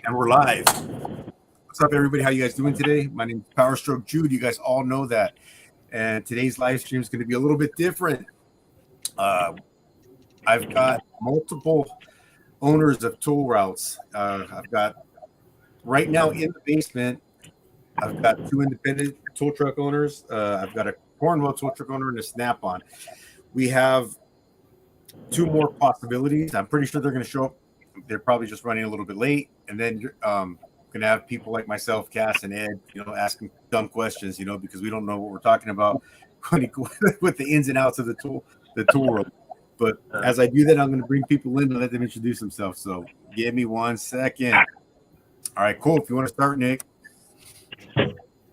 And we're live. What's up, everybody? How you guys doing today? My name is Power Stroke Jude. You guys all know that. And today's live stream is going to be a little bit different. I've got multiple owners of tool routes. I've got right now in the basement, I've got two independent tool truck owners. I've got a Cornwell tool truck owner and a Snapon. We have two more possibilities. I'm pretty sure they're going to show up. They're probably just running a little bit late, and then going to have people like myself, Cass, and Ed, asking dumb questions, because we don't know what we're talking about with the ins and outs of the tool world. But as I do that, I'm going to bring people in and let them introduce themselves. So give me 1 second. All right, cool. If you want to start, Nick.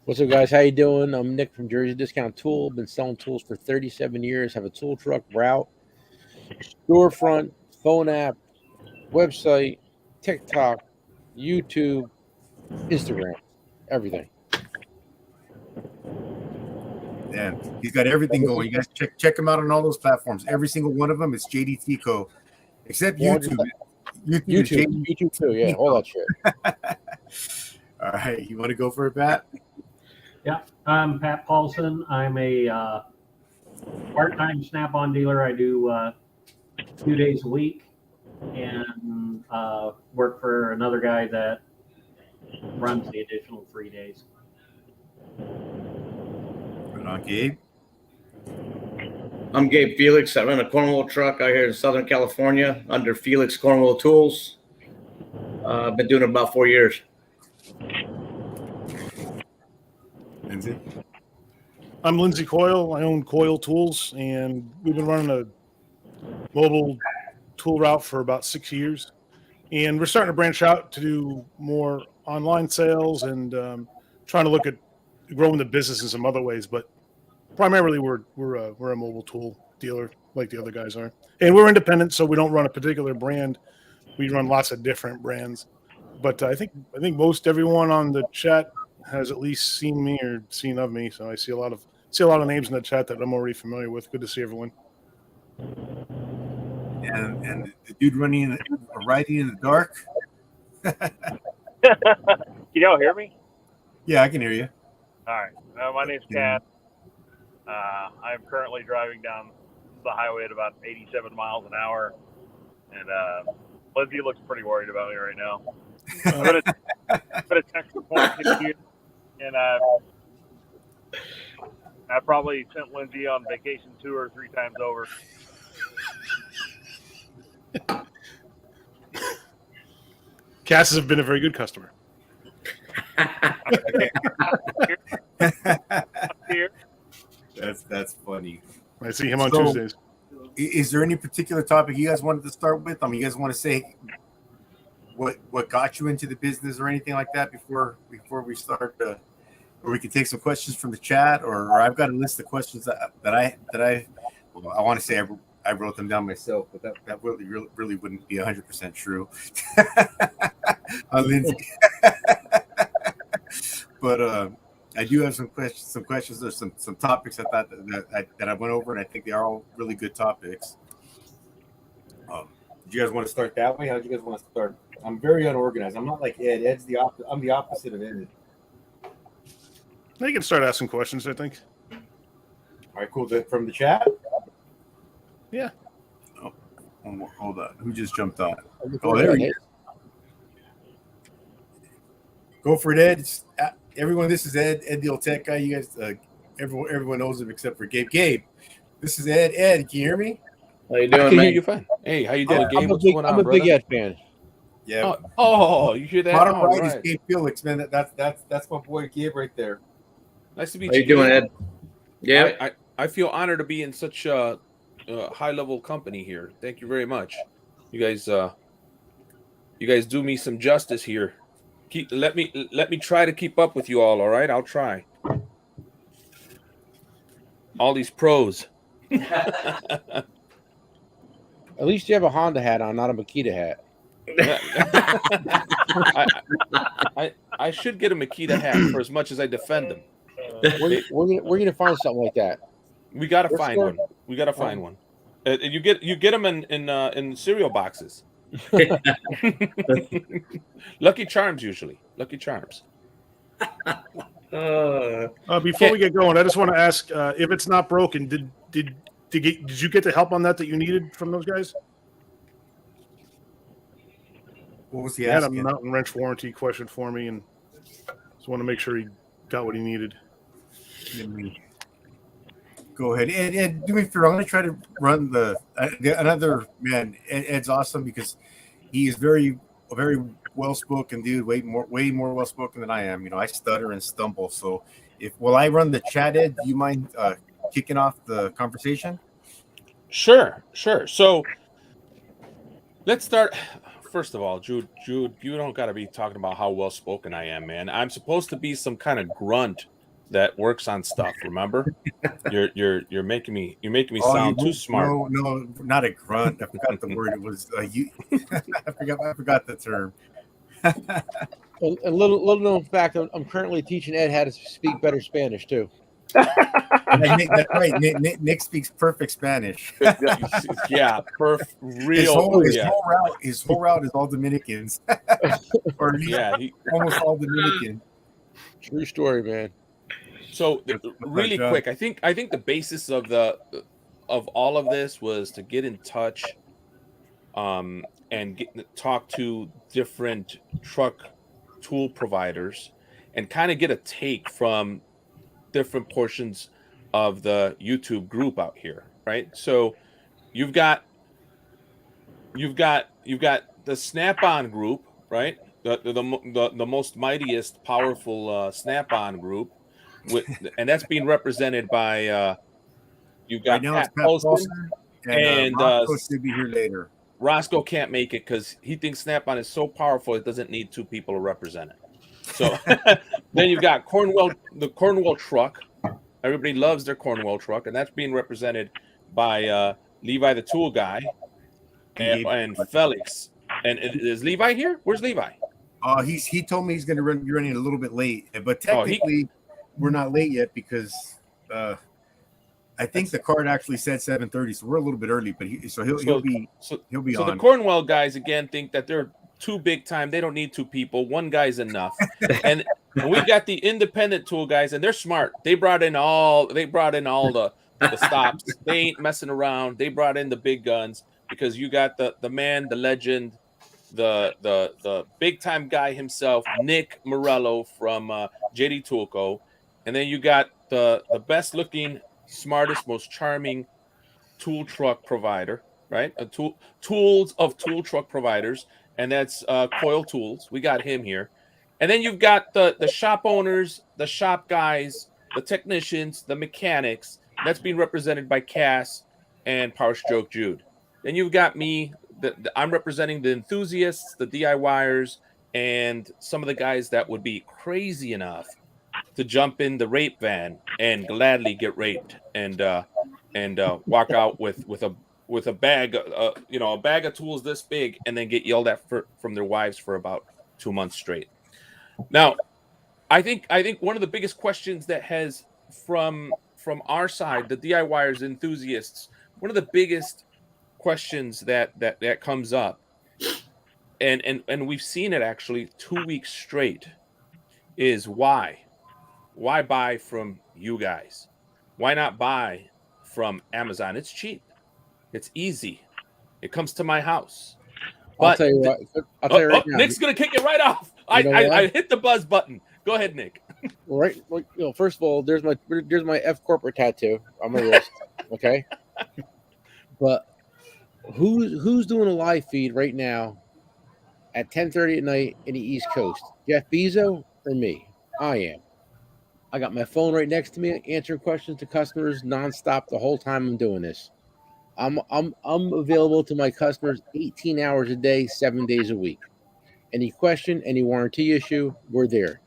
What's up, guys? How you doing? I'm Nick from Jersey Discount Tool. Been selling tools for 37 years. Have a tool truck route, storefront, phone app, website, TikTok, YouTube, Instagram, everything. And he's got everything going. You guys check him out on all those platforms. Every single one of them is JDT Co. Except YouTube. YouTube too. Yeah, all that shit. All right, you want to go for it, Pat? Yeah, I'm Pat Paulson. I'm a part-time Snap-on dealer. I do 2 days a week and work for another guy that runs the additional 3 days. Right on, Gabe. I'm Gabe Felix. I run a Cornwell truck out here in Southern California under Felix Cornwell Tools. I've been doing it about 4 years. Lindsay. I'm Lindsay Coyle. I own Coyle Tools, and we've been running a mobile tool route for about 6 years. And we're starting to branch out to do more online sales and trying to look at growing the business in some other ways. But primarily, we're a mobile tool dealer like the other guys are, and we're independent, so we don't run a particular brand. We run lots of different brands. But I think most everyone on the chat has at least seen me or seen of me. So I see a lot of names in the chat that I'm already familiar with. Good to see everyone. And the dude riding in the dark. Can y'all hear me? Yeah, I can hear you. All right. My name's Kat. I'm currently driving down the highway at about 87 miles an hour, and Lindsay looks pretty worried about me right now. I'm gonna text the point to you, and I probably sent Lindsay on vacation 2 or 3 times over. Cass has been a very good customer. That's funny. I see him on Tuesdays. Is there any particular topic you guys wanted to start with? I mean, you guys want to say what got you into the business or anything like that before we start? Or we can take some questions from the chat, or I've got a list of questions that I want to say I wrote them down myself, but that really wouldn't be 100% true. Lindsay. But I do have some questions. There's some topics I thought that I went over, and I think they are all really good topics. Do you guys want to start that way? How do you guys want to start? I'm very unorganized. I'm not like Ed. Ed's the opposite. I'm the opposite of Ed. You can start asking questions, I think. All right, cool. From the chat? Yeah. Oh, hold on. Who just jumped on? Oh, there he is. Go for it, Ed. Everyone, this is Ed the old tech guy. You guys, everyone knows him except for Gabe. Gabe, this is Ed. Ed, can you hear me? How you doing, I can man? hear you fine. Hey, how you doing, Gabe? I'm a big Ed fan. Yeah. Oh, you hear that? Bottom right right. is Gabe Felix, man. That's my boy Gabe right there. Nice to meet How you. you doing, Ed? Yeah. I feel honored to be in such a high level company here. Thank you very much. You guys do me some justice here. Let me try to keep up with you all right? I'll try. All these pros. At least you have a Honda hat on, not a Makita hat. I should get a Makita hat for as much as I defend them. We're gonna find something like that. We gotta find one. We gotta find one. You get them in cereal boxes. Lucky Charms usually. Lucky Charms. Before we get going, I just want to ask if it's not broken. Did you get the help on that you needed from those guys? What was he He had a asking? mountain wrench warranty question for me, and just want to make sure he got what he needed. Let me go ahead and do me a favor. I'm going to try to run another man. Ed's awesome because he is very well spoken dude. Way more well spoken than I am. You know, I stutter and stumble. So will I run the chat, Ed? Do you mind kicking off the conversation? Sure. So let's start. First of all, Jude, you don't got to be talking about how well spoken I am, man. I'm supposed to be some kind of grunt that works on stuff. Remember, you're making me sound too smart. No, not a grunt. I forgot the word. It was you. I forgot the term. A little known fact: I'm currently teaching Ed how to speak better Spanish too. Nick, that's right. Nick speaks perfect Spanish. Yeah, real. His whole route is all Dominicans, or almost all Dominican. True story, man. So really quick, I think the basis of all of this was to get in touch, and talk to different truck tool providers, and kind of get a take from different portions of the YouTube group out here, right? So you've got the Snap-on group, right? The most mightiest, powerful Snap-on group, and that's being represented by you've got Pat Paulson, and Roscoe should be here later. Roscoe can't make it because he thinks Snap-on is so powerful it doesn't need two people to represent it. So then you've got Cornwell, the Cornwell truck. Everybody loves their Cornwell truck, and that's being represented by Levi the tool guy and Felix. And is Levi here? Where's Levi? He told me he's going to be running a little bit late, but technically we're not late yet because I think the card actually said 7:30, so we're a little bit early. But he'll be on. So the Cornwell guys again think that they're too big time. They don't need two people. One guy's enough. And we got the independent tool guys, and they're smart. They brought in all the stops. They ain't messing around. They brought in the big guns because you got the man, the legend, the big time guy himself, Nick Morello from JD Toolco, and then you got the best looking, smartest, most charming tool truck provider, right? Tools of tool truck providers. And that's Coil Tools. We got him here. And then you've got the shop owners, the shop guys, the technicians, the mechanics. That's being represented by Cass and Power Stroke Jude. Then you've got me. I'm representing the enthusiasts, the DIYers, and some of the guys that would be crazy enough to jump in the rape van and gladly get raped and walk out with a bag, a bag of tools this big, and then get yelled at from their wives for about 2 months straight. Now, I think one of the biggest questions that has from our side, the DIYers, enthusiasts, one of the biggest questions that comes up, and we've seen it actually 2 weeks straight, is why buy from you guys? Why not buy from Amazon? It's cheap. It's easy. It comes to my house. But I'll tell you right now. Nick's gonna kick it right off. I hit the buzz button. Go ahead, Nick. Right. Well, first of all, there's my F corporate tattoo on my wrist. Okay. But who's doing a live feed right now at 10:30 at night in the East Coast? Jeff Bezos or me? I am. I got my phone right next to me, answering questions to customers nonstop the whole time I'm doing this. I'm available to my customers 18 hours a day, 7 days a week. Any question, any warranty issue, we're there.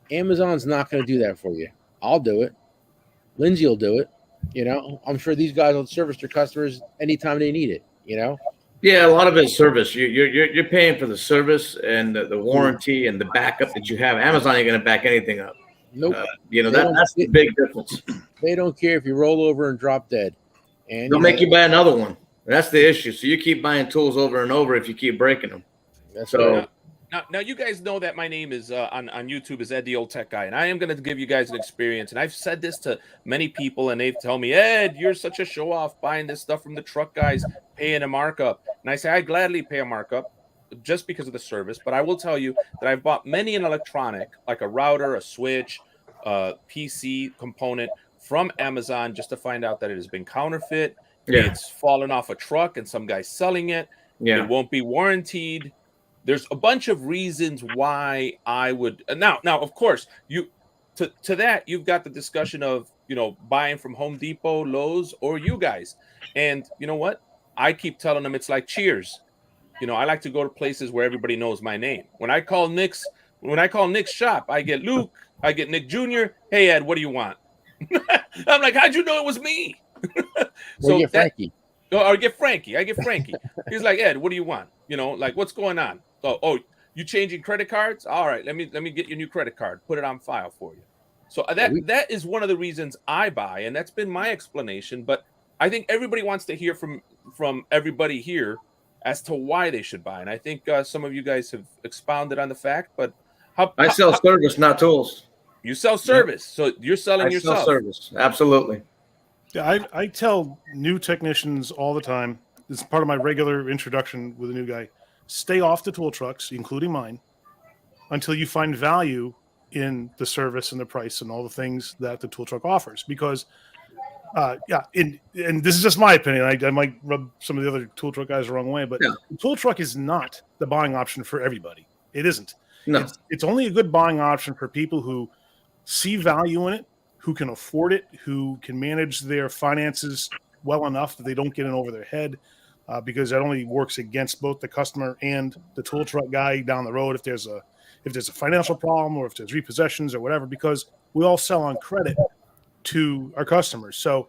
Amazon's not going to do that for you. I'll do it. Lindsay will do it. I'm sure these guys will service their customers anytime they need it. Yeah, a lot of it is service. You're paying for the service and the warranty and the backup that you have. Amazon ain't going to back anything up. Nope. That's the big difference. They don't care if you roll over and drop dead. And they'll make you buy another one. That's the issue. So you keep buying tools over and over if you keep breaking them. That's So right. Now, you guys know that my name is on YouTube is Ed the Old Tech Guy, and I am going to give you guys an experience. And I've said this to many people, and they've told me, Ed, you're such a show off buying this stuff from the truck guys, paying a markup. And I say, I gladly pay a markup just because of the service. But I will tell you that I've bought many an electronic, like a router, a switch, PC component from Amazon just to find out that it has been counterfeit. Yeah. It's fallen off a truck, and some guy's selling it. yeah, It won't be warranted. There's a bunch of reasons why I would now. Of course, you to that you've got the discussion of buying from Home Depot, Lowe's, or you guys. And you know what? I keep telling them it's like Cheers. I like to go to places where everybody knows my name. When I call Nick's shop, I get Luke, I get Nick Jr. Hey Ed, what do you want? I'm like, how'd you know it was me? So get Frankie. Or I get Frankie. He's like, Ed, what do you want? Like, what's going on? Oh, you changing credit cards? All right, let me get your new credit card. Put it on file for you. So that is one of the reasons I buy, and that's been my explanation. But I think everybody wants to hear from everybody here as to why they should buy. And I think some of you guys have expounded on the fact. But I sell service, not tools. You sell service, so you're selling I yourself. sell service, absolutely. Yeah, I tell new technicians all the time, this is part of my regular introduction with a new guy, stay off the tool trucks, including mine, until you find value in the service and the price and all the things that the tool truck offers. Because, and this is just my opinion. I might rub some of the other tool truck guys the wrong way, but the tool truck is not the buying option for everybody. It isn't. No. It's only a good buying option for people who see value in it, who can afford it, who can manage their finances well enough that they don't get in over their head, because that only works against both the customer and the tool truck guy down the road if there's a financial problem or if there's repossessions or whatever, because we all sell on credit to our customers. So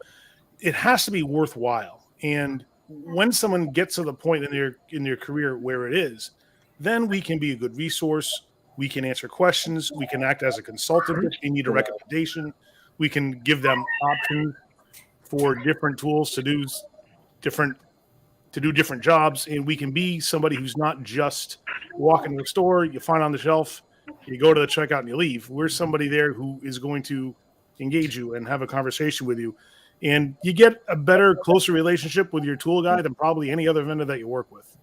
it has to be worthwhile. And when someone gets to the point in their career where it is, then we can be a good resource. We can answer questions. We can act as a consultant if they need a recommendation. We can give them options for different tools to do different jobs, and we can be somebody who's not just walking to the store, you find on the shelf, you go to the checkout and you leave. We're somebody there who is going to engage you and have a conversation with you, and you get a better, closer relationship with your tool guy than probably any other vendor that you work with.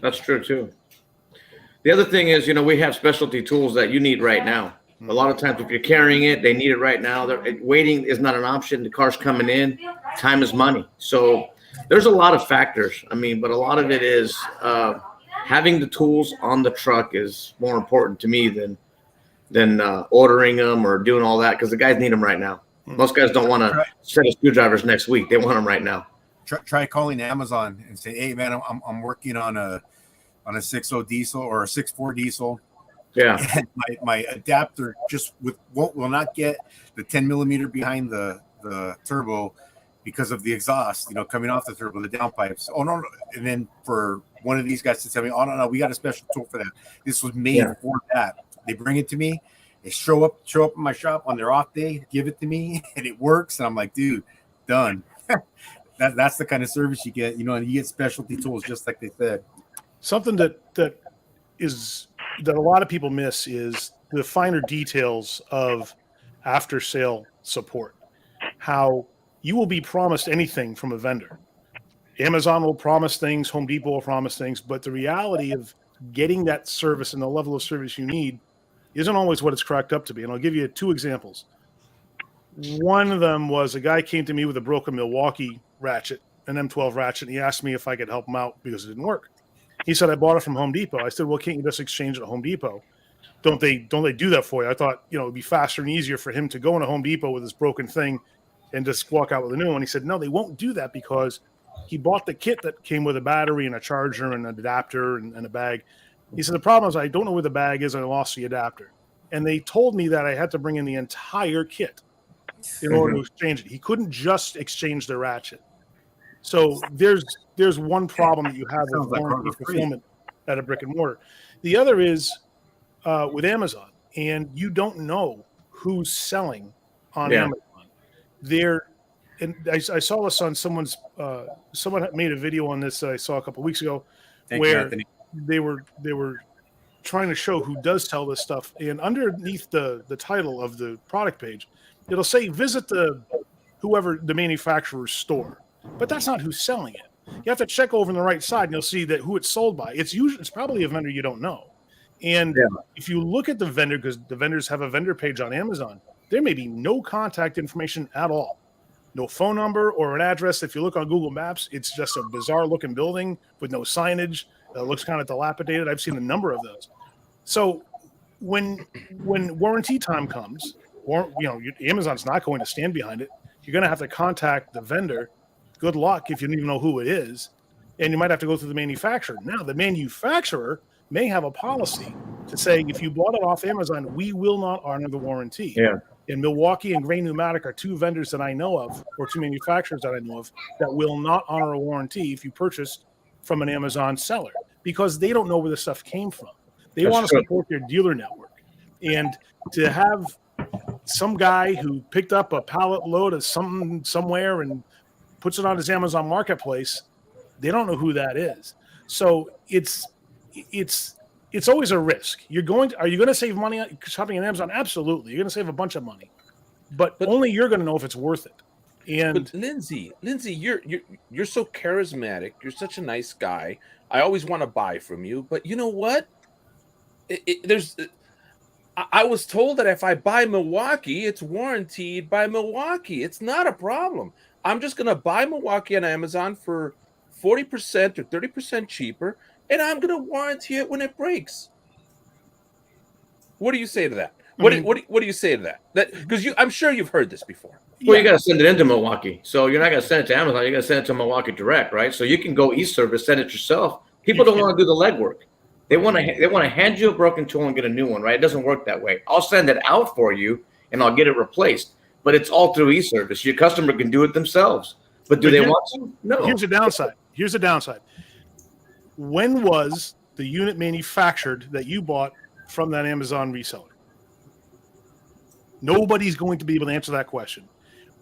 That's true too. The other thing is, we have specialty tools that you need right now. A lot of times if you're carrying it, they need it right now. Waiting is not an option. The car's coming in. Time is money. So there's a lot of factors. But a lot of it is having the tools on the truck is more important to me than ordering them or doing all that, because the guys need them right now. Most guys don't want to set of screwdrivers next week. They want them right now. Try calling Amazon and say, hey, man, I'm working on a 6.0 diesel or a 6.4 diesel. Yeah. And my adapter just will not get the 10 millimeter behind the turbo because of the exhaust, coming off the turbo, the downpipes. Oh no. And then for one of these guys to tell me, oh no, we got a special tool for that. This was made for that. They bring it to me. They show up in my shop on their off day, give it to me, and it works. And I'm like, dude, done. That's the kind of service you get, and you get specialty tools, just like they said. Something that a lot of people miss is the finer details of after sale support. How you will be promised anything from a vendor. Amazon will promise things, Home Depot will promise things, but the reality of getting that service and the level of service you need isn't always what it's cracked up to be. And I'll give you 2 examples. One of them was a guy came to me with a broken Milwaukee ratchet, an M12 ratchet, and he asked me if I could help him out because it didn't work. He said, I bought it from Home Depot. I said, well, can't you just exchange it at Home Depot? Don't they do that for you? I thought, it'd be faster and easier for him to go into Home Depot with this broken thing and just walk out with a new one. He said, no, they won't do that because he bought the kit that came with a battery and a charger and an adapter and a bag. He said, the problem is I don't know where the bag is and I lost the adapter. And they told me that I had to bring in the entire kit in order to exchange it. He couldn't just exchange the ratchet. So there's one problem that you have with warranty fulfillment at a brick and mortar. The other is with Amazon, and you don't know who's selling on Amazon. and I saw this on someone's. Someone made a video on this I saw a couple weeks ago, Thank you, where Anthony. they were trying to show who does sell this stuff, and underneath the title of the product page, it'll say visit the manufacturer's store, but that's not who's selling it. You have to check over on the right side, and you'll see that who it's sold by. It's probably a vendor you don't know. And if you look at the vendor, because the vendors have a vendor page on Amazon, there may be no contact information at all, no phone number or an address. If you look on Google Maps, it's just a bizarre looking building with no signage. Looks kind of dilapidated. I've seen a number of those. So when warranty time comes, Amazon's not going to stand behind it. You're going to have to contact the vendor. Good luck if you don't even know who it is. And you might have to go through the manufacturer. Now, the manufacturer may have a policy to say, if you bought it off Amazon, we will not honor the warranty. Yeah. And Milwaukee and Gray Pneumatic are two vendors that I know of, or two manufacturers that I know of, that will not honor a warranty if you purchase from an Amazon seller, because they don't know where the stuff came from. They want to support their dealer network. And to have some guy who picked up a pallet load of something somewhere and puts it on his Amazon marketplace, they don't know who that is. So it's always a risk. Are you going to save money shopping on Amazon? Absolutely. You're going to save a bunch of money, but only you're going to know if it's worth it. And but Lindsay, you're so charismatic. You're such a nice guy. I always want to buy from you, but you know what? I was told that if I buy Milwaukee, it's warranted by Milwaukee. It's not a problem. I'm just going to buy Milwaukee on Amazon for 40% or 30% cheaper, and I'm going to warranty it when it breaks. What do you say to that? What do you say to that? Because I'm sure you've heard this before. Well, you got to send it into Milwaukee. So you're not going to send it to Amazon. You're going to send it to Milwaukee direct, right? So you can go e-service, send it yourself. People don't want to do the legwork. They want to hand you a broken tool and get a new one, right? It doesn't work that way. I'll send it out for you and I'll get it replaced. But it's all through e-service. Your customer can do it themselves. But do they want to? No. Here's the downside. When was the unit manufactured that you bought from that Amazon reseller? Nobody's going to be able to answer that question.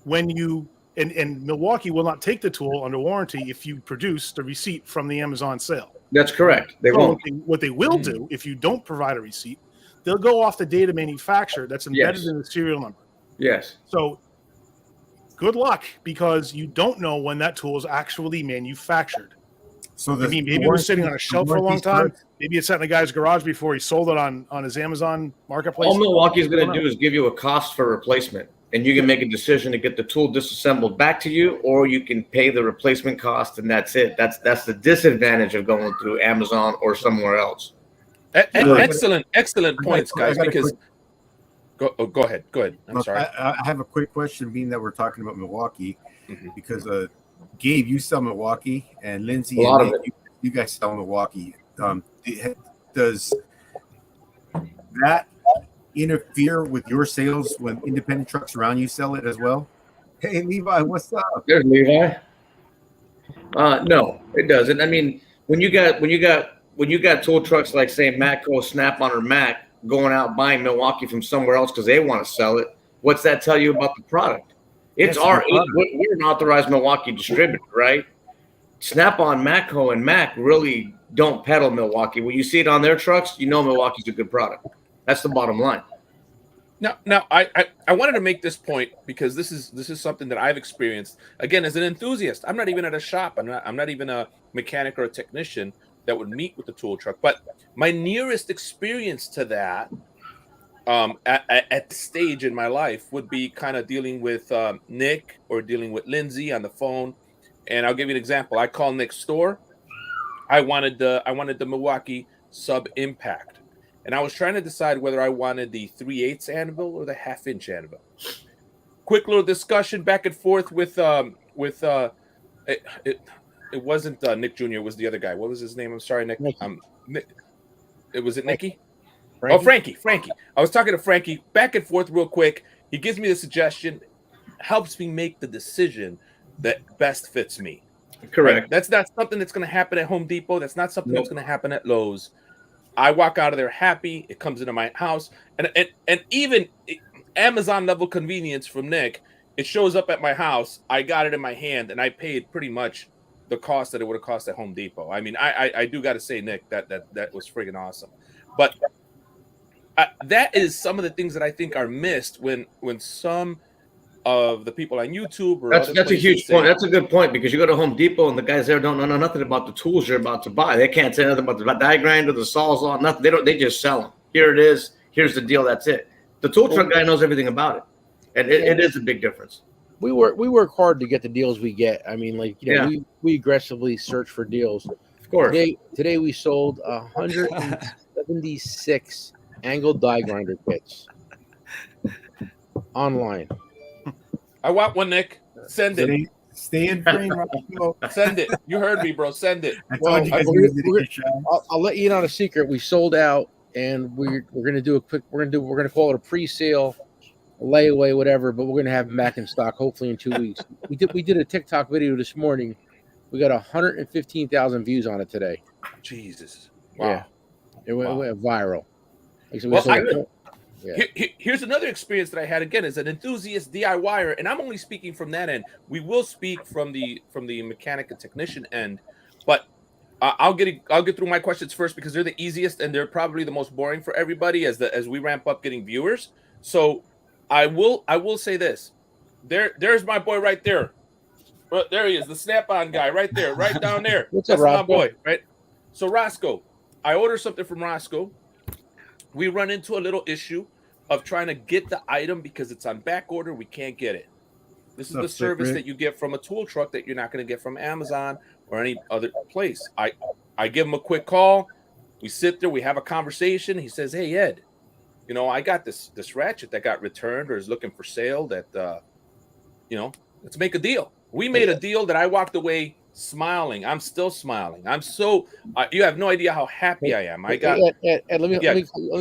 When you and Milwaukee will not take the tool under warranty if you produce the receipt from the Amazon sale. That's correct. They won't. What they will do if you don't provide a receipt, they'll go off the data manufacturer that's embedded in the serial number. Yes. So good luck, because you don't know when that tool is actually manufactured. So maybe it was sitting on a shelf for a long time. Maybe it's sat in a guy's garage before he sold it on his Amazon marketplace. All Milwaukee's going to do is give you a cost for replacement, and you can make a decision to get the tool disassembled back to you, or you can pay the replacement cost, and that's it. That's the disadvantage of going through Amazon or somewhere else. Excellent points, guys. Because go ahead. I'm sorry. I have a quick question, being that we're talking about Milwaukee, because Gabe, you sell Milwaukee, and Lindsay, you guys sell Milwaukee. Does that interfere with your sales when independent trucks around you sell it as well? Hey, Levi, what's up? There's Levi. No, it doesn't. I mean, when you got tool trucks like, say, Matco, Snapon, or Mac going out buying Milwaukee from somewhere else because they want to sell it, what's that tell you about the product? We're an authorized Milwaukee distributor, right? Snap-on, Matco, and Mac really don't peddle Milwaukee. When you see it on their trucks, you know Milwaukee's a good product. That's the bottom line. Now, I wanted to make this point because this is something that I've experienced. Again, as an enthusiast, I'm not even at a shop. I'm not even a mechanic or a technician that would meet with the tool truck. But my nearest experience to that at the stage in my life would be kind of dealing with Nick or dealing with Lindsay on the phone. And I'll give you an example. I call Nick's store. I wanted the Milwaukee Sub Impact, and I was trying to decide whether I wanted the 3/8 anvil or the 1/2-inch anvil. Quick little discussion back and forth with it wasn't Nick Jr. It was the other guy. What was his name? I'm sorry, Nick. Was it Nicky? Frankie? Oh, Frankie. I was talking to Frankie back and forth real quick. He gives me the suggestion, helps me make the decision that best fits me. Correct. Right? That's not something that's going to happen at Home Depot. That's not something that's going to happen at Lowe's. I walk out of there happy. It comes into my house, and even Amazon level convenience from Nick. it shows up at my house. I got it in my hand, and I paid pretty much the cost that it would have cost at Home Depot. I mean, I do got to say, Nick, that was friggin' awesome. But that is some of the things that I think are missed when some of the people on YouTube or That's a huge say, point. That's a good point, because you go to Home Depot and the guys there don't know nothing about the tools you're about to buy. They can't say nothing about the die grinder, the sawzall, nothing. They just sell them. Here it is. Here's the deal. That's it. The tool truck guy knows everything about it, and it is a big difference. We work hard to get the deals we get. I mean, like, you know, we aggressively search for deals. Of course. Today we sold 176 angled die grinder kits online. I want one, Nick. Send it. Stay in frame, Rocco. Send it. You heard me, bro. Send it. I told you guys you did a good job. I'll let you in on a secret. We sold out, and we're gonna do a quick. We're gonna call it a pre-sale, a layaway, whatever. But we're gonna have them back in stock hopefully in 2 weeks. We did a TikTok video this morning. We got 115,000 views on it today. Jesus. Wow. Yeah. It went viral. Like, so here's another experience that I had, again, as an enthusiast DIYer, and I'm only speaking from that end. We will speak from the mechanic and technician end, but I'll get through my questions first, because they're the easiest and they're probably the most boring for everybody as we ramp up getting viewers. So I will say this. There's my boy right there. There he is, the Snap-on guy right there, right down there. What's up, That's my Roscoe? boy, right? So Roscoe, I ordered something from Roscoe. We run into a little issue of trying to get the item because it's on back order. We can't get it. This is the service that you get from a tool truck that you're not going to get from Amazon or any other place. I give him a quick call. We sit there. We have a conversation. He says, "Hey, Ed, you know, I got this ratchet that got returned or is looking for sale that, let's make a deal." We made a deal that I walked away smiling. I'm still smiling. I'm so you have no idea how happy I am. I got. Ed, let me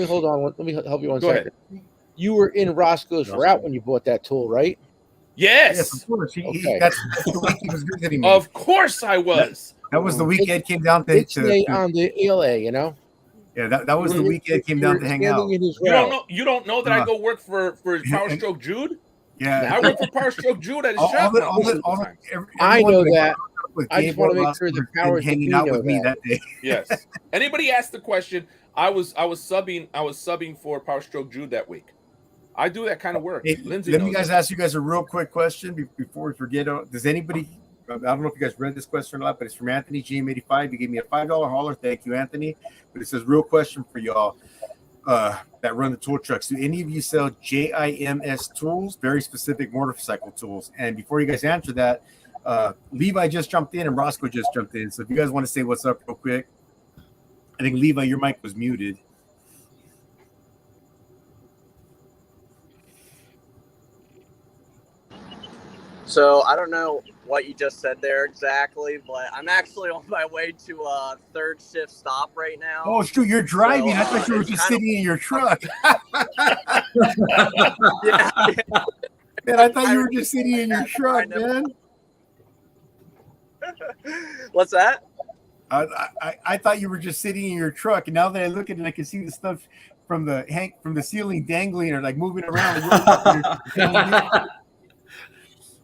hold on. Let me help you one Go second. You were in Roscoe's route when you bought that tool, right? Yes. Of course. Okay. That's the week he was visiting me. Of course I was. That was the weekend came down to on the ELA, you know. Yeah, that was the weekend came down to hang out. You don't know that I go work for Power Stroke Jude? Yeah, I work for Power Stroke Jude at his shop. I know that. I just want to make sure the Power hanging out with me that day. Yes. Anybody asked the question? I was subbing for Power Stroke Jude that week. I do that kind of work. Hey, Lindsay, let me ask you guys a real quick question before we forget. Does anybody? I don't know if you guys read this question or not, but it's from Anthony GM85. He gave me a $5 hauler. Thank you, Anthony. But it says, real question for y'all that run the tool trucks. Do any of you sell JIMS tools, very specific motorcycle tools? And before you guys answer that, Levi just jumped in and Roscoe just jumped in. So if you guys want to say what's up real quick, I think Levi, your mic was muted. So I don't know what you just said there exactly, but I'm actually on my way to a third shift stop right now. Oh, shoot, you're driving. I thought you were just sitting in your truck. Yeah. Man, I thought you were just sitting in your truck, man. What's that? I thought you were just sitting in your truck, and now that I look at it, I can see the stuff from the ceiling dangling or like moving around.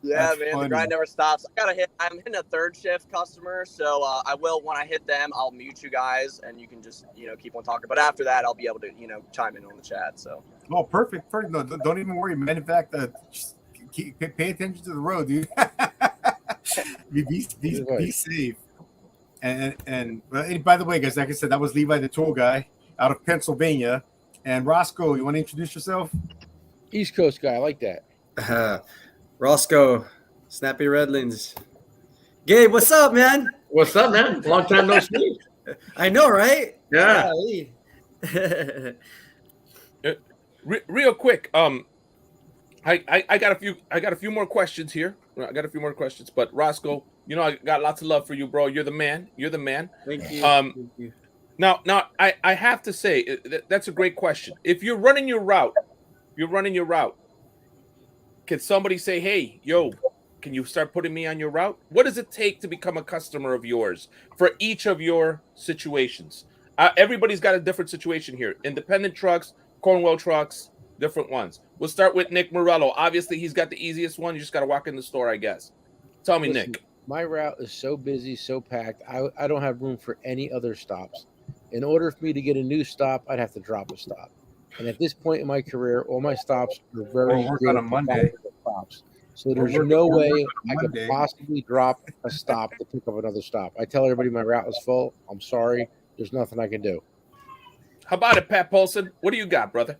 Yeah, That's man, funny. the grind never stops. I'm hitting a third shift customer, so I will, when I hit them, I'll mute you guys, and you can just, keep on talking. But after that, I'll be able to, chime in on the chat. So. Oh, perfect. No, don't even worry, man. In fact, just pay attention to the road, dude. be safe. And by the way, guys, like I said, that was Levi the tool guy out of Pennsylvania. And Roscoe, you want to introduce yourself? East Coast guy, I like that. Roscoe, Snappy Redlands. Gabe, what's up, man? What's up, man? Long time no speak. I know, right? Yeah. Real quick, I got a few more questions here. I got a few more questions, but Roscoe, I got lots of love for you, bro. You're the man. Thank you. Thank you. Now, I have to say that's a great question. If you're running your route, can somebody say, "Hey, yo, can you start putting me on your route?" What does it take to become a customer of yours for each of your situations? Everybody's got a different situation here. Independent trucks, Cornwell trucks, different ones. We'll start with Nick Morello. Obviously, he's got the easiest one. You just got to walk in the store, I guess. Tell me, Listen, Nick. My route is so busy, so packed. I don't have room for any other stops. In order for me to get a new stop, I'd have to drop a stop. And at this point in my career, all my stops are very We'll work good on a Monday. profitable stops. So there's working- no we're way working on I could Monday. possibly drop a stop to pick up another stop. I tell everybody my route is full. I'm sorry. There's nothing I can do. How about it, Pat Paulson? What do you got, brother?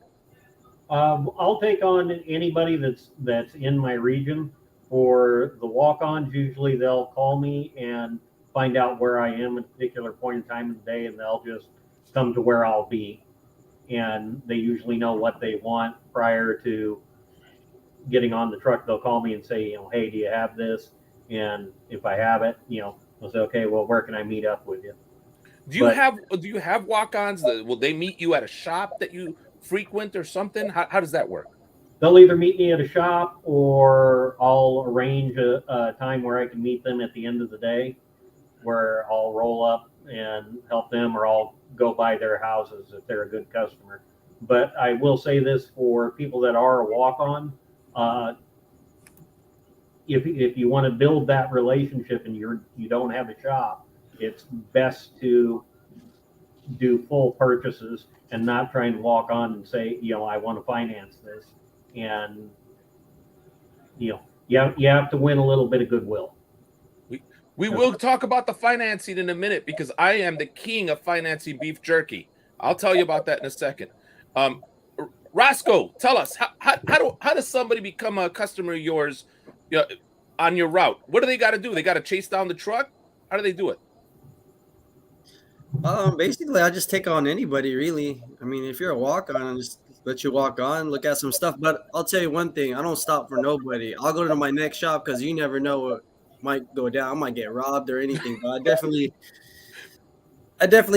I'll take on anybody that's in my region. For the walk-ons, usually they'll call me and find out where I am at a particular point in time of the day, and they'll just come to where I'll be. And they usually know what they want prior to getting on the truck. They'll call me and say, hey, do you have this? And if I have it, I'll say, okay, well, where can I meet up with you? Do you have walk-ons? Will they meet you at a shop that you frequent or something? How does that work? They'll either meet me at a shop, or I'll arrange a time where I can meet them at the end of the day, where I'll roll up and help them, or I'll go by their houses if they're a good customer. But I will say this for people that are a walk-on, if you want to build that relationship and you don't have a shop, it's best to do full purchases and not try and walk on and say, I want to finance this. And you have to win a little bit of goodwill. We will talk about the financing in a minute, because I am the king of financing beef jerky. I'll tell you about that in a second. Roscoe, tell us, how does somebody become a customer of yours on your route? What do they got to do? They got to chase down the truck? How do they do it? Basically, I just take on anybody, really. I mean, if you're a walk-on, I just let you walk on, look at some stuff. But I'll tell you one thing: I don't stop for nobody. I'll go to my next shop, because you never know what might go down. I might get robbed or anything. But I definitely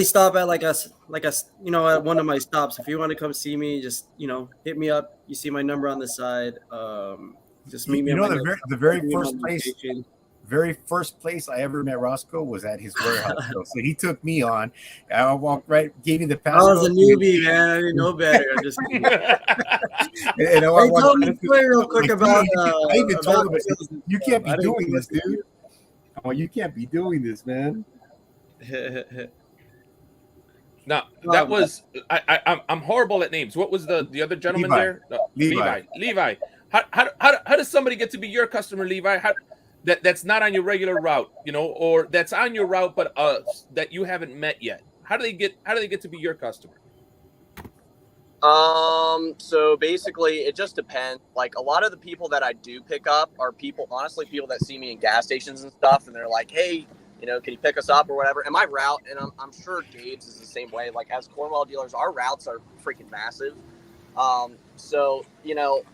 stop at at one of my stops. If you want to come see me, just hit me up. You see my number on the side. Just meet me. The very first place I ever met Roscoe was at his warehouse. So he took me on. I walked right, gave me the pass. I was a newbie, man. I didn't know better. I'm just kidding. and I told me real quick about. I even told him, I said, you can't be doing this, dude. Oh, you can't be doing this, man. No, that was I'm horrible at names. What was the other gentleman there? No, Levi. How does somebody get to be your customer, Levi? That's not on your regular route, or that's on your route, but that you haven't met yet. How do they get to be your customer? So basically it just depends. Like, a lot of the people that I do pick up are people that see me in gas stations and stuff, and they're like, hey, can you pick us up or whatever? And my route, and I'm sure Gabe's is the same way. Like, as Cornwell dealers, our routes are freaking massive. So,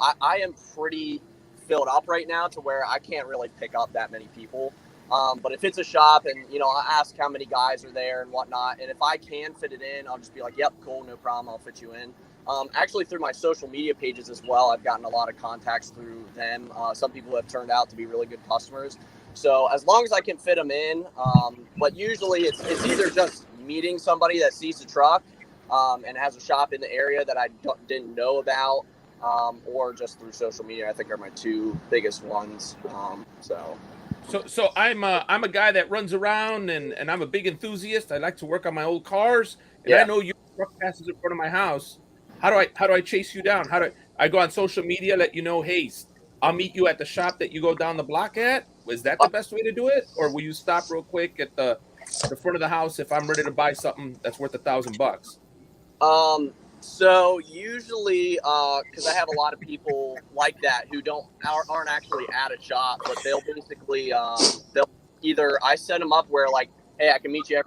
I am pretty filled up right now to where I can't really pick up that many people. But if it's a shop and, I ask how many guys are there and whatnot, and if I can fit it in, I'll just be like, yep, cool, no problem, I'll fit you in. Actually, through my social media pages as well, I've gotten a lot of contacts through them. Some people have turned out to be really good customers. So as long as I can fit them in, but usually it's either just meeting somebody that sees the truck and has a shop in the area that I didn't know about, or just through social media. I think are my two biggest ones. So I'm a guy that runs around and I'm a big enthusiast. I like to work on my old cars, and I know your truck passes in front of my house. How do I chase you down? How do I go on social media, let you know, hey, I'll meet you at the shop that you go down the block at? Was that the best way to do it, or will you stop real quick at the front of the house if I'm ready to buy something that's worth $1,000? So usually, because I have a lot of people like that who aren't actually at a shop, but they'll basically they'll either I set them up where, like, hey, I can meet you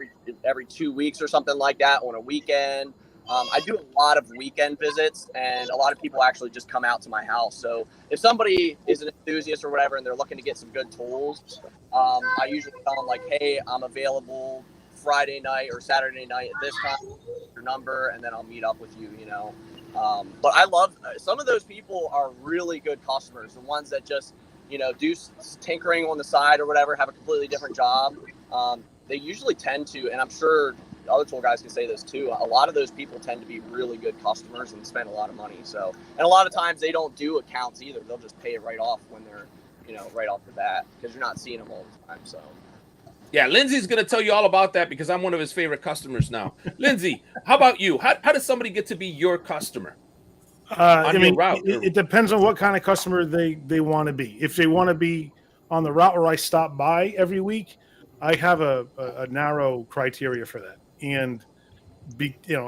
every 2 weeks or something like that on a weekend. I do a lot of weekend visits, and a lot of people actually just come out to my house. So if somebody is an enthusiast or whatever and they're looking to get some good tools, I usually tell them, like, hey, I'm available Friday night or Saturday night at this time, your number, and then I'll meet up with you, But I love some of those people are really good customers. The ones that just, do tinkering on the side or whatever, have a completely different job. They usually tend to, and I'm sure other tool guys can say this too. A lot of those people tend to be really good customers and spend a lot of money. So, and a lot of times they don't do accounts either. They'll just pay it right off when they're, right off the bat, because you're not seeing them all the time. So. Yeah, Lindsay's going to tell you all about that because I'm one of his favorite customers now. Lindsay, how about you? How does somebody get to be your customer? It depends on what kind of customer they want to be. If they want to be on the route where I stop by every week, I have a narrow criteria for that. And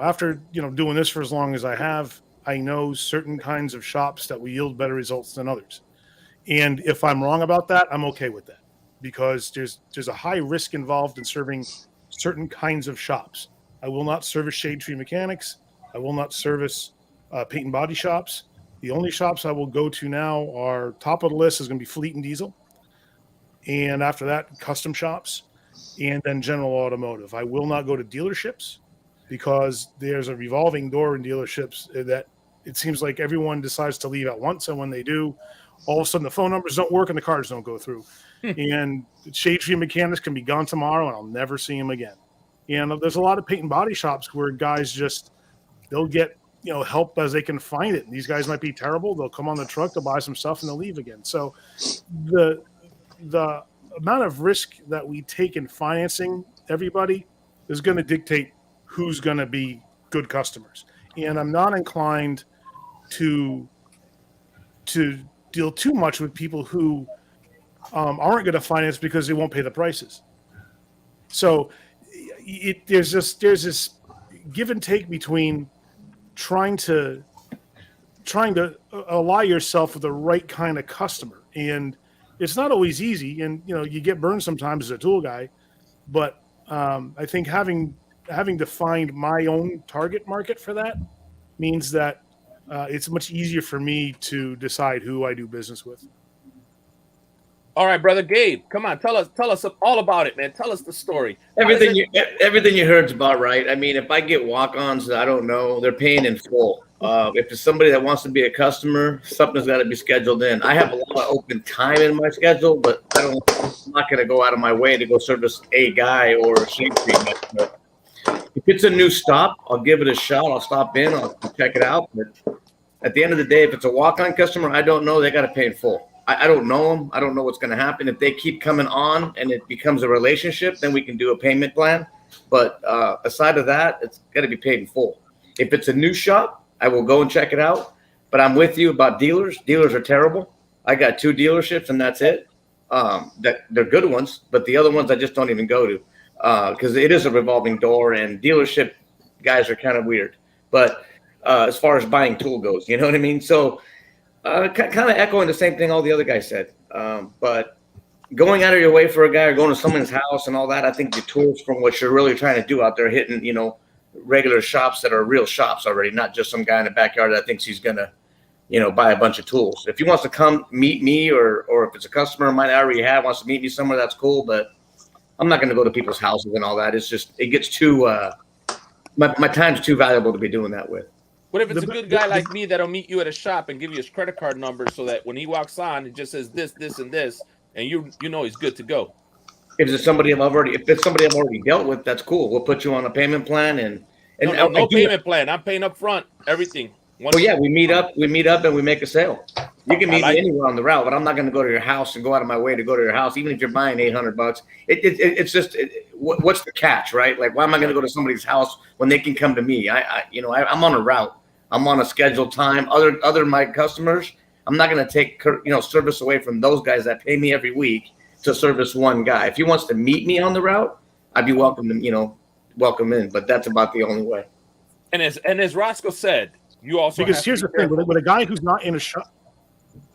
after doing this for as long as I have, I know certain kinds of shops that will yield better results than others. And if I'm wrong about that, I'm okay with that, because there's a high risk involved in serving certain kinds of shops. I will not service shade tree mechanics. I will not service paint and body shops. The only shops I will go to now are, top of the list is going to be fleet and diesel. And after that, custom shops, and then general automotive. I will not go to dealerships, because there's a revolving door in dealerships that it seems like everyone decides to leave at once. And when they do, all of a sudden the phone numbers don't work and the cars don't go through. And shade tree mechanics can be gone tomorrow and I'll never see them again. And there's a lot of paint and body shops where guys they'll get help as they can find it. And these guys might be terrible. They'll come on the truck, they'll buy some stuff, and they'll leave again. So the amount of risk that we take in financing everybody is going to dictate who's going to be good customers. And I'm not inclined to deal too much with people who aren't going to finance because they won't pay the prices. So there's this give and take between trying to ally yourself with the right kind of customer. And it's not always easy. And, you get burned sometimes as a tool guy, but I think having defined my own target market for that means that it's much easier for me to decide who I do business with. All right, brother Gabe, come on, tell us all about it, man. Tell us the story. Everything you heard's about right. I mean, if I get walk-ons that I don't know, they're paying in full. If it's somebody that wants to be a customer, something's got to be scheduled in. I have a lot of open time in my schedule, but I'm not going to go out of my way to go service a guy or a shade tree. If it's a new stop, I'll give it a shot. I'll stop in, I'll check it out. But at the end of the day, if it's a walk-on customer, I don't know, they got to pay in full. I don't know them. I don't know what's going to happen. If they keep coming on and it becomes a relationship, then we can do a payment plan. But aside of that, it's got to be paid in full. If it's a new shop, I will go and check it out. But I'm with you about dealers. Dealers are terrible. I got 2 dealerships and that's it. That they're good ones, but the other ones I just don't even go to because it is a revolving door and dealership guys are kind of weird. But as far as buying tool goes, you know what I mean? So kind of echoing the same thing all the other guys said. But going out of your way for a guy or going to someone's house and all that, I think the tools from what you're really trying to do out there, hitting, regular shops that are real shops already, not just some guy in the backyard that thinks he's going to, buy a bunch of tools. If he wants to come meet me or if it's a customer of mine I already have, wants to meet me somewhere, that's cool. But I'm not going to go to people's houses and all that. It's just, it gets too, my time's too valuable to be doing that with. What if it's a good guy like me that'll meet you at a shop and give you his credit card number so that when he walks on, it just says this, this, and this, and you know he's good to go? If it's somebody I've already dealt with, that's cool. We'll put you on a payment plan and no payment plan. I'm paying up front, everything. We meet up and we make a sale. You can meet me anywhere on the route, but I'm not going to go to your house and go out of my way to go to your house, even if you're buying $800. It's just what's the catch, right? Like, why am I going to go to somebody's house when they can come to me? I'm on a route. I'm on a scheduled time. Other my customers, I'm not going to take service away from those guys that pay me every week to service one guy. If he wants to meet me on the route, I'd be welcome in. But that's about the only way. And as Roscoe said, you also because here's the thing: with a guy who's not in a shop,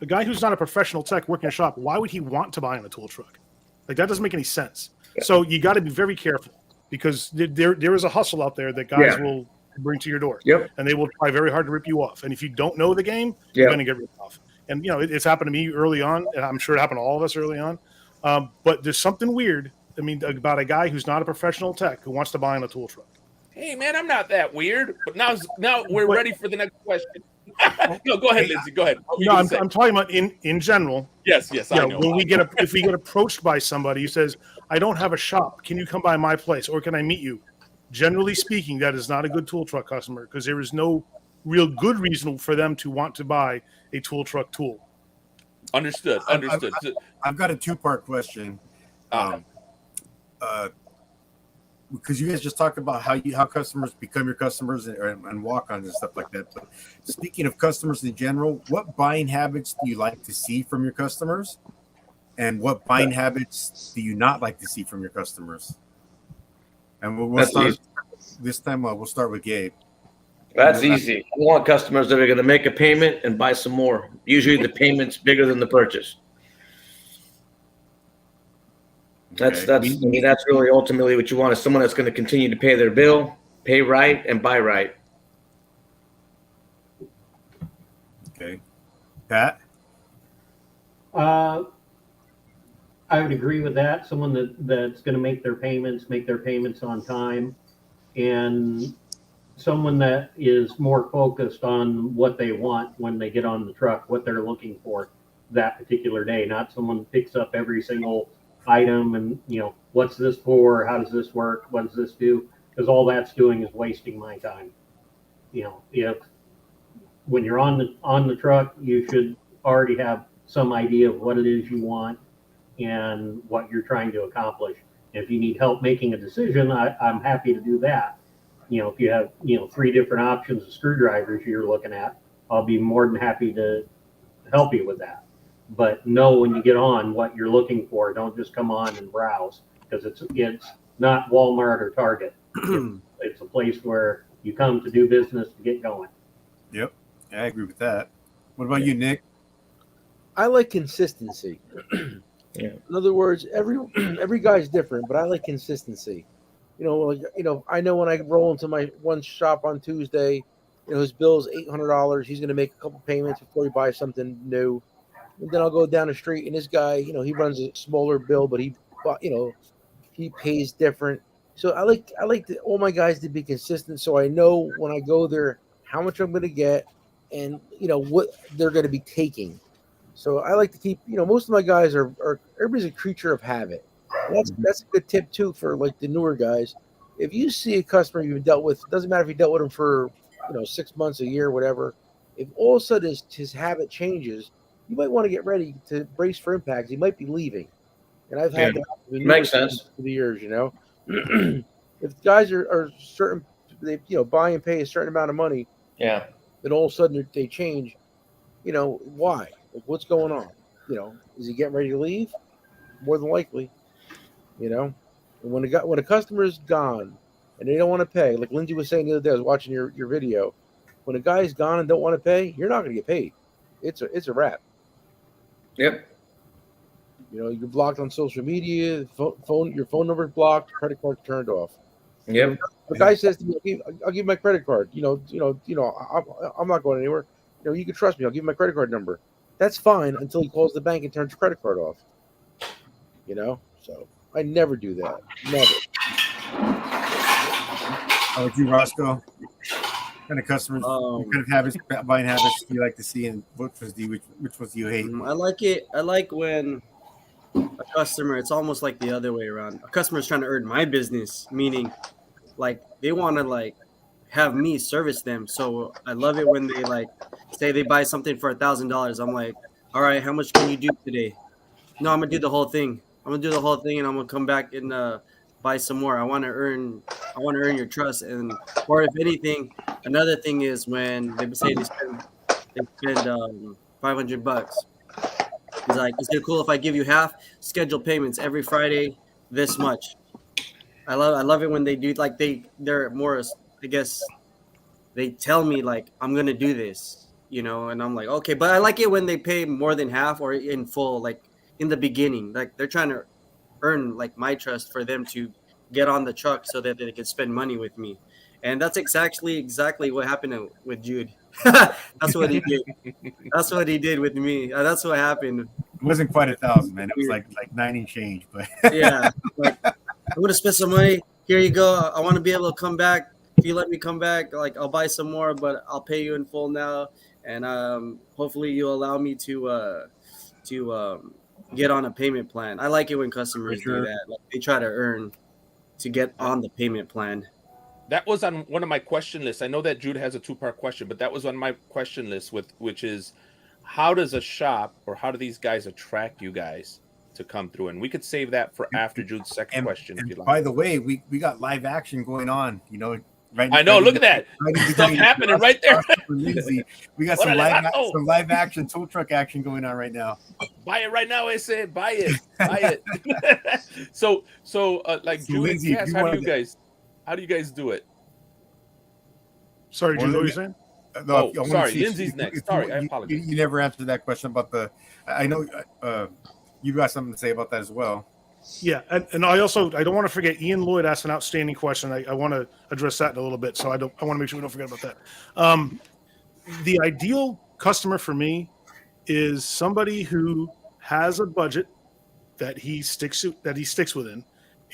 the guy who's not a professional tech working in a shop, why would he want to buy on a tool truck? Like, that doesn't make any sense. Yeah. So you got to be very careful because there is a hustle out there that guys will bring to your door. Yep. And they will try very hard to rip you off. And if you don't know the game, you're going to get ripped off. And it's happened to me early on, and I'm sure it happened to all of us early on. But there's something weird, about a guy who's not a professional tech who wants to buy on a tool truck. Hey, man, I'm not that weird. But now we're ready for the next question. No, go ahead, Lindsay. Go ahead. I'm talking about in general. Yes, I know. When if we get approached by somebody who says, "I don't have a shop, can you come by my place, or can I meet you?" Generally speaking, that is not a good tool truck customer because there is no real good reason for them to want to buy a tool truck tool. Understood. Understood. I've got a two-part question. Because you guys just talked about how customers become your customers and walk-ons and stuff like that. But speaking of customers in general, what buying habits do you like to see from your customers? And what buying habits do you not like to see from your customers? And we'll start this time. We'll start with Gabe. That's easy. I want customers that are going to make a payment and buy some more. Usually the payment's bigger than the purchase. That's really ultimately what you want, is someone that's going to continue to pay their bill, pay right, and buy right. Okay. Pat? I would agree with that. Someone that's going to make their payments on time, and someone that is more focused on what they want when they get on the truck, what they're looking for that particular day, not someone that picks up every single item and, what's this for? How does this work? What does this do? Because all that's doing is wasting my time. If when you're on the truck, you should already have some idea of what it is you want and what you're trying to accomplish. If you need help making a decision, I'm happy to do that. If you have 3 different options of screwdrivers you're looking at, I'll be more than happy to help you with that. But know when you get on what you're looking for. Don't just come on and browse, because it's not Walmart or Target. It's a place where you come to do business to get going. Yep, I agree with that. What about you, Nick? I like consistency. Yeah. In other words, every guy's different, but I like consistency. I know when I roll into my one shop on Tuesday, his bill's $800. He's going to make a couple payments before he buys something new. And then I'll go down the street, and this guy, he runs a smaller bill, but he pays different. So I like all my guys to be consistent, so I know when I go there how much I'm going to get, and what they're going to be taking. So I like to keep, most of my guys are everybody's a creature of habit. And that's a good tip too for like the newer guys. If you see a customer you've dealt with, doesn't matter if you dealt with him for 6 months, a year, whatever. If all of a sudden his habit changes, you might want to get ready to brace for impact. He might be leaving, and I've had that makes sense for the years. If guys are certain, they buy and pay a certain amount of money, yeah, then all of a sudden they change. Why? Like, what's going on? Is he getting ready to leave? More than likely, And when a customer is gone and they don't want to pay, like Lindsay was saying the other day, I was watching your video. When a guy is gone and don't want to pay, you're not going to get paid. It's a wrap. Yep. You're blocked on social media. Your phone number's blocked. Credit card turned off. Yep. The guy says to me, "I'll give my credit card. I'm not going anywhere. You can trust me. I'll give you my credit card number." That's fine until he calls the bank and turns your credit card off. So I never do that. Never. How about you, Roscoe? What kind of customers, what kind of habits, buying habits do you like to see, and which ones do you hate? I like it. I like when a customer, it's almost like the other way around. A customer is trying to earn my business, meaning like they want to like have me service them. So I love it when they like say they buy something for $1,000. I'm like, all right, how much can you do today? No, I'm gonna do the whole thing. I'm gonna do the whole thing, and I'm gonna come back and buy some more. I want to earn your trust, and or if anything, another thing is when they say they spend $500. He's like, is it cool if I give you half? Scheduled payments every Friday, this much. I love it when they do like they're more, I guess they tell me like I'm gonna do this, and I'm like, okay, but I like it when they pay more than half or in full, like in the beginning, like they're trying to earn like my trust for them to get on the truck so that they can spend money with me. And that's exactly what happened with Jude. That's what he did. That's what he did with me. That's what happened. It wasn't quite 1,000, man. It was like 90 and change, but yeah, like I'm gonna spend some money. Here you go. I want to be able to come back. If you let me come back, like I'll buy some more, but I'll pay you in full now. And hopefully you'll allow me to get on a payment plan. I like it when customers do that. Like, they try to earn to get on the payment plan. That was on one of my question lists. I know that Jude has a 2-part question, but that was on my question list which is, how does a shop or how do these guys attract you guys to come through? And we could save that for after Jude's second question, if you like. By the way, we got live action going on. You know, right? I know. Look at that stuff happening right there. We got some live action tool truck action going on right now. Buy it right now. I said, buy it, buy it. so like Jude and Cass, how do you guys do it? Sorry, Jude, what were you saying? No, sorry, Lindsay's next. Sorry, I apologize. You never answered that question about the. I know you got something to say about that as well. Yeah, and I don't want to forget. Ian Lloyd asked an outstanding question. I want to address that in a little bit. So I want to make sure we don't forget about that. The ideal customer for me is somebody who has a budget that he sticks within,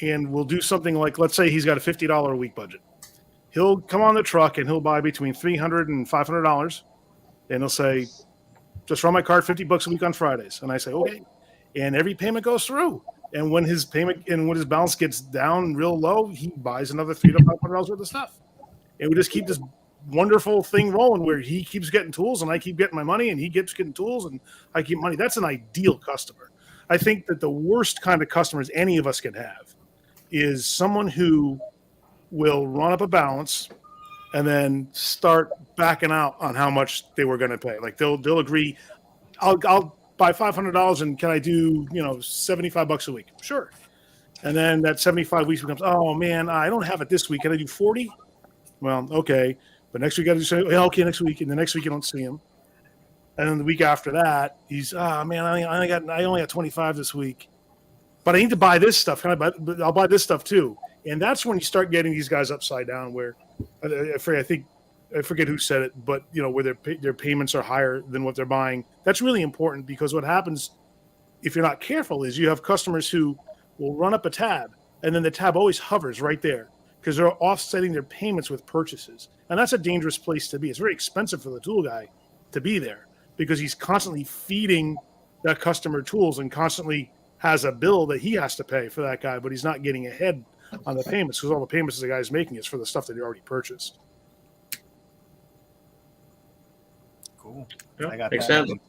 and will do something like, let's say he's got a $50 a week budget. He'll come on the truck and he'll buy between $300 and $500, and he'll say, "Just run my card $50 a week on Fridays." And I say, "Okay," and every payment goes through. And when his balance gets down real low, he buys another $300 to $500 worth of stuff. And we just keep this wonderful thing rolling where he keeps getting tools and I keep getting my money, and he keeps getting tools and I keep money. That's an ideal customer. I think that the worst kind of customers any of us can have is someone who will run up a balance and then start backing out on how much they were going to pay. Like they'll agree, I'll buy $500 and can I do, $75 a week? Sure. And then that 75 weeks becomes, oh man, I don't have it this week. Can I do 40? Well, okay. But next week I just say, okay, next week. And the next week you don't see him. And then the week after that, he's, man, I only got 25 this week. But I need to buy this stuff. I'll buy this stuff too. And that's when you start getting these guys upside down where I forget who said it, but where their payments are higher than what they're buying. That's really important, because what happens if you're not careful is you have customers who will run up a tab, and then the tab always hovers right there because they're offsetting their payments with purchases. And that's a dangerous place to be. It's very expensive for the tool guy to be there because he's constantly feeding that customer tools and constantly has a bill that he has to pay for that guy, but he's not getting ahead on the payments because all the payments the guy's making is for the stuff that he already purchased. Cool. Yeah. I got Makes that. sense.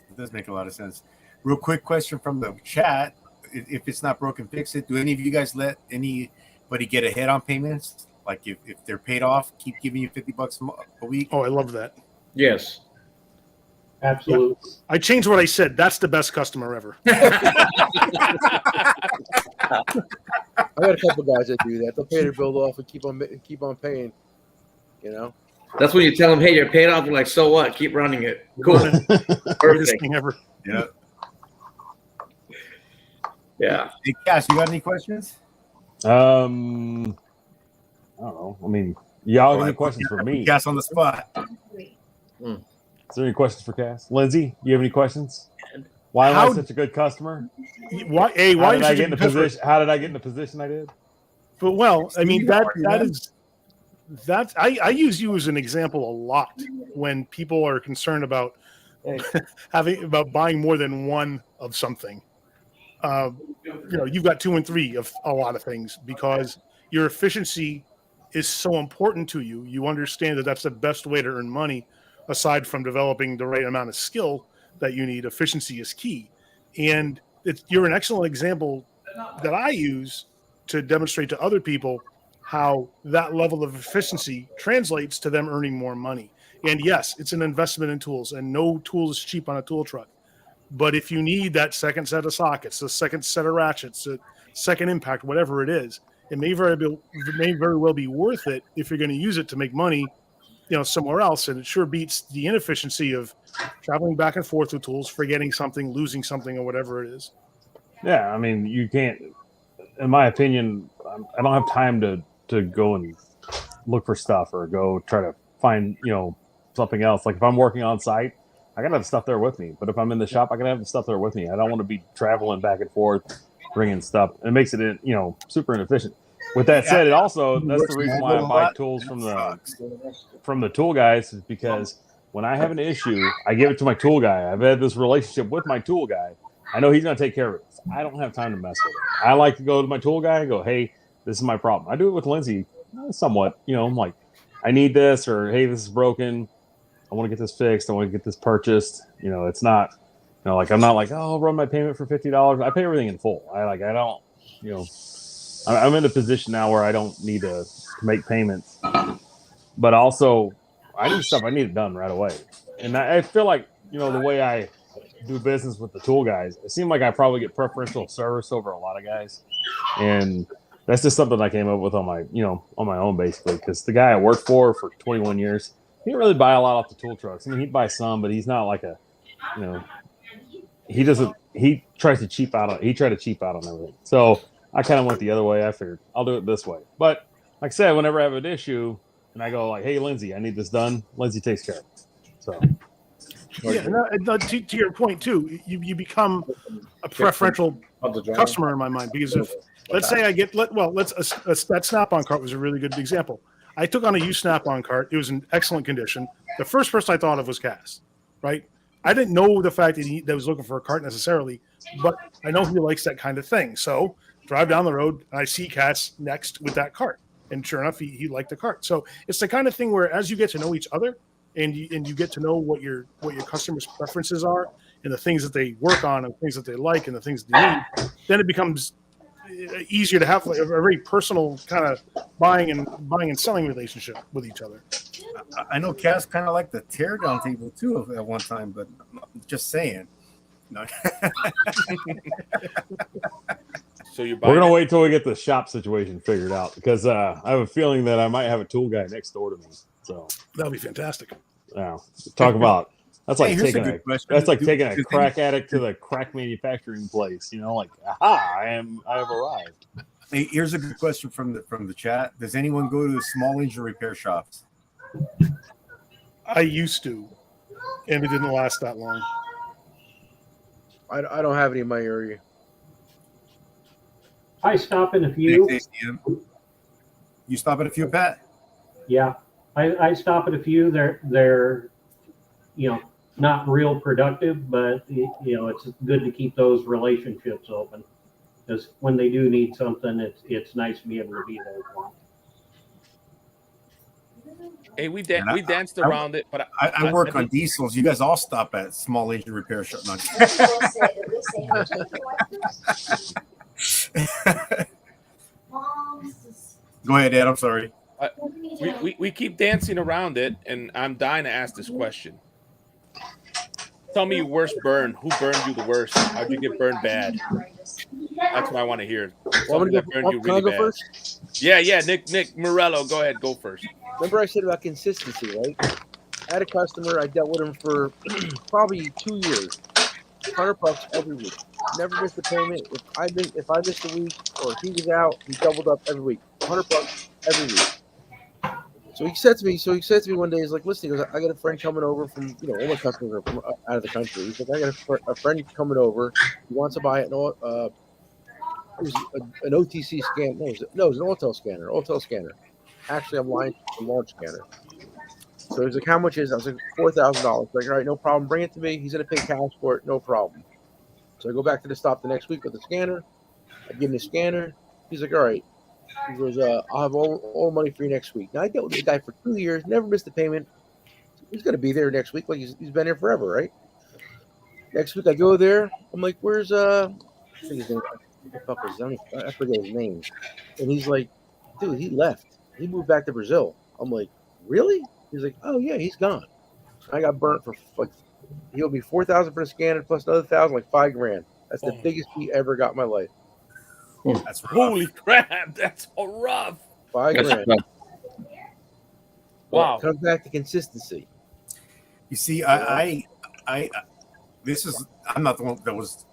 It does make a lot of sense. Real quick question from the chat. If it's not broken, fix it. Do any of you guys let anybody get ahead on payments? Like if they're paid off, keep giving you $50 a week? Oh, I love that. Yes. Absolutely. Yeah. I changed what I said. That's the best customer ever. I got a couple guys that do that. They'll pay their bill off and keep on paying. That's when you tell them, hey, you're paid off. They're like, so what? Keep running it. Cool. Greatest Perfect. thing ever. Yeah. Yeah. Hey, Cass, you got any questions? I don't know. I mean, y'all have any questions for me? Cass on the spot. Is there any questions for Cass? Lindsay, you have any questions? Why am I such a good customer? Why How did I get in the position? How did I get in the position I did? But I mean I use you as an example a lot when people are concerned about buying more than one of something. You've got 2 and 3 of a lot of things because your efficiency is so important to you. You understand that that's the best way to earn money, aside from developing the right amount of skill that you need. Efficiency is key, and you're an excellent example that I use to demonstrate to other people how that level of efficiency translates to them earning more money. And yes, it's an investment in tools, and no tool is cheap on a tool truck. But if you need that second set of sockets, the second set of ratchets, the second impact, whatever it is, it may very well be worth it if you're going to use it to make money, somewhere else. And it sure beats the inefficiency of traveling back and forth with tools, forgetting something, losing something, or whatever it is. Yeah, I mean, you can't. In my opinion, I don't have time to go and look for stuff or go try to find something else. Like if I'm working on site, I gotta have stuff there with me. But if I'm in the shop, I gotta have the stuff there with me. I don't want to be traveling back and forth, bringing stuff. It makes it super inefficient. With that said, that's the reason why I buy tools from the tool guys, is because when I have an issue, I give it to my tool guy. I've had this relationship with my tool guy. I know he's going to take care of it. I don't have time to mess with it. I like to go to my tool guy and go, hey, this is my problem. I do it with Lindsay somewhat. I'm like, I need this, or hey, this is broken. I want to get this fixed. I want to get this purchased. It's not, like I'm not like, oh, I'll run my payment for $50. I pay everything in full. I don't, I'm in a position now where I don't need to make payments, but also I need stuff. I need it done right away. And I feel like, the way I do business with the tool guys, it seemed like I probably get preferential service over a lot of guys. And that's just something I came up with on my own, basically, because the guy I worked for 21 years, he didn't really buy a lot off the tool trucks. I mean, he'd buy some, but he's not like he tries to cheap out. He tried to cheap out on everything. So I kind of went the other way. I figured I'll do it this way. But like I said, whenever I have an issue and I go like, hey, Lindsay, I need this done, Lindsay takes care of it. So. Yeah, to your point too, you become a preferential customer in my mind, because if let's say I get that Snap-on cart was a really good example. I took on a used Snap-on cart. It was in excellent condition. The first person I thought of was Cass, right? I didn't know the fact that he was looking for a cart necessarily, but I know he likes that kind of thing. So drive down the road and I see Cass next with that cart, and sure enough, he liked the cart. So it's the kind of thing where as you get to know each other, and you get to know what your customers' preferences are, and the things that they work on, and things that they like, and the things that they need, then it becomes easier to have a very personal kind of buying and selling relationship with each other. I know Cass kind of liked the teardown table too at one time, but just saying. No. So we're gonna wait till we get the shop situation figured out, because I have a feeling that I might have a tool guy next door to me. So that'll be fantastic. Yeah, talk about that's like taking a crack addict to the crack manufacturing place. Like, aha, I have arrived. Hey, here's a good question from the chat. Does anyone go to small engine repair shops? I used to, and it didn't last that long. I don't have any in my area. I stop in a few. You stop at a few, Pat? Yeah, I stop at a few. They're not real productive, but it's good to keep those relationships open, because when they do need something, it's nice to be able to be there for them. Hey, we danced around it, but I work on diesels. You guys all stop at small engine repair shop. Go ahead, Ed. I'm sorry. We keep dancing around it, and I'm dying to ask this question. Tell me your worst burn. Who burned you the worst? How'd you get burned bad? That's what I want to hear. Somebody that burned you really bad. First? Yeah. Nick Morello, go ahead. Go first. Remember I said about consistency, right? I had a customer. I dealt with him for probably 2 years. $100 every week. Never missed a payment. If I missed a week or he was out, he doubled up every week. $100 every week. So he said to me one day, he's like, listen, he goes, I got a friend coming over from, all my customers are from out of the country. He's like, I got a friend coming over. He wants to buy it. It was an OTC scan. No, it was an Autel scanner. Actually, I'm lying. A launch scanner. So he's like, how much is it? I was like, $4,000. Like, all right, no problem. Bring it to me. He's going to pay cash for it. No problem. So I go back to the stop the next week with the scanner. I give him the scanner. He's like, all right. He goes, I'll have all money for you next week. Now, I dealt with this guy for 2 years, never missed a payment. He's going to be there next week. Like, he's been here forever, right? Next week, I go there. I'm like, where's, I forget his name. And he's like, dude, he left. He moved back to Brazil. I'm like, really? He's like, oh, yeah, he's gone. I got burnt for, like, he owed me $4,000 for the scanner plus another $1,000, like $5,000. That's the biggest fee ever got in my life. That's holy crap! That's so rough. $5,000. Wow. It comes back to consistency. You see, I'm not the one that was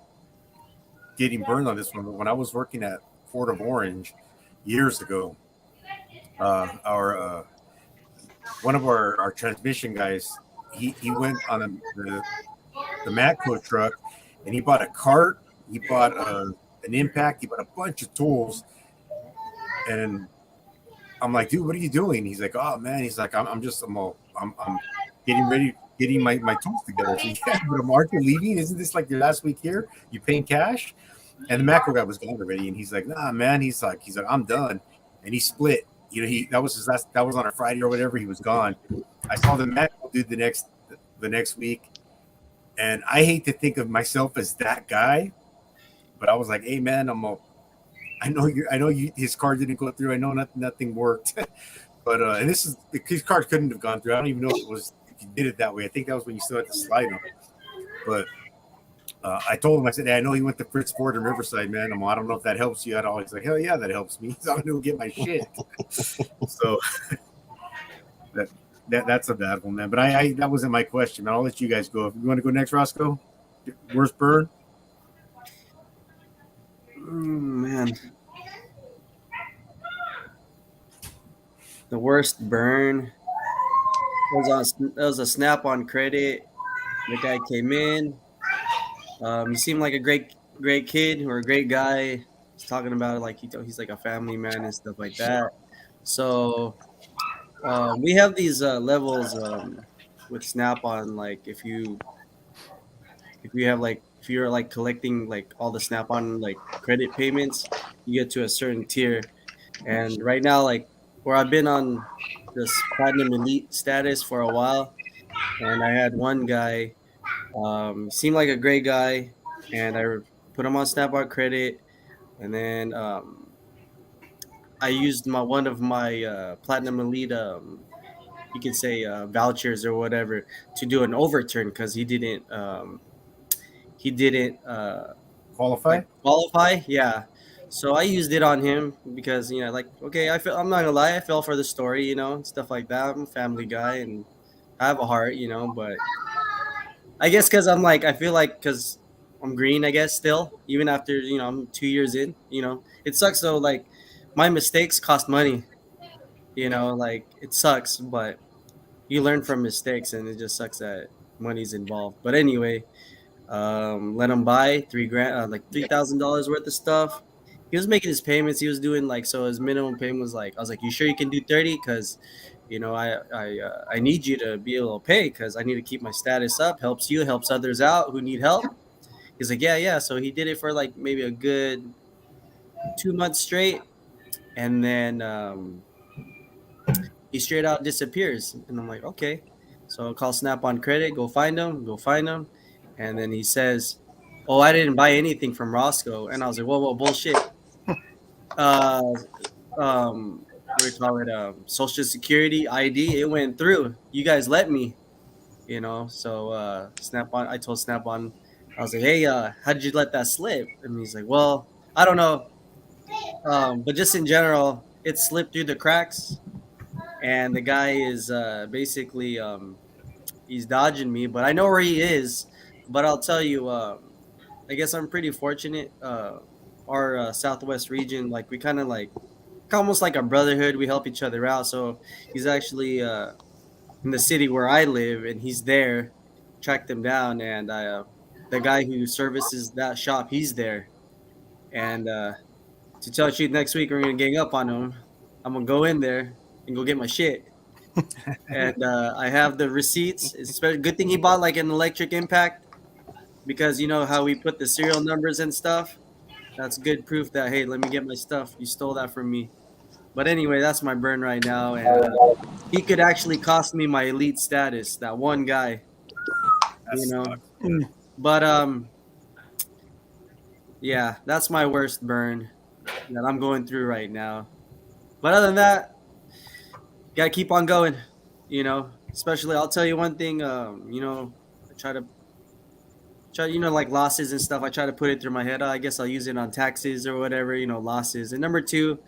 getting burned on this one, but when I was working at Fort of Orange years ago, one of our transmission guys, he went on the Matco truck, and he bought a cart, he bought an impact, he bought a bunch of tools, and I'm like, dude, what are you doing? He's like, oh man, he's like, I'm getting my tools together. So, yeah, but aren't you leaving? Isn't this like your last week here? You paying cash? And the Matco guy was gone already, and he's like, nah, man. He's like, I'm done, and he split you know, that was on a Friday or whatever. He was gone. I saw the Matco dude the next week, and I hate to think of myself as that guy, but I was like, hey man, I know you. His car didn't go through. I know nothing worked, but and his car couldn't have gone through. I don't even know if you did it that way. I think that was when you still had to slide him. But I told him, I said, hey, I know he went to Fritz Ford in Riverside, man. I don't know if that helps you at all. He's like, hell yeah, that helps me. So I'm gonna get my shit. So that's a bad one, man. But I that wasn't my question, man. I'll let you guys go. If you want to go next, Roscoe, worst burn. Man, the worst burn was a Snap-on credit. The guy came in. He seemed like a great kid or a great guy. He's talking about it like he's like a family man and stuff like that. So we have these levels with Snap-on. Like if you're like collecting like all the Snap-on like credit payments, you get to a certain tier. And right now, like where I've been on this platinum elite status for a while, and I had one guy seemed like a great guy, and I put him on Snap-on credit, and then I used one of my platinum elite you could say vouchers or whatever to do an overturn because he didn't qualify. Yeah, so I used it on him because like okay, I'm not gonna lie, I fell for the story, stuff like that. I'm a family guy and I have a heart, but I guess because I feel like because I'm green, I guess still even after I'm 2 years in, it sucks though. Like my mistakes cost money, like it sucks, but you learn from mistakes, and it just sucks that money's involved. But anyway, let him buy $3,000, like $3,000 worth of stuff. He was making his payments. He was doing so his minimum payment was I was like, you sure you can do 30? Because I need you to be able to pay because I need to keep my status up. Helps you, helps others out who need help. He's like, yeah. So he did it for like maybe a good 2 months straight, and then he straight out disappears. And I'm like, okay. So I'll call Snap-on Credit, go find him. And then he says, oh, I didn't buy anything from Roscoe. And I was like, whoa, bullshit. What do you call it? Social Security ID, it went through. You guys let me, So Snap-on, I told Snap-on, I was like, hey, how did you let that slip? And he's like, well, I don't know. But just in general, it slipped through the cracks. And the guy is basically he's dodging me, but I know where he is. But I'll tell you, I guess I'm pretty fortunate. Our Southwest region, like we kind of like almost like a brotherhood. We help each other out. So he's actually in the city where I live, and he's there. Tracked him down, and the guy who services that shop, he's there. And to tell you, next week we're gonna gang up on him. I'm gonna go in there and go get my shit. And I have the receipts. It's a good thing he bought like an electric impact because you know how we put the serial numbers and stuff. That's good proof that hey, let me get my stuff. You stole that from me. But anyway, that's my burn right now, and he could actually cost me my elite status. That one guy, But yeah, that's my worst burn that I'm going through right now. But other than that, gotta keep on going. Especially I'll tell you one thing. I try, like losses and stuff. I try to put it through my head. I guess I'll use it on taxes or whatever. Losses. And number two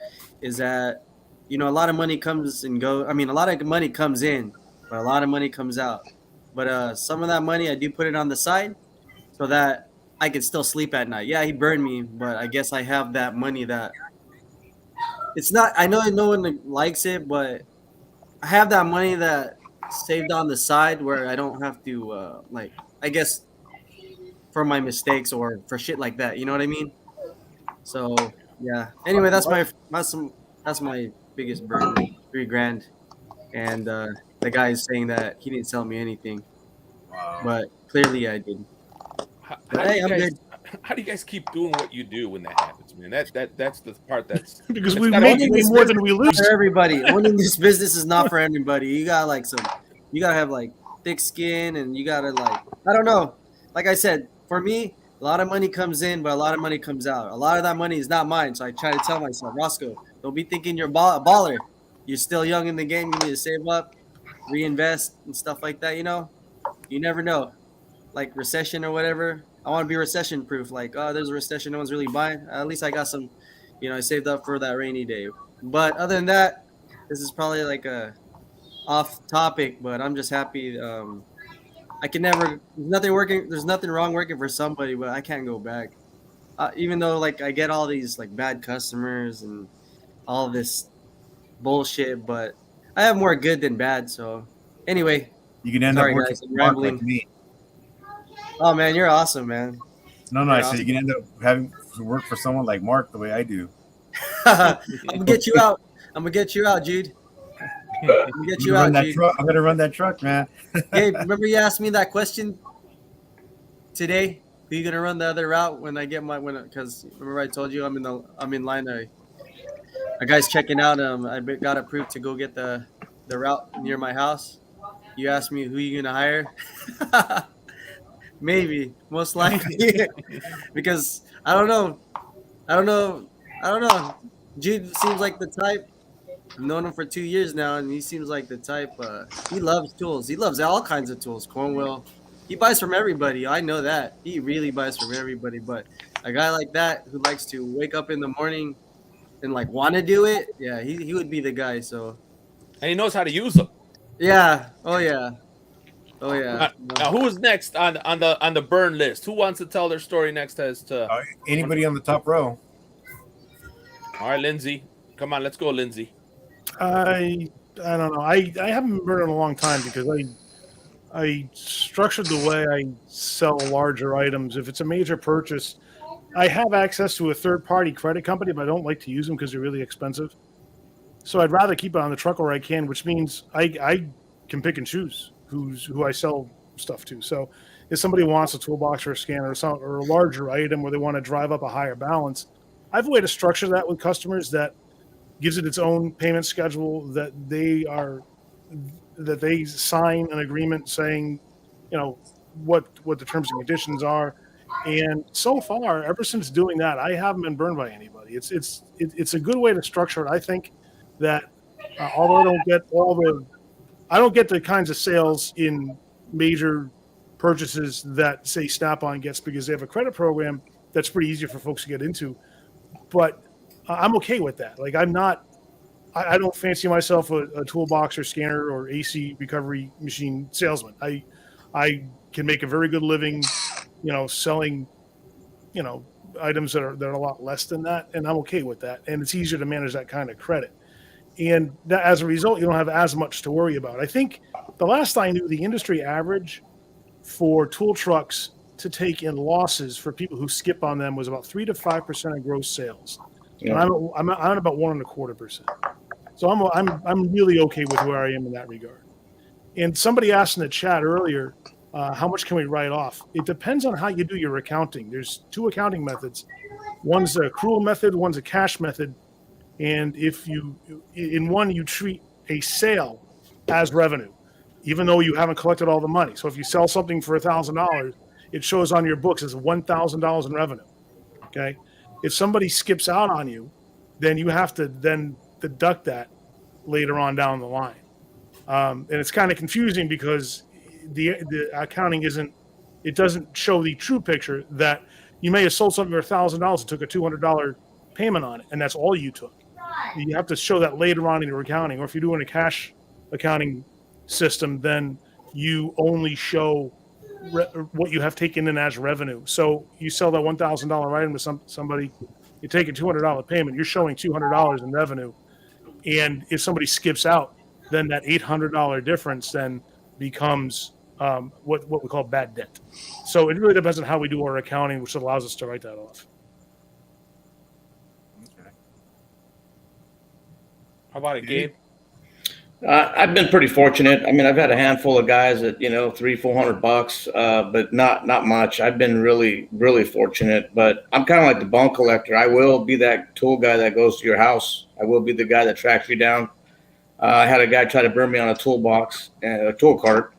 is that a lot of money comes and go. I mean, a lot of money comes in, but a lot of money comes out. But some of that money I do put it on the side so that I can still sleep at night. Yeah, he burned me, but I guess I have that money that it's not. I know no one likes it, but I have that money that saved on the side where I don't have to I guess for my mistakes or for shit like that. You know what I mean? So yeah. Anyway, that's my biggest burn, $3,000, and the guy is saying that he didn't sell me anything, but clearly I did. How But do hey, you I'm guys, good. how do you guys keep doing what you do when that happens, man? That's the part that's Because it's we gotta make be- way more than we lose. For everybody. Owning this business is not for anybody. You gotta have like thick skin, and you gotta I don't know. Like I said, for me, a lot of money comes in, but a lot of money comes out. A lot of that money is not mine. So I try to tell myself, Roscoe, don't be thinking you're a baller. You're still young in the game. You need to save up, reinvest, and stuff like that. You never know. Like recession or whatever. I want to be recession proof. Like, oh, there's a recession, no one's really buying. At least I got some, I saved up for that rainy day. But other than that, this is probably like a off topic, but I'm just happy. I can never. There's nothing working. There's nothing wrong working for somebody, but I can't go back. Even though I get all these bad customers and all this bullshit, but I have more good than bad. So anyway, You can end sorry up working guys, for I'm Mark rambling. like me. Oh man, you're awesome, man. No, You're I said you can end up having to work for someone like Mark the way I do. I'm gonna get you out. I'm gonna get you out, Jude. I'm gonna get you out, Jude. I'm gonna run that truck, man. Hey, remember you asked me that question today? Who you gonna run the other route when I get because remember I told you I'm in line. A guy's checking out. I got approved to go get the route near my house. You asked me who you gonna hire. Maybe, most likely, because I don't know. Jude seems like the type. I've known him for 2 years now, and he seems like the type. He loves tools. He loves all kinds of tools. Cornwell. He buys from everybody. I know that. He really buys from everybody. But a guy like that who likes to wake up in the morning and want to do it, yeah, he would be the guy. So. And he knows how to use them. Yeah. Oh yeah. Oh yeah. Now, who is next on the burn list? Who wants to tell their story next as to Anybody on the top row? All right, Lindsay. Come on, let's go, Lindsay. I don't know. I haven't been burning in a long time because I structured the way I sell larger items. If it's a major purchase, I have access to a third-party credit company, but I don't like to use them because they're really expensive. So I'd rather keep it on the truck where I can, which means I can pick and choose who I sell stuff to. So if somebody wants a toolbox or a scanner or a larger item where they want to drive up a higher balance, I have a way to structure that with customers that gives it its own payment schedule, that they sign an agreement saying, what the terms and conditions are. And so far, ever since doing that, I haven't been burned by anybody. It's a good way to structure it. I think that although I don't get the kinds of sales in major purchases that say Snap-on gets because they have a credit program that's pretty easy for folks to get into. But I'm okay with that. I don't fancy myself a toolbox or scanner or AC recovery machine salesman. I can make a very good living, selling, items that are a lot less than that, and I'm okay with that. And it's easier to manage that kind of credit. And that, as a result, you don't have as much to worry about. I think the last I knew, the industry average for tool trucks to take in losses for people who skip on them was about 3 to 5% of gross sales. Yeah. And I'm at about 1.25%. So I'm really okay with where I am in that regard. And somebody asked in the chat earlier, how much can we write off? It depends on how you do your accounting. There's 2 accounting methods. One's a accrual method, one's a cash method. And if in one, you treat a sale as revenue, even though you haven't collected all the money. So if you sell something for $1,000, it shows on your books as $1,000 in revenue. Okay. If somebody skips out on you, then you have to then deduct that later on down the line. And it's kind of confusing because the accounting doesn't show the true picture that you may have sold something for $1,000 and took a $200 payment on it, and that's all you took. You have to show that later on in your accounting, or if you're doing a cash accounting system, then you only show what you have taken in as revenue. So you sell that $1,000 item to somebody, you take a $200 payment, you're showing $200 in revenue. And if somebody skips out, then that $800 difference then becomes what we call bad debt. So it really depends on how we do our accounting, which allows us to write that off. How about it, Gabe? I've been pretty fortunate. I mean, I've had a handful of guys at, $300-400, but not much. I've been really, really fortunate, but I'm kind of like the bone collector. I will be that tool guy that goes to your house. I will be the guy that tracks you down. I had a guy try to burn me on a toolbox and a tool cart,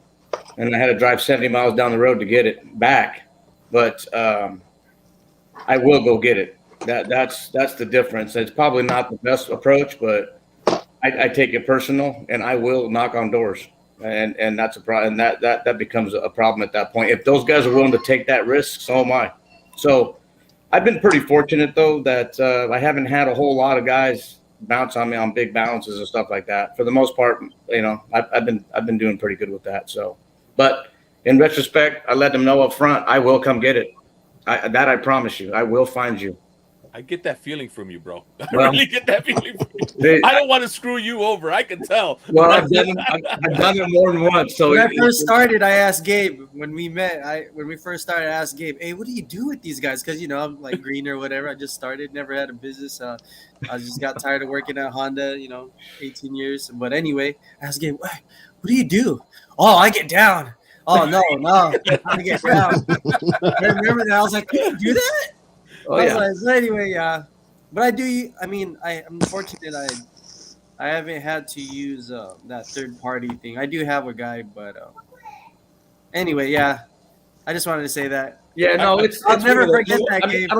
and I had to drive 70 miles down the road to get it back. But I will go get it. That's the difference. It's probably not the best approach, but I take it personal, and I will knock on doors, and that's a problem. And that becomes a problem at that point. If those guys are willing to take that risk, so am I. So I've been pretty fortunate though that I haven't had a whole lot of guys bounce on me on big bounces and stuff like that. For the most part, I've been doing pretty good with that. So, but in retrospect, I let them know up front, I will come get it. I promise you, I will find you. I get that feeling from you, bro. I Well, really get that feeling from you. I don't want to screw you over. I can tell. Well, I've done it more than once. So when I first started, I asked Gabe when we met. When we first started, I asked Gabe, "Hey, what do you do with these guys?" Because I'm like green or whatever. I just started, never had a business. I just got tired of working at Honda. 18 years. But anyway, I asked Gabe, "What do you do?" "Oh, I get down." "Oh no, I get down." I remember that. I was like, "You do that?" Oh, yeah. So anyway, yeah, but I do. I mean, I'm fortunate. I haven't had to use that third party thing. I do have a guy, but anyway, yeah. I just wanted to say that. Yeah, no, I'll never forget that I game. I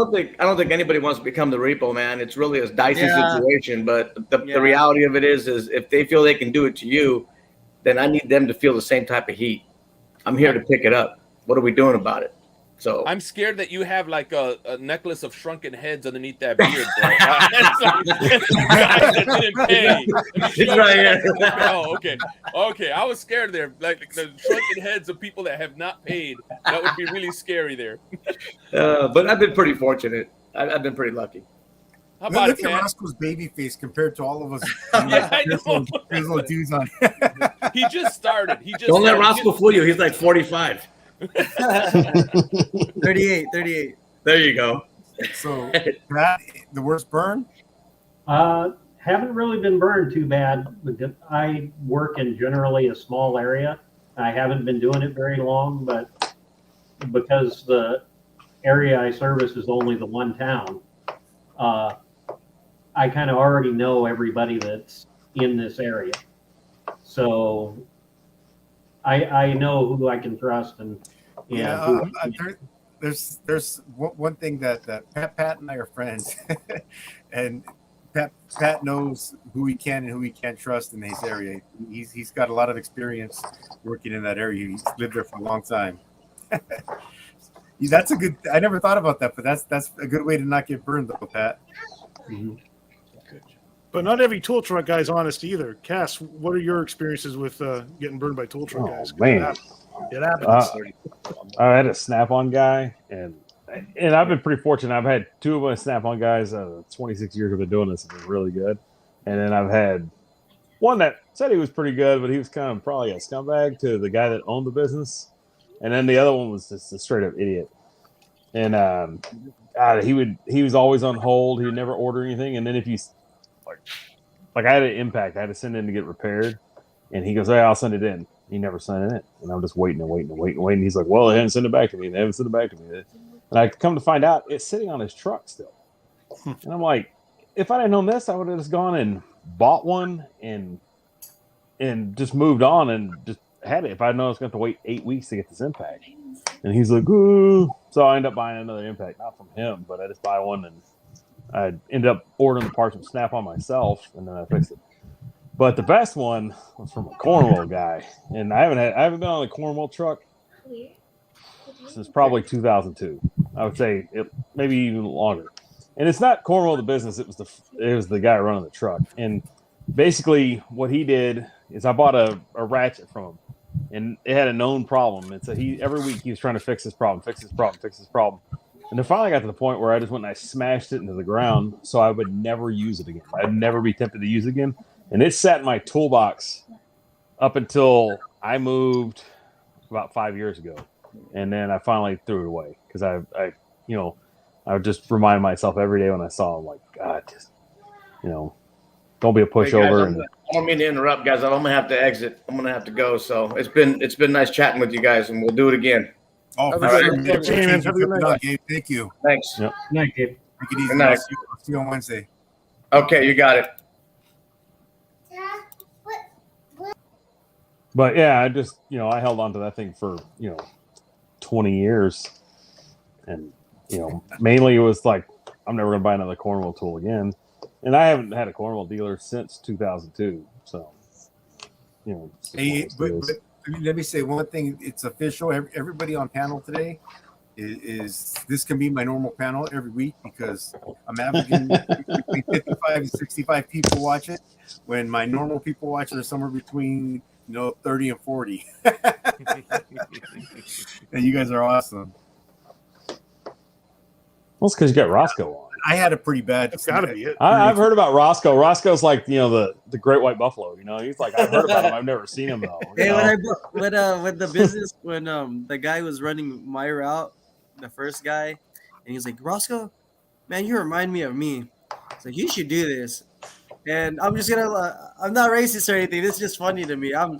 don't think anybody wants to become the repo man. It's really a dicey Yeah. situation. But the Yeah. reality of it is if they feel they can do it to you, then I need them to feel the same type of heat. I'm here to pick it up. What are we doing about it? So I'm scared that you have like a necklace of shrunken heads underneath that beard, bro. It's like, guys that didn't pay. It's right here. Oh, okay. I was scared there. Like the shrunken heads of people that have not paid. That would be really scary there. But I've been pretty fortunate. I've been pretty lucky. How about Look it, at Pat? Roscoe's baby face compared to all of us. Yeah, I know. There's little dudes on. He just started. Don't let Roscoe fool you. He's like 45. 38. There you go. So, Pat, the worst burn? Haven't really been burned too bad. Because I work in generally a small area. I haven't been doing it very long, but because the area I service is only the one town, I kind of already know everybody that's in this area. So I know who I can trust and Yeah, there's one thing that Pat and I are friends, and Pat knows who he can and who he can't trust in his area. He's got a lot of experience working in that area. He's lived there for a long time. That's a good. I never thought about that, but that's a good way to not get burned, though, Pat. Mm-hmm. But not every tool truck guy's honest either. Cass, what are your experiences with getting burned by tool truck guys? Man. It happens. I had a Snap-on guy, and I've been pretty fortunate. I've had two of my Snap-on guys. 26 years I've been doing this, and been really good. And then I've had one that said he was pretty good, but he was kind of probably a scumbag to the guy that owned the business. And then the other one was just a straight up idiot. And he was always on hold. He would never order anything. And then if you like I had an impact, I had to send it in to get repaired, and he goes, "Hey, I'll send it in." He never sent it in, and I'm just waiting. He's like, "Well, they haven't sent it back to me. And I come to find out it's sitting on his truck still. And I'm like, if I'd have known this, I would have just gone and bought one and just moved on and just had it. If I'd known I was going to have to wait 8 weeks to get this impact. And he's like, "Ooh." So I end up buying another impact, not from him, but I just buy one, and I ended up ordering the parts from Snap-on myself, and then I fixed it. But the best one was from a Cornwell guy, and I haven't been on a Cornwell truck since probably 2002. I would say maybe even longer. And it's not Cornwell the business; it was the guy running the truck. And basically, what he did is I bought a ratchet from him, and it had a known problem. And so every week he was trying to fix this problem. And then finally got to the point where I just went and I smashed it into the ground so I would never use it again. I'd never be tempted to use it again. And it sat in my toolbox up until I moved about 5 years ago. And then I finally threw it away because I would just remind myself every day when I saw him, like, God, just, don't be a Hey, guys, pushover. I don't mean to interrupt, guys. I'm gonna have to exit. I'm gonna have to go. So it's been nice chatting with you guys, and we'll do it again. Oh, Have for a sure. good Man. night. Appreciate Man, you have a good jumping night. on, Gabe. Thank you. Thanks. Yep. Night, Gabe. Take it easy. Good night. I'll see you on Wednesday. Okay, you got it. But yeah, I just, I held on to that thing for, 20 years. And, mainly it was like, I'm never going to buy another Cornwell tool again. And I haven't had a Cornwell dealer since 2002. So, it's just one of Hey, those but deals. let me say one thing. It's official. Everybody on panel today is this can be my normal panel every week because I'm averaging between 55 and 65 people watch it, when my normal people watch it are somewhere between 30 and 40. And you guys are awesome. Well, it's because you got Roscoe on. I had a pretty bad. That's got to be it. I've heard about Roscoe. Roscoe's like, the great white buffalo. He's like, I've heard about him. I've never seen him though. Hey, when the business, when the guy was running my route, the first guy, and he's like, Roscoe, man, you remind me of me. It's like, you should do this. And I'm just gonna, I'm not racist or anything. This is just funny to me. I'm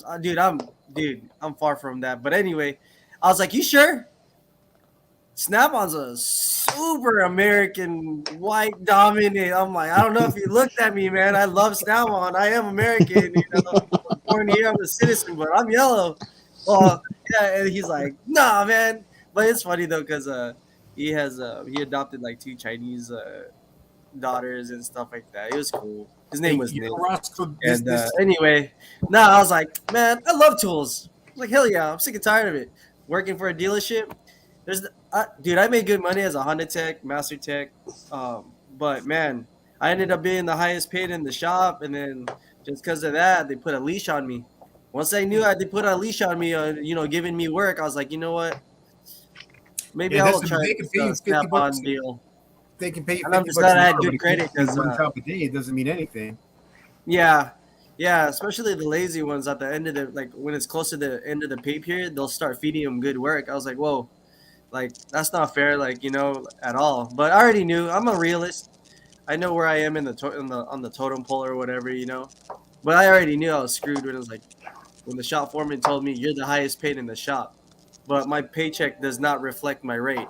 far from that. But anyway, I was like, you sure? Snap-on's a super American, white dominant. I'm like, I don't know if you looked at me, man. I love Snap-on. I am American. I'm born here. I'm a citizen, but I'm yellow. Well, yeah. And he's like, nah, man. But it's funny though, because he adopted like 2 Chinese daughters and stuff like that. It was cool. His name was Nick. Roscoe. And anyway, I was like, man, I love tools. I was like, hell yeah, I'm sick and tired of it. Working for a dealership. Dude, I made good money as a Honda tech, master tech. But man, I ended up being the highest paid in the shop, and then just because of that, they put a leash on me. Once I knew they put a leash on me, giving me work, I was like, you know what? Maybe I will try a Snap-on deal. They can pay you. And I'm just glad I had good credit because one job a day, it doesn't mean anything. Yeah, especially the lazy ones at the end of when it's close to the end of the pay period, they'll start feeding them good work. I was like, whoa, that's not fair, at all. But I already knew. I'm a realist. I know where I am on the totem pole or whatever, But I already knew I was screwed when it was when the shop foreman told me you're the highest paid in the shop, but my paycheck does not reflect my rate.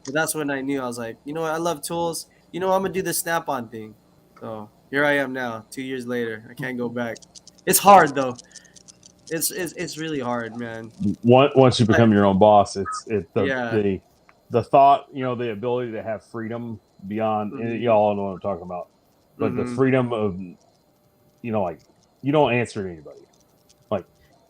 But that's when I knew. I was like, you know what? I love tools. I'm gonna do the Snap-on thing. So here I am now, 2 years later. I can't go back. It's hard though. It's really hard, man. Once you become your own boss, the thought, the ability to have freedom beyond, and y'all know what I'm talking about, but the freedom of, you don't answer to anybody.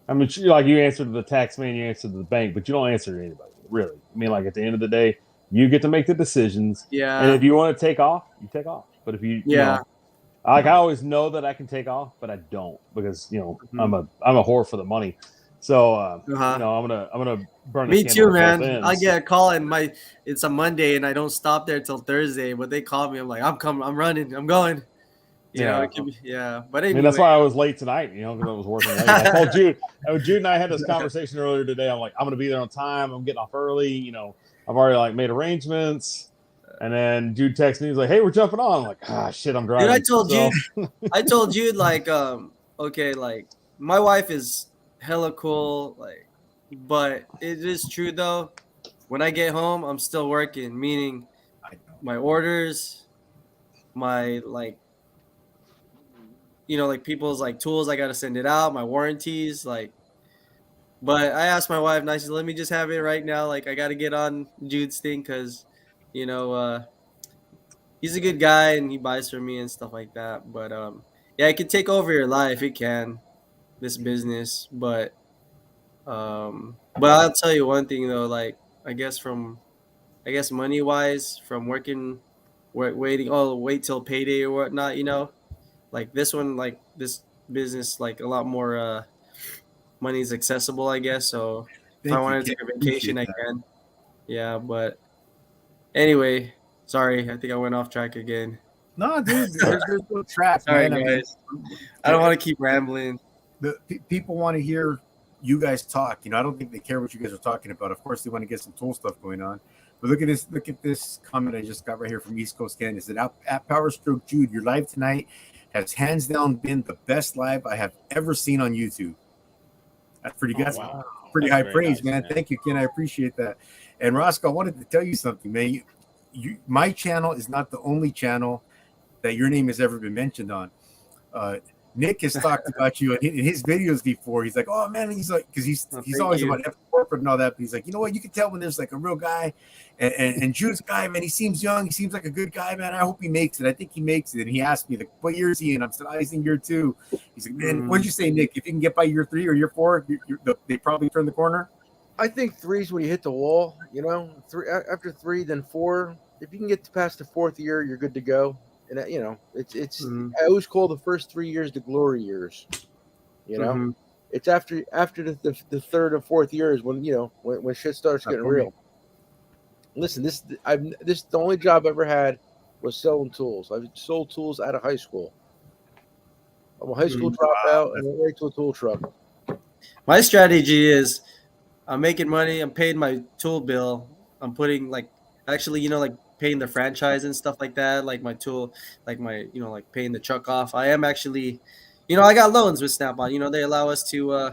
You answer to the tax man, you answer to the bank, but you don't answer to anybody, really. I mean, at the end of the day, you get to make the decisions. Yeah. And if you want to take off, you take off. But if you I always know that I can take off, but I don't because I'm a whore for the money. So I'm gonna burn. Me too, man. I get a call and it's a Monday and I don't stop there till Thursday, but they call me. I'm like, I'm running, I'm going. But anyway. That's why I was late tonight. Because I was working late. I told Jude. Jude and I had this conversation earlier today. I'm like, I'm gonna be there on time. I'm getting off early. I've already made arrangements. And then Jude texted me. He's like, "Hey, we're jumping on." I'm like, shit, I'm driving. Dude, I told Jude okay, my wife is hella cool, but it is true though. When I get home, I'm still working, meaning my orders, my people's tools, I gotta send it out, my warranties, But I asked my wife, and I said, "Let me just have it right now. I gotta get on Jude's thing because." He's a good guy and he buys from me and stuff like that. But it can take over your life. It can, this business. But I'll tell you one thing though. I guess money wise, from wait till payday or whatnot. This one, this business, a lot more money is accessible, I guess. So if I want to take a vacation, I can. Yeah, but. Anyway, sorry, I think I went off track again. No, dude, there's no track. Sorry, guys. I don't want to keep rambling. People want to hear you guys talk. I don't think they care what you guys are talking about. Of course, they want to get some tool stuff going on. But look at this comment I just got right here from East Coast Canada. It said, at Power Stroke Jude, you're live tonight. has hands down been the best live I have ever seen on YouTube. That's pretty good. Wow. Pretty That's high very praise, nice, man. Thank you, Ken. I appreciate that. And Roscoe, I wanted to tell you something, man. My channel is not the only channel that your name has ever been mentioned on. Nick has talked about you in his videos before. He's like, oh man, he's like, because he's always about corporate and all that. But he's like, you know what? You can tell when there's like a real guy, and Drew's a guy, man. He seems young. He seems like a good guy, man. I hope he makes it. I think he makes it. And he asked me, like, what year is he in? I'm saying, he's in year 2. He's like, man, what'd you say, Nick? If you can get by year 3 or year 4, they probably turn the corner. I think 3 is when you hit the wall. You know, 3 after 3, then 4. If you can get past the 4th year, you're good to go. And you know, it's. I always call the first 3 years the glory years. You know, it's after the 3rd or 4th years when when shit starts getting real. Listen, this the only job I ever had was selling tools. I sold tools out of high school. I'm a high school dropout and I went right to a tool truck. My strategy is I'm making money. I'm paying my tool bill. I'm putting paying the franchise and stuff like that. Like my tool, like my, like paying the truck off. I am actually, I got loans with Snap-on. They allow us to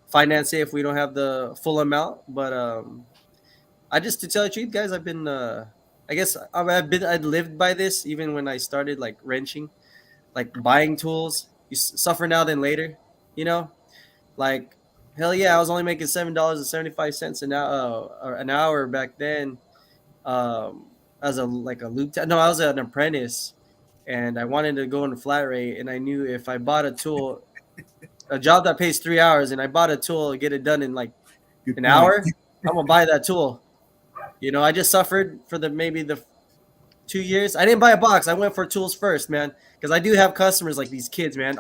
finance it if we don't have the full amount. But to tell you the truth, guys, I've been, I guess I'd lived by this even when I started like wrenching, like buying tools. You suffer now than later, like. Hell yeah, I was only making $7.75 an hour back then. As a loop tech. No, I was an apprentice, and I wanted to go on a flat rate. And I knew if I bought a tool, a job that pays 3 hours, and I bought a tool to get it done in like an hour, I'm gonna buy that tool. I just suffered for maybe the 2 years. I didn't buy a box. I went for tools first, man, because I do have customers like these kids, man.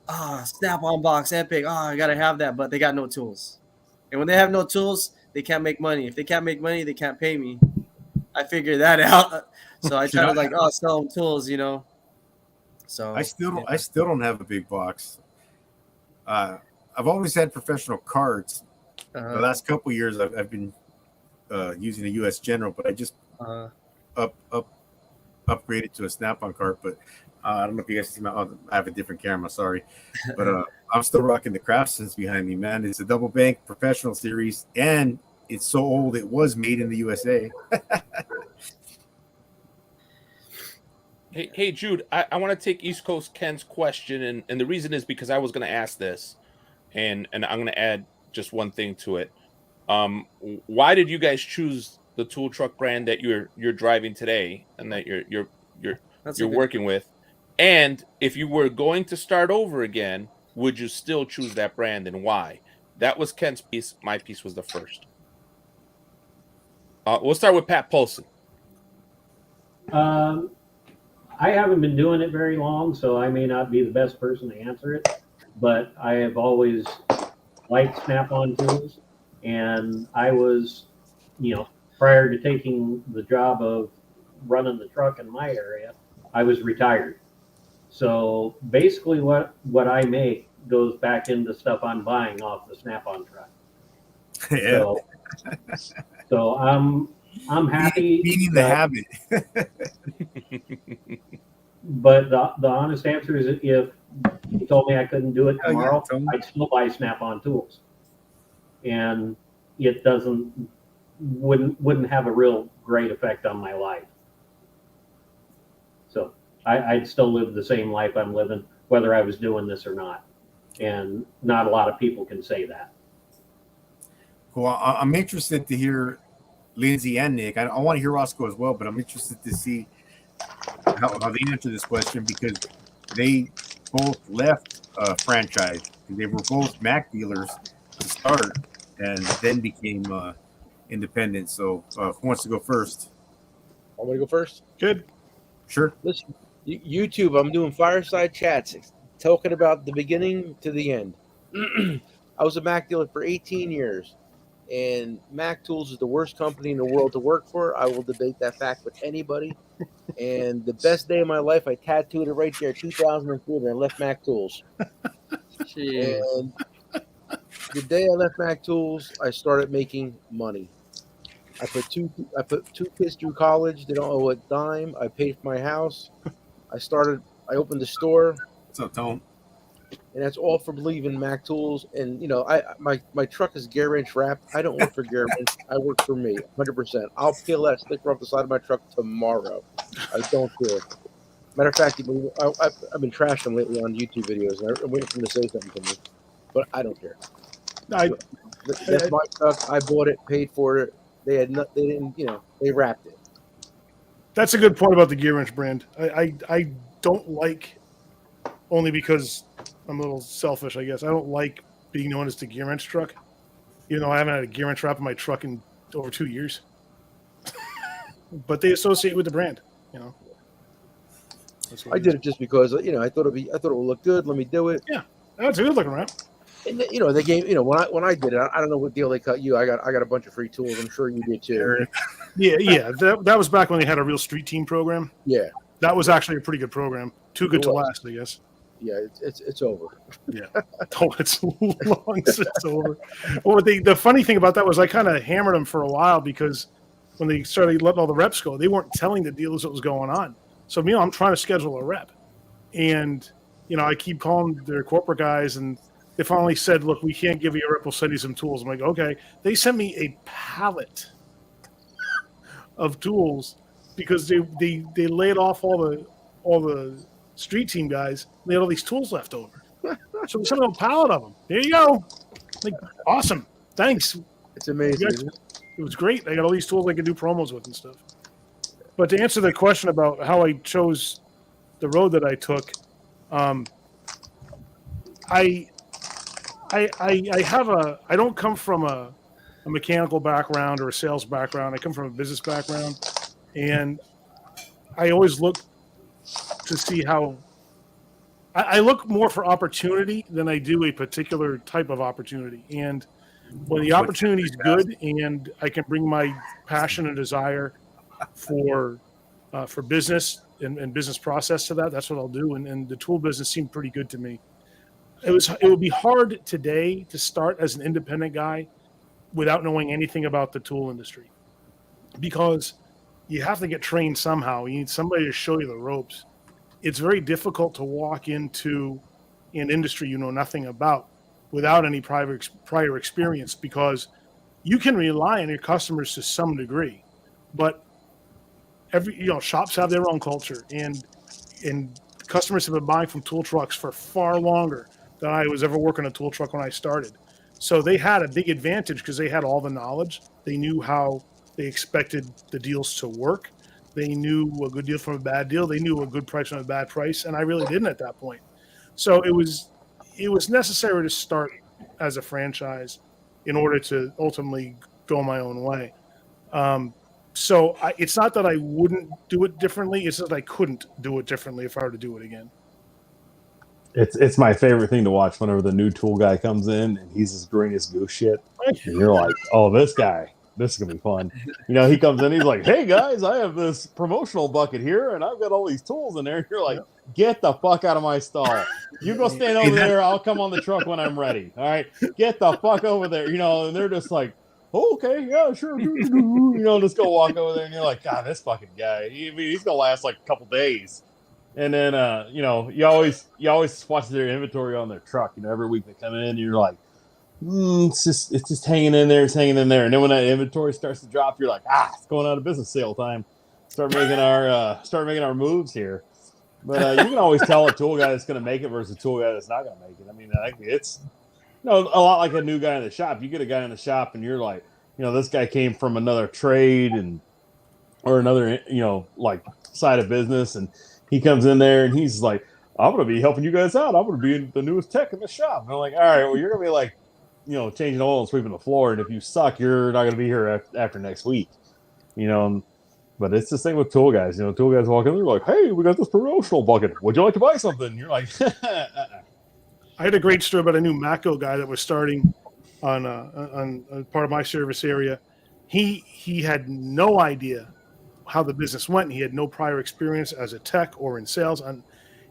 Snap-on box, epic. I gotta have that, but they got no tools. And when they have no tools, they can't make money. If they can't make money, they can't pay me. I figured that out. So I try to sell them tools, So I still don't have a big box. I've always had professional cards. The last couple of years, I've been using a U.S. General, but I just upgraded to a Snap-on card. But I don't know if you guys see I have a different camera. Sorry, but I'm still rocking the Craftsman's behind me, man. It's a double bank professional series, and it's so old it was made in the USA. Hey Jude, I want to take East Coast Ken's question, and the reason is because I was going to ask this, and I'm going to add just one thing to it. Why did you guys choose the tool truck brand that you're driving today and that you're working with? And if you were going to start over again, would you still choose that brand, and why? That was Ken's piece. My piece was the first. We'll start with Pat Paulson. I haven't been doing it very long, so I may not be the best person to answer it, but I have always liked Snap-on Tools, and I was, prior to taking the job of running the truck in my area, I was retired. So basically what I make goes back into stuff I'm buying off the Snap-on truck. Yeah. So I'm happy. Beating the habit. But the honest answer is, if you told me I couldn't do it tomorrow, I'd still buy Snap-on Tools, and it wouldn't have a real great effect on my life. So I'd still live the same life I'm living, whether I was doing this or not. And not a lot of people can say that. Cool. I'm interested to hear Lindsay and Nick. I want to hear Roscoe as well, but I'm interested to see how they answer this question, because they both left franchise. They were both Mac dealers to start and then became independent. So who wants to go first? Want me to go first? Good. Sure. Listen, YouTube, I'm doing fireside chats, talking about the beginning to the end. I was a Mac dealer for 18 years, and Mac Tools is the worst company in the world to work for. I will debate that fact with anybody. And the best day of my life, I tattooed it right there, 2003, and I left Mac Tools. And the day I left Mac Tools, I started making money. I put two kids through college. They don't owe a dime. I paid for my house. I started I opened the store, What's up, Tone? and that's all for believing Mac Tools. And you know, my truck is Gearwrench wrapped. I don't work for Gearwrench. I work for me, 100%. I'll peel that sticker off the side of my truck tomorrow. I don't care. Matter of fact, I've been trashing them lately on YouTube videos, and I'm waiting for them to say something to me, but I don't care. That's my truck. I bought it, paid for it. They didn't, you know, they wrapped it. That's a good point about the Gearwrench brand. I don't like, only because I'm a little selfish, I guess. I don't like being known as the Gearwrench truck. You know, I haven't had a Gearwrench wrap in my truck in over 2 years. But they associate with the brand, you know. I did it just because, you know, I thought it would look good. Let me do it. Yeah, that's a good looking wrap. And you know, they gave, you know, when I did it, I don't know what deal they cut you. I got a bunch of free tools. I'm sure you did too. Yeah. That was back when they had a real street team program. Yeah, that was actually a pretty good program. Too good to last, I guess. Yeah, it's over. Yeah, oh, it's long since it's over. Well, the funny thing about that was I kind of hammered them for a while because when they started letting all the reps go, they weren't telling the dealers what was going on. So, you know, I'm trying to schedule a rep, and you know, I keep calling their corporate guys, and they finally said, "Look, we can't give you a rep. We'll send you some tools." I'm like, "Okay." They sent me a pallet of tools because they laid off all the street team guys. They had all these tools left over, so we sent them a pallet of them. There you go. Like, awesome. Thanks. It's amazing. It was great. I got all these tools I could do promos with and stuff. But to answer the question about how I chose the road that I took, I don't come from a mechanical background or a sales background. I come from a business background, and I always look to see how I look more for opportunity than I do a particular type of opportunity. And when the opportunity is good and I can bring my passion and desire for business and business process to that, that's what I'll do. And the tool business seemed pretty good to me. It would be hard today to start as an independent guy without knowing anything about the tool industry, because you have to get trained somehow. You need somebody to show you the ropes. It's very difficult to walk into an industry you know nothing about without any prior experience, because you can rely on your customers to some degree, but shops have their own culture, and customers have been buying from tool trucks for far longer than I was ever working a tool truck when I started. So they had a big advantage because they had all the knowledge. They knew how they expected the deals to work. They knew a good deal from a bad deal. They knew a good price from a bad price, and I really didn't at that point. So it was necessary to start as a franchise in order to ultimately go my own way. So it's not that I wouldn't do it differently. It's that I couldn't do it differently if I were to do it again. It's my favorite thing to watch whenever the new tool guy comes in and he's just green as goose shit. And you're like, oh, this is going to be fun. You know, he comes in, he's like, hey, guys, I have this promotional bucket here, and I've got all these tools in there. And you're like, get the fuck out of my stall. You go stand over there. I'll come on the truck when I'm ready. All right? Get the fuck over there. You know, and they're just like, oh, okay, yeah, sure. You know, just go walk over there, and you're like, God, this fucking guy, he's going to last like a couple days. And then, you know, you always watch their inventory on their truck. You know, every week they come in, and you're like, it's just hanging in there. It's hanging in there. And then when that inventory starts to drop, you're like, it's going out of business sale time. Start making our moves here. But you can always tell a tool guy that's going to make it versus a tool guy that's not going to make it. I mean, it's, you know, a lot like a new guy in the shop. You get a guy in the shop, and you're like, you know, this guy came from another trade or another, you know, like side of business, and he comes in there and he's like, I'm going to be helping you guys out. I'm going to be the newest tech in the shop. And I'm like, all right, well, you're going to be like, you know, changing oil and sweeping the floor. And if you suck, you're not going to be here after next week, you know. But it's the same with tool guys. You know, tool guys walk in, they're like, hey, we got this promotional bucket. Would you like to buy something? And you're like, I had a great story about a new Matco guy that was starting on part of my service area. He had no idea how the business went. He had no prior experience as a tech or in sales. And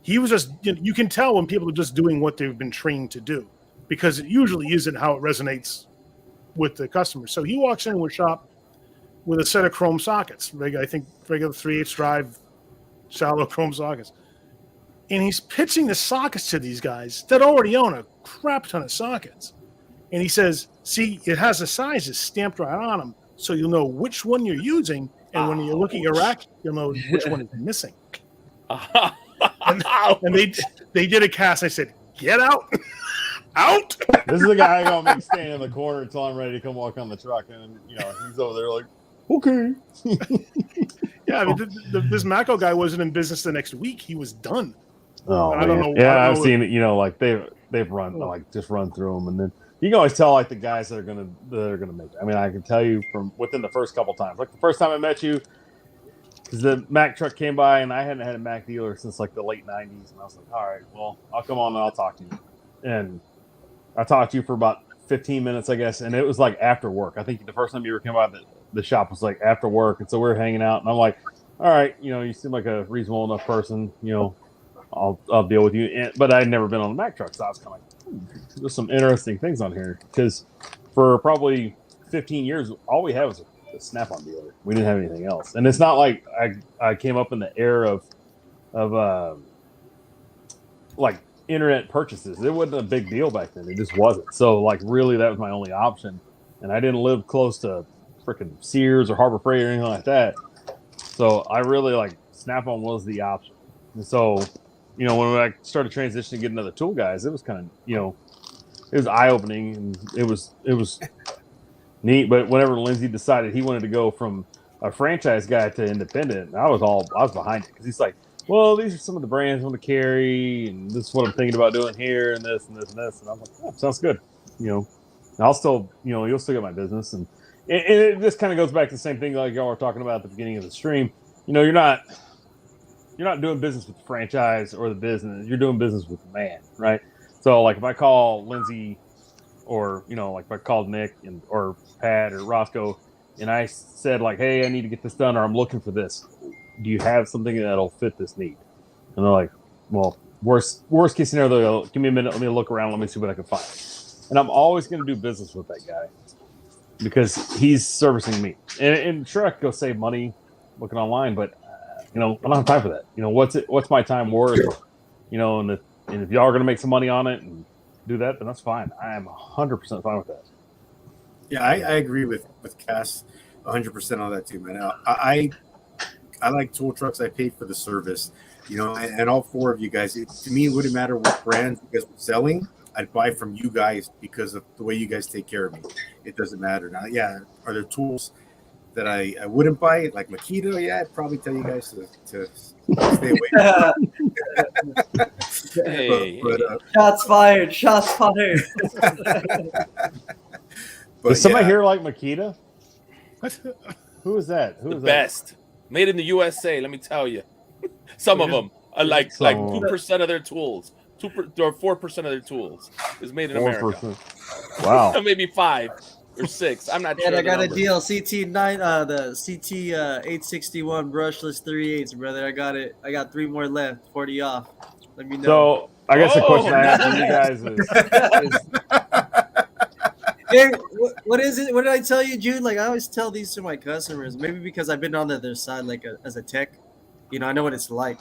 he was just, you can tell when people are just doing what they've been trained to do, because it usually isn't how it resonates with the customer. So he walks into a shop with a set of chrome sockets. I think regular 3/8 drive, shallow chrome sockets. and he's pitching the sockets to these guys that already own a crap ton of sockets. And he says, see, it has the sizes stamped right on them, so you'll know which one you're using, and when you look at your rack, you'll know which one is missing. And they did a cast. I said, get out. Out. This is the guy I'm gonna make stand in the corner until I'm ready to come walk on the truck, and he's over there like, okay. Yeah, I mean, this Matco guy wasn't in business the next week. He was done. Oh, I don't know. Yeah, I've seen it. Like they've run just run through them, and then you can always tell like the guys that are gonna make it. I mean, I can tell you from within the first couple times. Like the first time I met you, because the Mac truck came by, and I hadn't had a Mac dealer since like the late '90s, and I was like, all right, well, I'll come on and I'll talk to you. And I talked to you for about 15 minutes, I guess, and it was like after work. I think the first time you ever came by the shop was like after work, and so we were hanging out, and I'm like, all right, you seem like a reasonable enough person, I'll deal with you. But I'd never been on a Mac truck, so I was kind of like, there's some interesting things on here, because for probably 15 years, all we had was a Snap-on dealer. We didn't have anything else, and it's not like I came up in the era of like internet purchases. It wasn't a big deal back then. It just wasn't. So like really that was my only option. And I didn't live close to freaking Sears or Harbor Freight or anything like that. So I really like Snap-on was the option. And so, when I started transitioning to get another tool guys, it was kind of, it was eye opening and it was neat. But whenever Lindsay decided he wanted to go from a franchise guy to independent, I was behind it, because he's like, well, these are some of the brands I want to carry, and this is what I'm thinking about doing here, and this and this and this. And I'm like, oh, sounds good. I'll still, you'll still get my business. And it just kind of goes back to the same thing like y'all were talking about at the beginning of the stream. You're not doing business with the franchise or the business. You're doing business with the man, right? So, like, if I call Lindsay or, like if I called Nick or Pat or Roscoe, and I said, like, hey, I need to get this done, or I'm looking for this, do you have something that'll fit this need? And they're like, well, worst case scenario, give me a minute, let me look around, let me see what I can find. And I'm always going to do business with that guy because he's servicing me. And sure, I could go save money looking online, but I don't have time for that. What's my time worth? And if y'all are going to make some money on it and do that, then that's fine. I am 100% fine with that. Yeah, I agree with Cass 100% on that too, man. I like tool trucks. I paid for the service, and all four of you guys. To me, it wouldn't matter what brands you guys were selling. I'd buy from you guys because of the way you guys take care of me. It doesn't matter. Now, yeah, are there tools that I wouldn't buy, like Makita? Yeah, I'd probably tell you guys to stay away. Hey. Shots fired. Shots fired. Does somebody here like Makita? Who is that? The best. Made in the USA, let me tell you. Some of them are like 2% of their tools. 2% or 4% of their tools is made in 4%. America. Wow. Maybe 5 or 6. I'm not sure. And I got a deal. CT9, the CT 861 brushless 3/8, brother. I got it. I got 3 more left. 40 off. Let me know. So I guess the question I have for you guys is Hey, what is it? What did I tell you, Jude? Like, I always tell these to my customers, maybe because I've been on the other side, like as a tech, I know what it's like.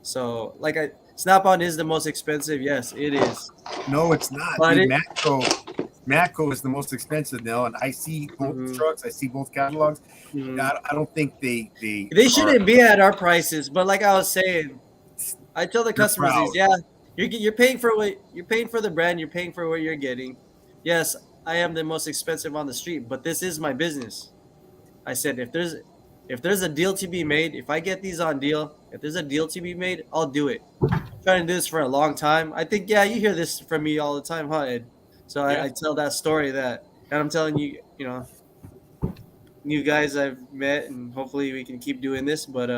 So, like, Snap-on is the most expensive. Yes, it is. No, it's not. But Dude, Matco is the most expensive now, and I see both trucks. I see both catalogs. I don't think they shouldn't be at our prices. But like I was saying, I tell the customers, you're paying for the brand. You're paying for what you're getting. Yes, I am the most expensive on the street, but this is my business. I said, if there's a deal to be made, if I get these on deal, if there's a deal to be made, I'll do it. I'm trying to do this for a long time. I think, you hear this from me all the time, huh, Ed? So I tell that story and I'm telling you, new guys I've met, and hopefully we can keep doing this. But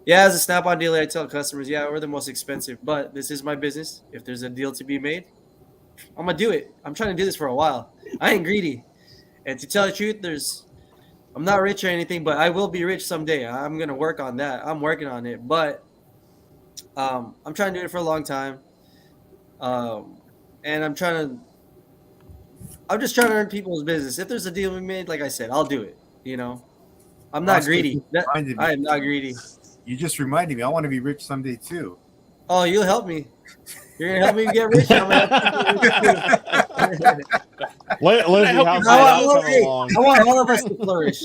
as a Snap-on dealer, I tell customers, we're the most expensive, but this is my business. If there's a deal to be made, I'm gonna do it. I'm trying to do this for a while. I ain't greedy, and to tell the truth, I'm not rich or anything, but I will be rich someday. I'm gonna work on that. I'm working on it, but I'm trying to do it for a long time, and I'm just trying to earn people's business. If there's a deal we made, like I said, I'll do it. I'm not greedy. I am not greedy. You just reminded me. I want to be rich someday too. Oh, you'll help me. You're gonna help me get rich. I'm gonna help you get rich too. Lindsay, help how's you that I want, coming hey, along? I want all of us to flourish.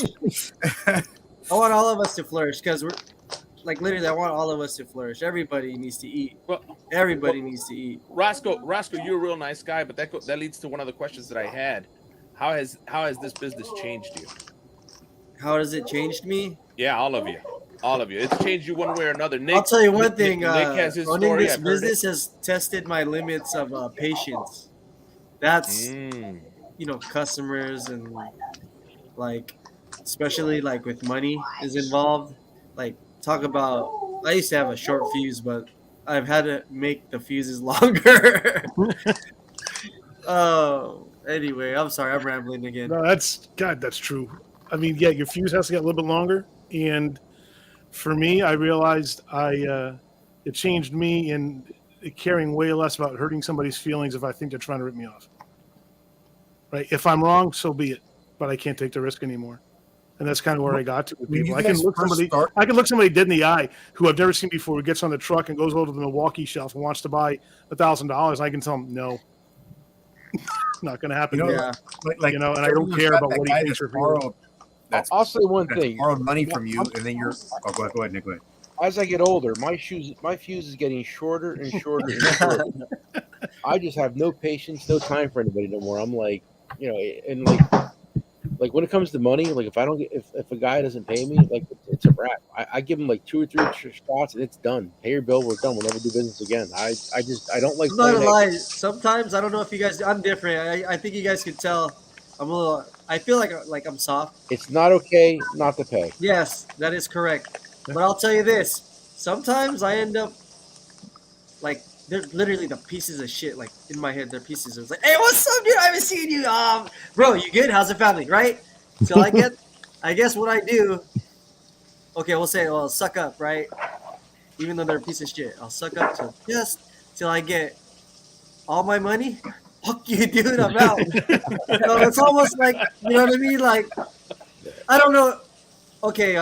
I want all of us to flourish because we're like literally. I want all of us to flourish. Everybody needs to eat. Well, Everybody needs to eat. Roscoe, you're a real nice guy, but that leads to one of the questions that I had. How has this business changed you? How has it changed me? Yeah, all of you. It's changed you one way or another. Nick, I'll tell you one thing. Nick has his Owning story. this I've heard business has tested my limits of patience. That's it. customers and like, especially like with money is involved. Like, talk about. I used to have a short fuse, but I've had to make the fuses longer. Oh, anyway, I'm sorry, I'm rambling again. No, that's true. I mean, yeah, your fuse has to get a little bit longer, and for me, I realized it changed me in caring way less about hurting somebody's feelings if I think they're trying to rip me off. Right? If I'm wrong, so be it. But I can't take the risk anymore, and that's kind of where I got to with people. I can look somebody dead in the eye who I've never seen before, who gets on the truck and goes over to the Milwaukee shelf and wants to buy $1,000. I can tell him no. Not going to happen. You know, Yeah. like and I don't care about what he thinks or feels. I'll say one that's thing. borrowed money from you, and then you're. Oh, go ahead, Nick. Go ahead. As I get older, my fuse is getting shorter and shorter and shorter. I just have no patience, no time for anybody no more. I'm like, and like when it comes to money, like if I don't get if a guy doesn't pay me, like it's a wrap. I give him like 2 or 3 shots and it's done. Pay your bill, we're done. We'll never do business again. I don't like. I'm not gonna lie. Sometimes I don't know if you guys. I'm different. I think you guys can tell. I'm a little. I feel like I'm soft. It's not okay not to pay. Yes, that is correct. But I'll tell you this. Sometimes I end up like they're literally the pieces of shit. Like in my head, they're pieces. It's like, hey, what's up, dude? I haven't seen you. Bro, you good? How's the family? Right? So I guess what I do. Okay, we'll say, well, suck up, right? Even though they're a piece of shit, I'll suck up till I get all my money. Fuck you, dude. I'm out. It's almost like, you know what I mean? Like, I don't know. Okay,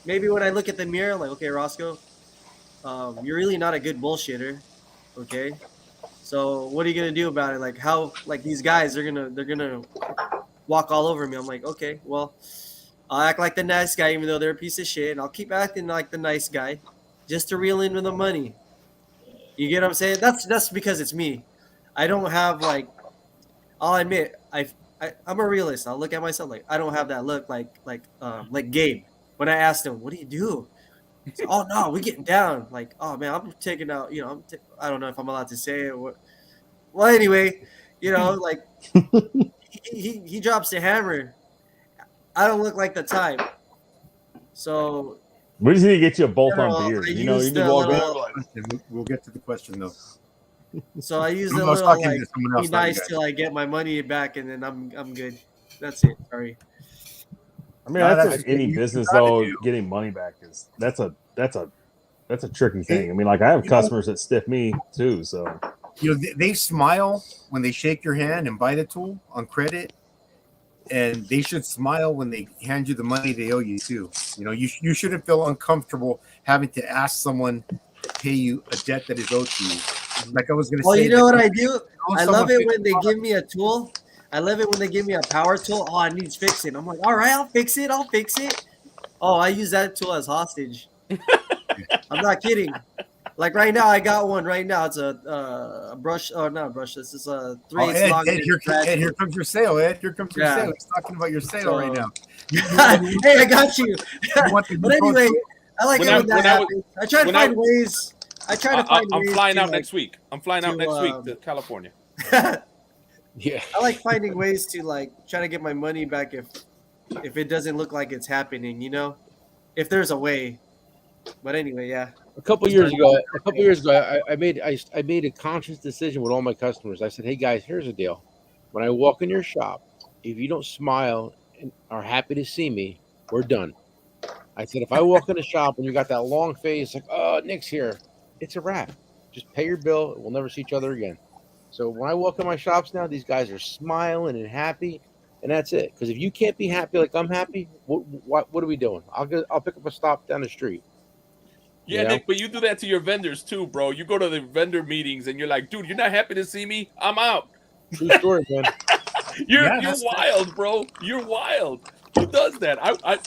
maybe when I look at the mirror, like, okay, Roscoe, you're really not a good bullshitter. Okay, so what are you gonna do about it? Like, how, like these guys, they're gonna walk all over me. I'm like, okay, well, I'll act like the nice guy, even though they're a piece of shit, and I'll keep acting like the nice guy, just to reel in with the money. You get what I'm saying? That's because it's me. I don't have like. I'll admit, I'm a realist. I'll look at myself like I don't have that look like Gabe. When I asked him, "What do you do?" He said, "Oh no, we're getting down." Like, oh man, I'm taking out. I don't know if I'm allowed to say it. Well, anyway, like he drops the hammer. I don't look like the type. So we just need to get you a bolt-on beard. You just walk in. We'll get to the question though. So I use the little like be nice till I get my money back, and then I'm good. That's it. Sorry. I mean, that's just any business though. Getting money back that's a tricky thing. I mean, like I have customers that stiff me too. So they smile when they shake your hand and buy the tool on credit, and they should smile when they hand you the money they owe you too. You shouldn't feel uncomfortable having to ask someone to pay you a debt that is owed to you. Like I was going to say. Well, you know what I do? I love it when they give me a tool. I love it when they give me a power tool. Oh, it needs fixing. I'm like, all right, I'll fix it. Oh, I use that tool as hostage. I'm not kidding. Like right now, I got one right now. It's a brush. Oh, not a brush. This is a 3/8 long. Ed, here comes your sale, Ed. Here comes your sale. He's talking about your sale right now. Hey, I got you. But anyway, I like it when that happens. I try to find ways. I'm flying out next week. I'm flying out next week to California. Yeah. I like finding ways to like try to get my money back if it doesn't look like it's happening, if there's a way. But anyway, yeah. A couple years ago, I made a conscious decision with all my customers. I said, "Hey guys, here's the deal. When I walk in your shop, if you don't smile and are happy to see me, we're done." I said, if I walk in the shop and you got that long face, like, "Oh, Nick's here," it's a wrap. Just pay your bill. We'll never see each other again. So when I walk in my shops now, these guys are smiling and happy, and that's it. Because if you can't be happy like I'm happy, what are we doing? I'll pick up a stop down the street. Yeah, You know? Nick, but you do that to your vendors too, bro. You go to the vendor meetings and you're like, dude, you're not happy to see me? I'm out. True story, man. You're Yeah, wild, bro. You're wild. Who does that?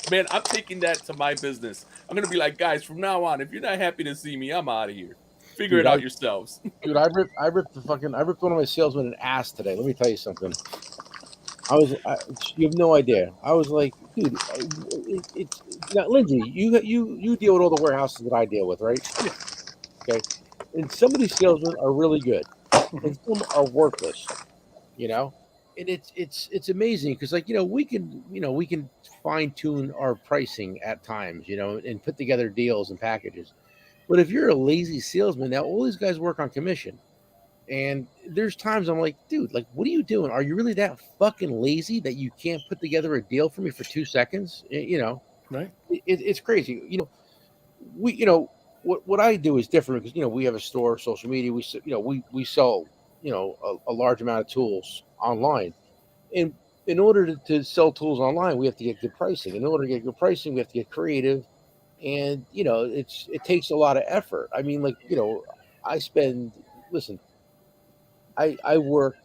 Man, I'm taking that to my business. I'm gonna be like, guys, from now on, if you're not happy to see me, I'm out of here. Figure Dude, it out yourselves. Dude, I ripped one of my salesmen an ass today. Let me tell you something. You have no idea. I was like, dude, it's now, Lindsay. You deal with all the warehouses that I deal with, right? Okay, and some of these salesmen are really good, and some are worthless. You know, and it's amazing because we can fine tune our pricing at times, and put together deals and packages. But if you're a lazy salesman, now all these guys work on commission. And there's times I'm like, dude, like, what are you doing? Are you really that fucking lazy that you can't put together a deal for me for 2 seconds? Right. It's crazy. What I do is different because we have a store, social media. We sell a large amount of tools online, and in order to sell tools online, we have to get good pricing. In order to get good pricing, we have to get creative, and it takes a lot of effort. I mean, I spend listen. I work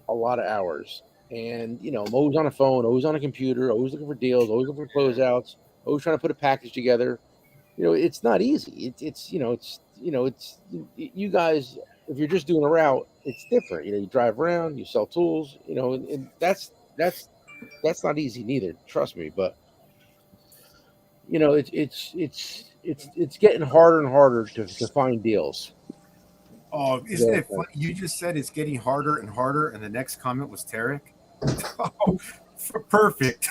a lot of hours, and I'm always on a phone, always on a computer, always looking for deals, always looking for closeouts, always trying to put a package together. It's not easy. It's you guys. If you're just doing a route, it's different. You drive around, you sell tools. And that's not easy neither. Trust me, but it's getting harder and harder to find deals. Oh, isn't it funny? You just said it's getting harder and harder, and the next comment was Tarek. Oh, perfect.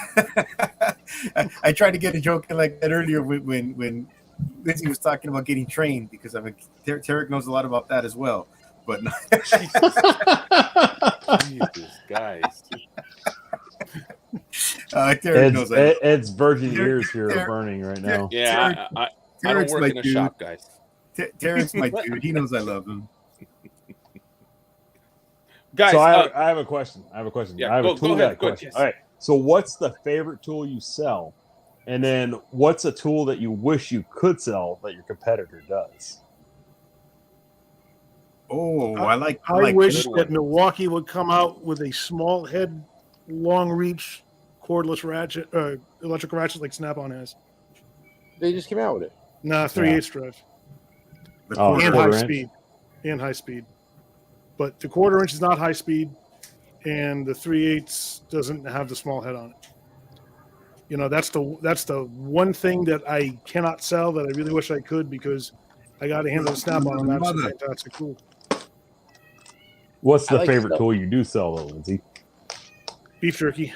I tried to get a joke in like that earlier when Lindsay was talking about getting trained, because Tarek knows a lot about that as well. But Jesus, guys. Tarek knows Ed's virgin ears here are burning right now. Yeah, I don't work in a shop, guys. Tarek's my dude. He knows I love him. Guys, so I have a question. Yeah, I have a tool go ahead. question. Yes. All right. So what's the favorite tool you sell? And then what's a tool that you wish you could sell that your competitor does? Oh, I wish that Milwaukee would come out with a small head, long reach, cordless ratchet, electrical ratchet like Snap-on has. They just came out with it. Nah, 3/8 drive. And high speed. But the 1/4 inch is not high speed, and the 3/8 doesn't have the small head on it. That's the one thing that I cannot sell that I really wish I could, because I got to handle the Snap-on, and that's a fantastic tool. What's the favorite tool you do sell, though, Lindsay? Beef jerky.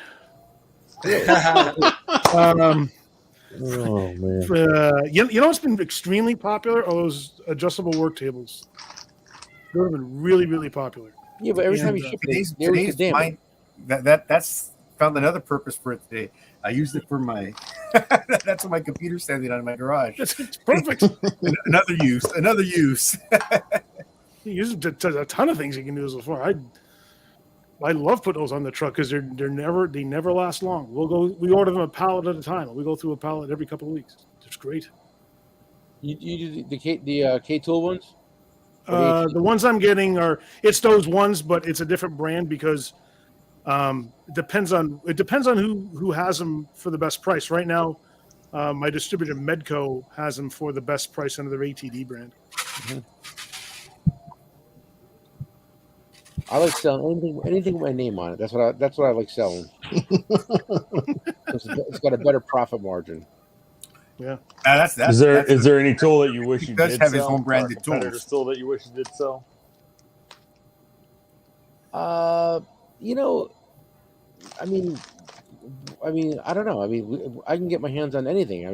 Oh man! What's been extremely popular are those adjustable work tables. They've been really, really popular. Yeah, but every time you ship today's mine, that's found another purpose for it today. I used it for my that's what my computer's standing on in my garage. It's perfect. another use. You use a ton of things you can use it for. I love putting those on the truck because they never last long. We order them a pallet at a time. We go through a pallet every couple of weeks. It's great. You do the K Tool ones? The ones I'm getting it's those ones, but it's a different brand because it depends on who has them for the best price. Right now, my distributor Matco has them for the best price under their ATD brand. Mm-hmm. I like selling anything with my name on it. That's what I like selling. It's got a better profit margin. Yeah. Is there any tool that you wish you did have sell? His own branded tools. Tool that you wish you did sell? I don't know. I can get my hands on anything.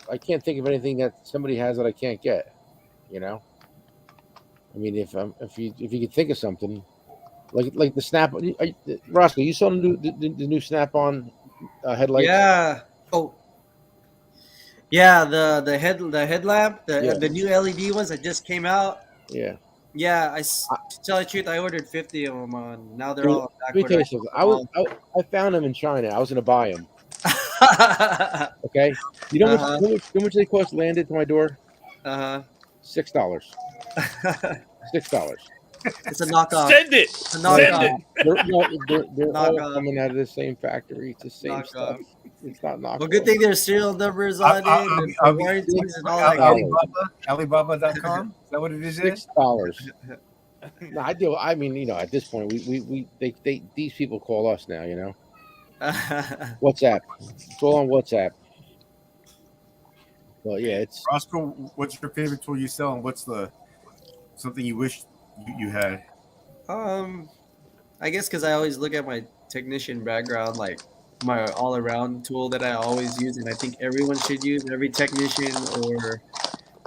I can't think of anything that somebody has that I can't get. If you could think of something, like the Snap, Roscoe, you saw the new Snap-on headlights? Yeah. Oh. Yeah, the headlamp, the new LED ones that just came out. Yeah. Yeah, to tell the truth, I ordered 50 of them on. Now they're all Let me tell you something. I found them in China. I was going to buy them. Okay. You know how much they cost landed to my door? Uh $6. huh. $6. It's a knockoff. Send it. It's a Send knockoff. it. They're all Knockoff. coming out of the same factory. It's the same Knockoff. stuff. It's not knockoff. Well, good thing there's serial numbers on it and I'll the be- warranties and all that. Alibaba.com. Is that what it is? $6. No, I do. I mean, at this point, these people call us now. WhatsApp. It's all on WhatsApp. Well, yeah, it's Roscoe, what's your favorite tool you sell, and what's something you wish you had? I guess because I always look at my technician background, like my all-around tool that I always use, and I think everyone should use, every technician or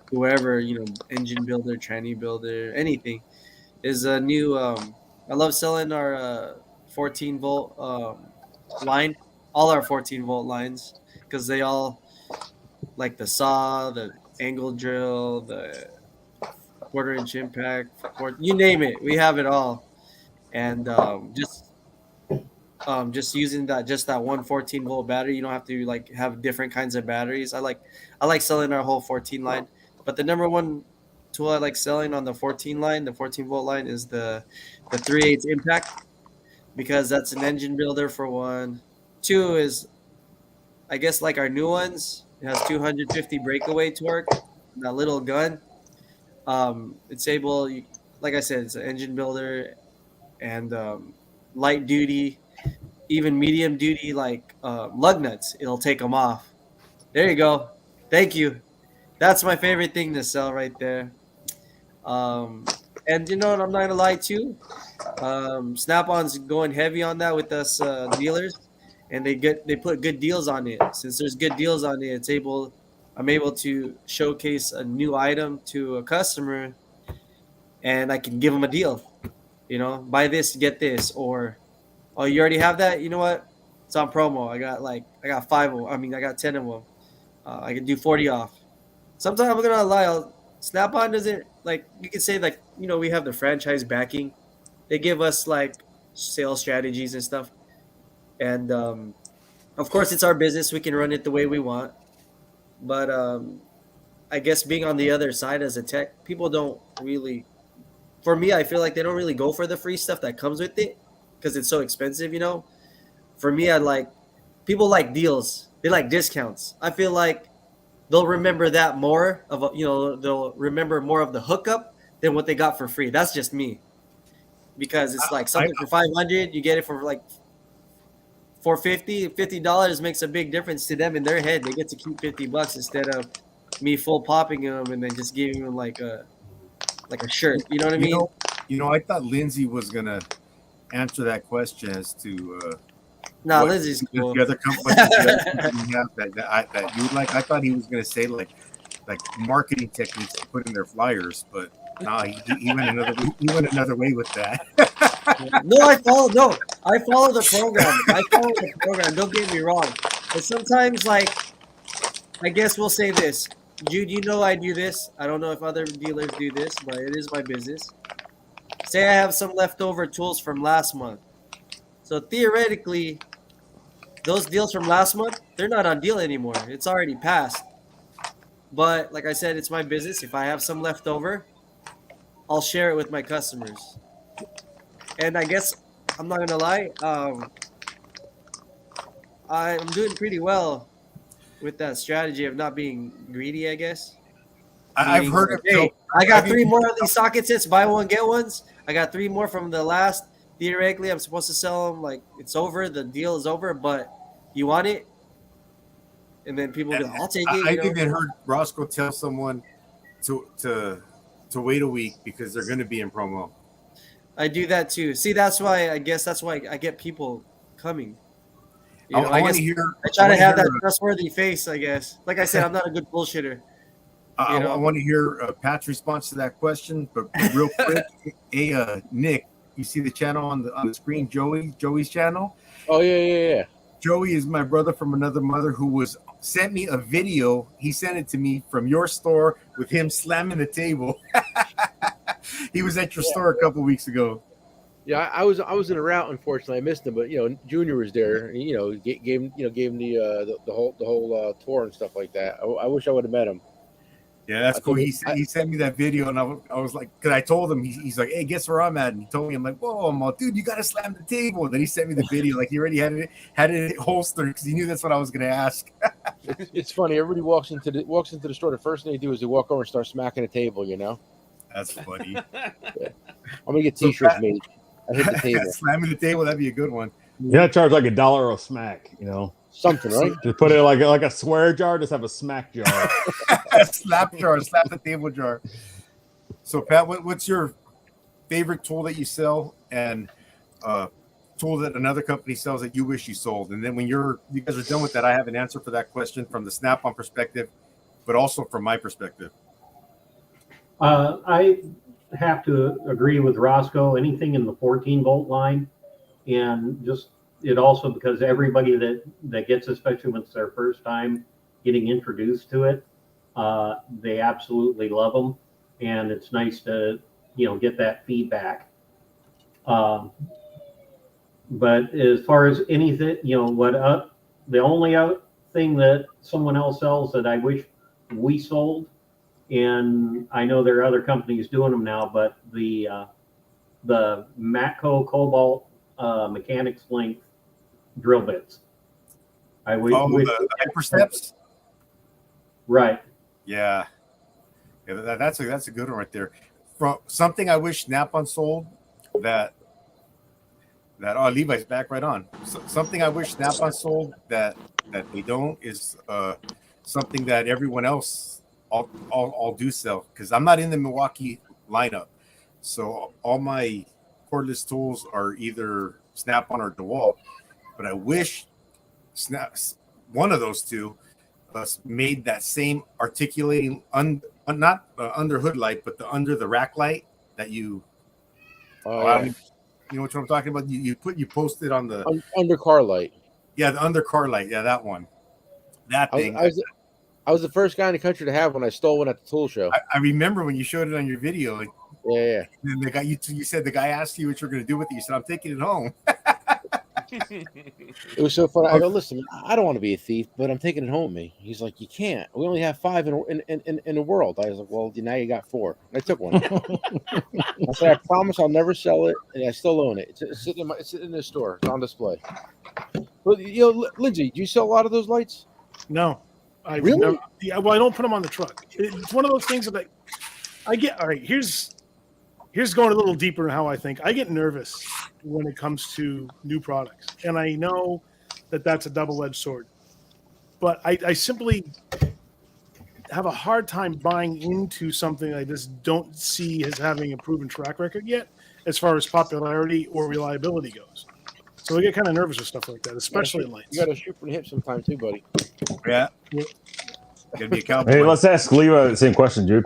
whoever, engine builder, tranny builder, anything, is a new. I love selling our 14 volt line, all our 14 volt lines, because they all, like the saw, the angle drill, the 1/4-inch impact, you name it, we have it all. And just using that 114 volt battery, you don't have to like have different kinds of batteries. I like selling our whole 14 line, but the number one tool I like selling on the 14 line, the 14 volt line, is the 3/8 impact, because that's an engine builder for one. Two is, I guess, like our new ones, it has 250 breakaway torque, that little gun. It's able, like I said, it's an engine builder, and light duty, even medium duty, like lug nuts, it'll take them off. There you go. Thank you. That's my favorite thing to sell right there. And you know what, I'm not gonna lie too. Snap-on's going heavy on that with us dealers, and they put good deals on it. Since there's good deals on it, I'm able to showcase a new item to a customer, and I can give them a deal. Buy this, get this, or, oh, you already have that. You know what? It's on promo. I got 5 of them. I mean, I got 10 of them. I can do 40 off. Sometimes I'm gonna lie. Snap-on doesn't, like, you could say, like, we have the franchise backing. They give us like sales strategies and stuff, and of course it's our business. We can run it the way we want. But I guess being on the other side as a tech, people don't really. For me, I feel like they don't really go for the free stuff that comes with it because it's so expensive. For me, people like deals. They like discounts. I feel like they'll remember that more of they'll remember more of the hookup than what they got for free. That's just me, because it's like something for 500, you get it for like $450. $50 makes a big difference to them in their head. They get to keep $50 instead of me full popping them and then just giving them like a shirt. You know what I mean? I thought Lindsay was gonna answer that question as to no, Lindsay's cool. The other companies that you would like. I thought he was gonna say like marketing techniques to put in their flyers, but no, he went another way with that. No, I follow the program. Don't get me wrong. But sometimes, like, I guess we'll say this. Jude, I do this. I don't know if other dealers do this, but it is my business. Say I have some leftover tools from last month. So theoretically, those deals from last month, they're not on deal anymore. It's already passed. But like I said, it's my business. If I have some left over, I'll share it with my customers. And I guess I'm not gonna lie, I'm doing pretty well with that strategy of not being greedy, I guess. I've heard it. Hey, I got 3 more of these socket sets, buy one, get ones. I got 3 more from the last. Theoretically, I'm supposed to sell them like it's over, the deal is over, but you want it? And then people go, I'll take it. I even heard Roscoe tell someone to wait a week because they're going to be in promo. I do that too. See, that's why I get people coming. I try to have that trustworthy face, I guess. Like I said, I'm not a good bullshitter. I want to hear Pat's response to that question, but real quick, hey, Nick, you see the channel on the screen, Joey's channel? Oh yeah. Joey is my brother from another mother who sent me a video. He sent it to me from your store with him slamming the table. He was at your store a couple weeks ago. Yeah, I was in a route. Unfortunately, I missed him. But Junior was there. And, gave him the whole tour and stuff like that. I wish I would have met him. Yeah, that's I cool. think He sent me that video, and I was like, because I told him, he's like, hey, guess where I'm at? And he told me, I'm like, whoa, I'm like, dude, you got to slam the table. And then he sent me the video, like he already had it holstered because he knew that's what I was going to ask. it's funny. Everybody walks into the store. The first thing they do is they walk over and start smacking the table. You know. That's funny. I'm gonna get So T-shirts Pat- made. I hit the table. Slamming the table, that'd be a good one. You gotta charge like $1 a smack, you know. Something, right? Just put it like a swear jar, just have a smack jar. Slap jar, slap the table jar. So Pat, what's your favorite tool that you sell, and tool that another company sells that you wish you sold? And then when you guys are done with that, I have an answer for that question from the Snap-on perspective, but also from my perspective. I have to agree with Roscoe. Anything in the 14-volt line, and just it also because everybody that gets, especially when it's their first time getting introduced to it, they absolutely love them, and it's nice to get that feedback. But as far as anything, the only thing that someone else sells that I wish we sold, and I know there are other companies doing them now, but the Matco Cobalt mechanics length drill bits. The hyper steps. Right. Yeah, that's a good one right there. From something I wish Snap-on sold that Levi's back right on. Something I wish Snap-on sold that they don't is something that everyone else all do sell, because I'm not in the Milwaukee lineup, so all my cordless tools are either Snap-on or DeWalt. But I wish one of those two made that same articulating not under hood light, but the under the rack light that you. You know what I'm talking about? You post it on the under car light. Yeah, the under car light. Yeah, that one. That thing. I was the first guy in the country to have one. I stole one at the tool show. I remember when you showed it on your video. Like, yeah. And the guy you said the guy asked you what you're going to do with it. You said, I'm taking it home. It was so funny. I go, listen, I don't want to be a thief, but I'm taking it home with me. He's like, you can't. We only have 5 in the world. I was like, well, now you got 4. And I took one. I said, I promise I'll never sell it, and I still own it. It's sitting in the store. It's on display. But Lindsay, do you sell a lot of those lights? No, I really. Never, yeah, well, I don't put them on the truck. It's one of those things that I get. All right, here's going a little deeper in how I think. I get nervous when it comes to new products, and I know that that's a double-edged sword. But I simply have a hard time buying into something I just don't see as having a proven track record yet, as far as popularity or reliability goes. So I get kind of nervous with stuff like that, especially in lights. You got to shoot from the hip sometime too, buddy. Yeah. Gotta be a cowboy. Hey, let's ask Levi the same question, Jude.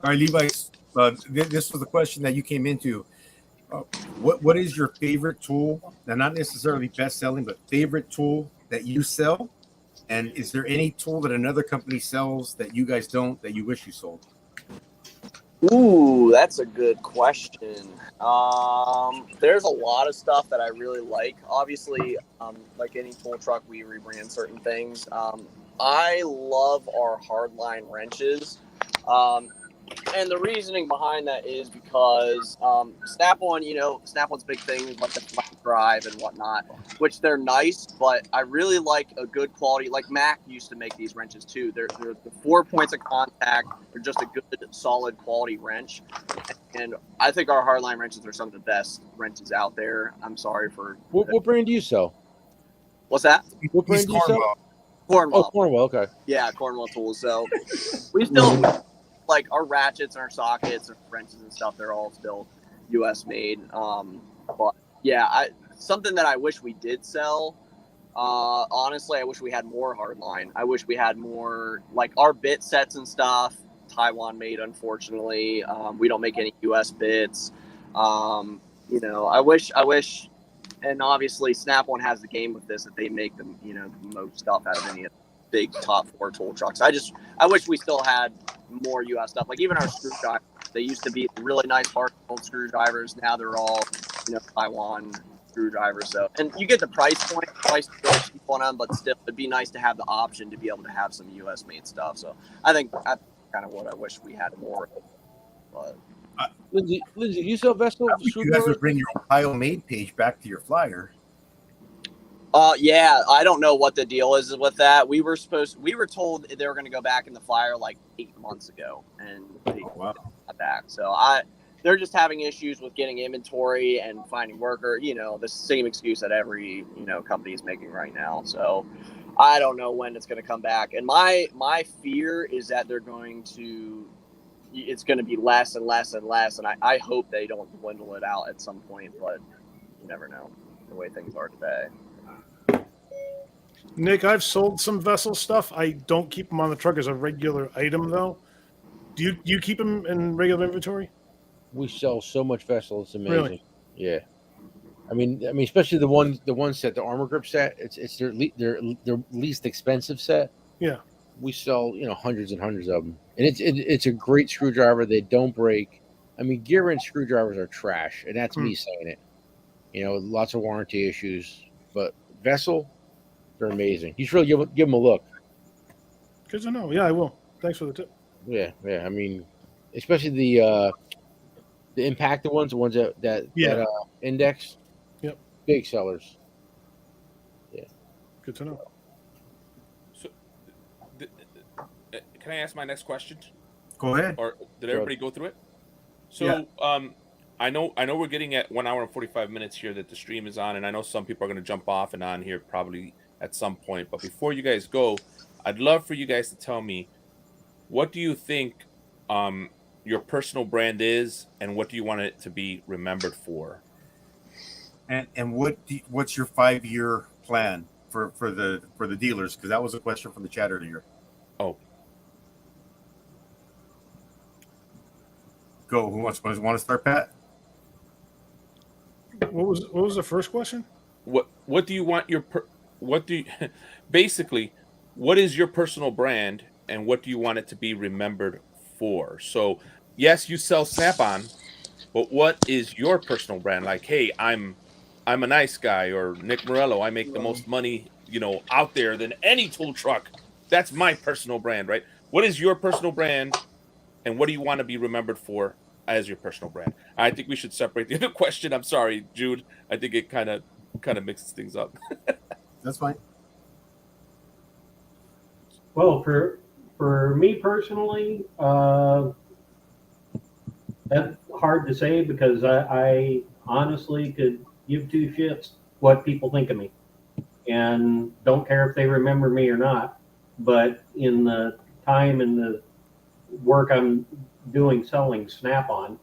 All right, Levi. This was the question that you came into. What is your favorite tool? Now, not necessarily best selling, but favorite tool that you sell. And is there any tool that another company sells that you guys don't, that you wish you sold? Ooh, that's a good question. There's a lot of stuff that I really like. Obviously, like any tool truck, we rebrand certain things. I love our hardline wrenches. And the reasoning behind that is because Snap-on, Snap-on's big thing is like the flat drive and whatnot, which they're nice, but I really like a good quality. Like Mac used to make these wrenches too. They're the 4 points of contact. They're just a good, solid quality wrench. And I think our hardline wrenches are some of the best wrenches out there. I'm sorry for. What brand do you sell? What's that? What brand do you sell? Cornwell. Oh, Cornwell. Okay. Yeah, Cornwell Tools. So we still. Like our ratchets and our sockets and wrenches and stuff, they're all still U.S. made. But yeah, something that I wish we did sell. Honestly, I wish we had more hardline. I wish we had more like our bit sets and stuff. Taiwan made, unfortunately. We don't make any U.S. bits. I wish. And obviously, Snap-on has the game with this that they make the most stuff out of any of the big top 4 tool trucks. I wish we still had more U.S. stuff. Like even our screwdrivers, they used to be really nice hard screwdrivers. Now they're all Taiwan screwdrivers. So, and you get the price point, price is really cheap on them, but still, it'd be nice to have the option to be able to have some U.S. made stuff. So, I think that's kind of what I wish we had more. But Lindsay, you sell vessel I wish you guys would bring your Ohio made page back to your flyer. yeah, I don't know what the deal is with that. We were told they were going to go back in the flyer like 8 months ago, and they got back. So they're just having issues with getting inventory and finding worker. You know, the same excuse that every company is making right now. So I don't know when it's going to come back. And my fear is that it's going to be less and less and less. And I hope they don't dwindle it out at some point, but you never know the way things are today. Nick, I've sold some vessel stuff. I don't keep them on the truck as a regular item, though. Do you keep them in regular inventory? We sell so much vessel; it's amazing. Really? Yeah. I mean, especially the one set, the armor grip set. It's their least expensive set. Yeah. We sell hundreds and hundreds of them, and it's a great screwdriver. They don't break. I mean, Gearwrench screwdrivers are trash, and that's me saying it. Lots of warranty issues, but vessel, they're amazing. You should really give them a look. Good to know. Yeah, I will. Thanks for the tip. Yeah. I mean, especially the impacted ones, the ones that index. Yep. Big sellers. Yeah. Good to know. So, can I ask my next question? Go ahead. Or did everybody go through it? So, I know we're getting at 1 hour and 45 minutes here that the stream is on, and I know some people are going to jump off and on here probably at some point. But before you guys go, I'd love for you guys to tell me, what do you think your personal brand is, and what do you want it to be remembered for? And what's your 5-year plan for the dealers? Because that was a question from the chat earlier. Oh, go. Who wants to start, Pat? What was the first question? What do you want basically, what is your personal brand, and what do you want it to be remembered for? So, yes, you sell Snap-on, but what is your personal brand? Like, hey, I'm a nice guy, or Nick Morello, I make the most money, out there than any tool truck. That's my personal brand, right? What is your personal brand, and what do you want to be remembered for as your personal brand? I think we should separate the other question. I'm sorry, Jude. I think it kind of mixes things up. That's fine. Well, for me personally, that's hard to say, because I honestly could give two shits what people think of me, and don't care if they remember me or not. But in the time and the work I'm doing selling Snap-on,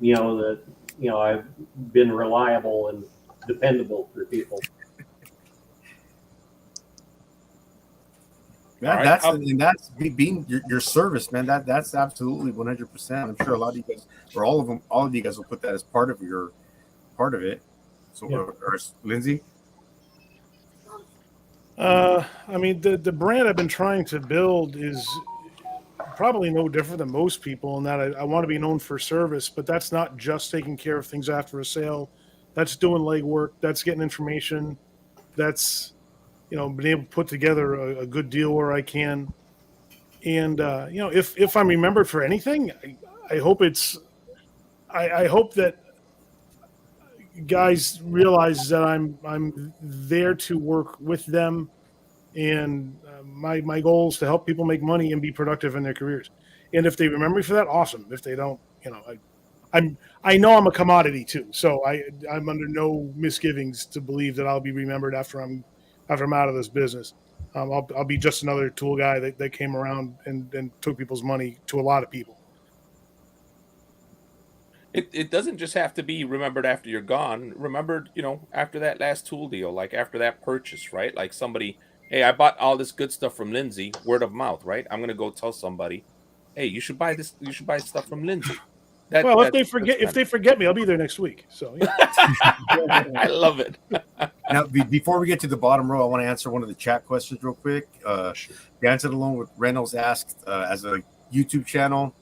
I've been reliable and dependable for people. Yeah, that's being your service, man. That's absolutely 100%. I'm sure a lot of you guys, or all of you guys will put that as part of it. So, or Lindsay. I mean, the brand I've been trying to build is probably no different than most people in that I want to be known for service, but that's not just taking care of things after a sale. That's doing legwork. That's getting information. That's been able to put together a good deal where I can. And if I'm remembered for anything, I hope I hope that guys realize that I'm there to work with them, and my goal is to help people make money and be productive in their careers. And if they remember me for that, awesome. If they don't, I know I'm a commodity too, so I'm under no misgivings to believe that I'll be remembered after I'm out of this business. I'll be just another tool guy that came around and took people's money to a lot of people. It doesn't just have to be remembered after you're gone. Remembered, after that last tool deal, like after that purchase, right? Like somebody, hey, I bought all this good stuff from Lindsay, word of mouth, right? I'm going to go tell somebody, hey, you should buy this. You should buy stuff from Lindsay. If they forget me, I'll be there next week. So yeah. I love it. Now, before we get to the bottom row, I want to answer one of the chat questions real quick. Dancing Alone with Reynolds asked, as a YouTube channel,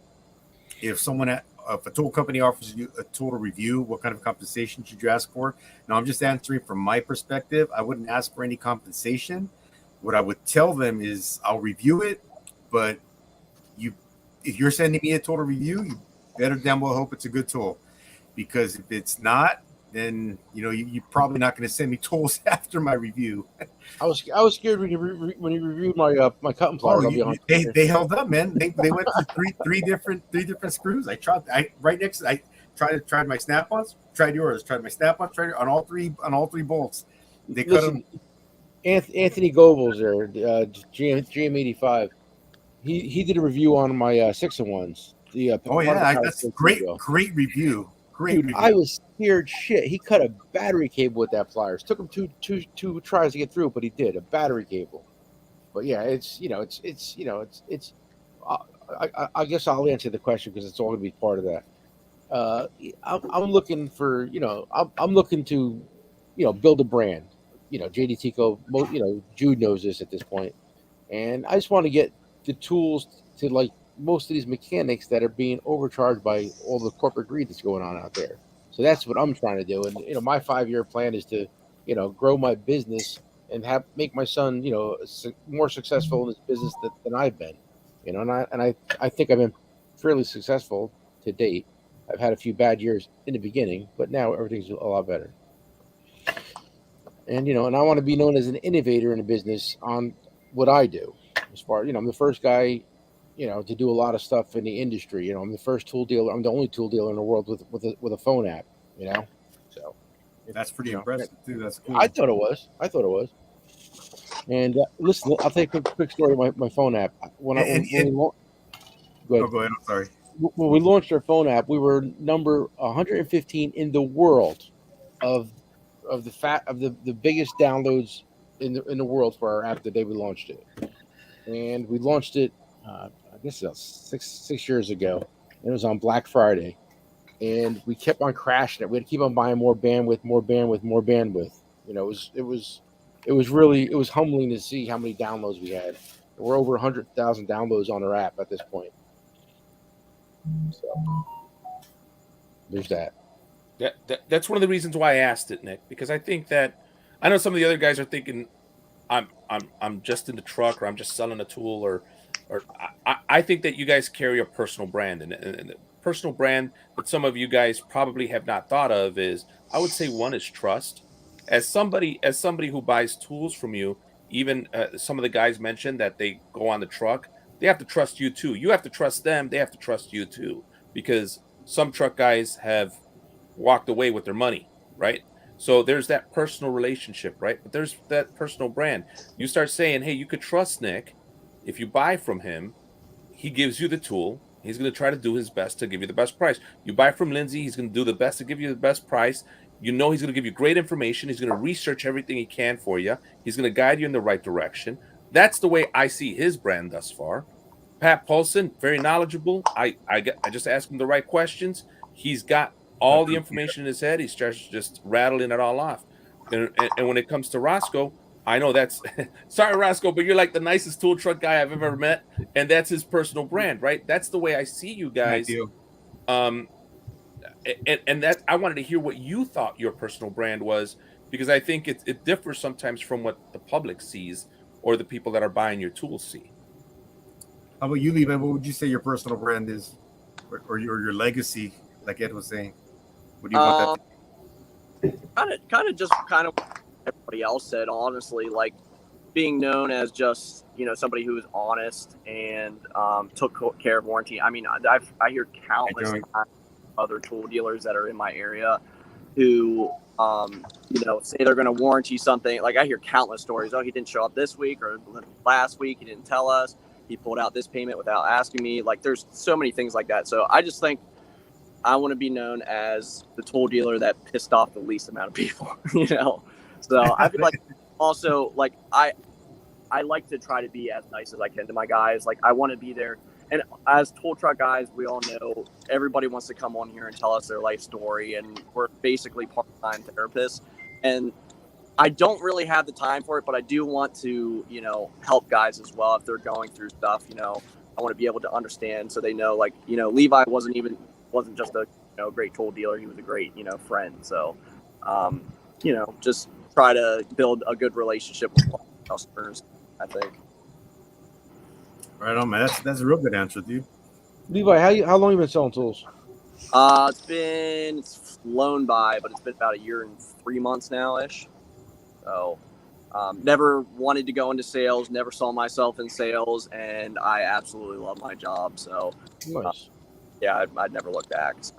if someone if a tool company offers you a tool to review, what kind of compensation should you ask for? Now, I'm just answering from my perspective. I wouldn't ask for any compensation. What I would tell them is I'll review it, but if you're sending me a tool to review, you better damn well hope it's a good tool, because if it's not, then you're probably not going to send me tools after my review. I was scared when you reviewed my my cutting pliers. I'll be honest. They held up, man. They went through three different screws. I tried my Snap-ons, tried yours, tried my Snap-ons, tried on all three bolts. They cut them. Anthony Goebbels there, GM85. He did a review on my 6-in-1s. That's great review. Dude, I was scared shit. He cut a battery cable with that pliers. Took him two tries to get through, but he did a battery cable. But yeah, I guess I'll answer the question because it's all going to be part of that. I'm looking for, I'm looking to, build a brand. JD Tico, Jude knows this at this point, and I just want to get the tools to like most of these mechanics that are being overcharged by all the corporate greed that's going on out there. So that's what I'm trying to do. And, my 5-year plan is to, grow my business and make my son, more successful in this business than I've been, and I think I've been fairly successful to date. I've had a few bad years in the beginning, but now everything's a lot better. And, and I want to be known as an innovator in the business on what I do. As far, I'm the first guy, to do a lot of stuff in the industry. I'm the first tool dealer. I'm the only tool dealer in the world with a phone app. So that's pretty impressive too. That's cool. I thought it was. And listen, I'll take a quick story of my phone app. Go ahead. I'm sorry. When we launched our phone app, we were number 115 in the world of the biggest downloads in the world for our app the day we launched it. And we launched it, I guess it was six years ago. It was on Black Friday, and we kept on crashing it. We had to keep on buying more bandwidth. It was humbling to see how many downloads we had. We're over 100,000 downloads on our app at this point. So there's that. That's one of the reasons why I asked it, Nick, because I think that I know some of the other guys are thinking I'm just in the truck, or I'm just selling a tool, or I think that you guys carry a personal brand, and the personal brand that some of you guys probably have not thought of is, I would say, one is trust. As somebody who buys tools from you, even some of the guys mentioned that they go on the truck, they have to trust you too. You have to trust them. They have to trust you too, because some truck guys have walked away with their money, right? So there's that personal relationship, right? But there's that personal brand. You start saying, hey, you could trust Nick. If you buy from him, he gives you the tool. He's going to try to do his best to give you the best price. You buy from Lindsay, he's going to do the best to give you the best price. He's going to give you great information. He's going to research everything he can for you. He's going to guide you in the right direction. That's the way I see his brand thus far. Pat Paulson, very knowledgeable. I just ask him the right questions. He's got all the information in his head. He starts just rattling it all off. And when it comes to Roscoe, I know that's sorry, Roscoe, but you're like the nicest tool truck guy I've ever met, and that's his personal brand, right? That's the way I see you guys. And that I wanted to hear what you thought your personal brand was, because I think it differs sometimes from what the public sees or the people that are buying your tools see. How about you, Lee? What would you say your personal brand is, or your legacy, like Ed was saying? What do you want that? Kind of everybody else said, honestly, like being known as just, somebody who is honest and took care of warranty. I mean, I hear countless other tool dealers that are in my area who, say they're going to warranty something. Like I hear countless stories. Oh, he didn't show up this week, or last week he didn't tell us. He pulled out this payment without asking me. Like there's so many things like that. So I just think I want to be known as the tool dealer that pissed off the least amount of people, So I feel like also, like, I like to try to be as nice as I can to my guys. Like, I want to be there. And as tool truck guys, we all know everybody wants to come on here and tell us their life story. And we're basically part-time therapists. And I don't really have the time for it, but I do want to, help guys as well if they're going through stuff. I want to be able to understand so they know, like, Levi wasn't even wasn't just a great tool dealer. He was a great friend. So, just try to build a good relationship with customers, I think. Right on, man. That's a real good answer, dude. Levi, how long you been selling tools? It's flown by, but it's been about a year and 3 months now ish. So, never wanted to go into sales, never saw myself in sales, and I absolutely love my job. So, Nice. I'd never look back. So.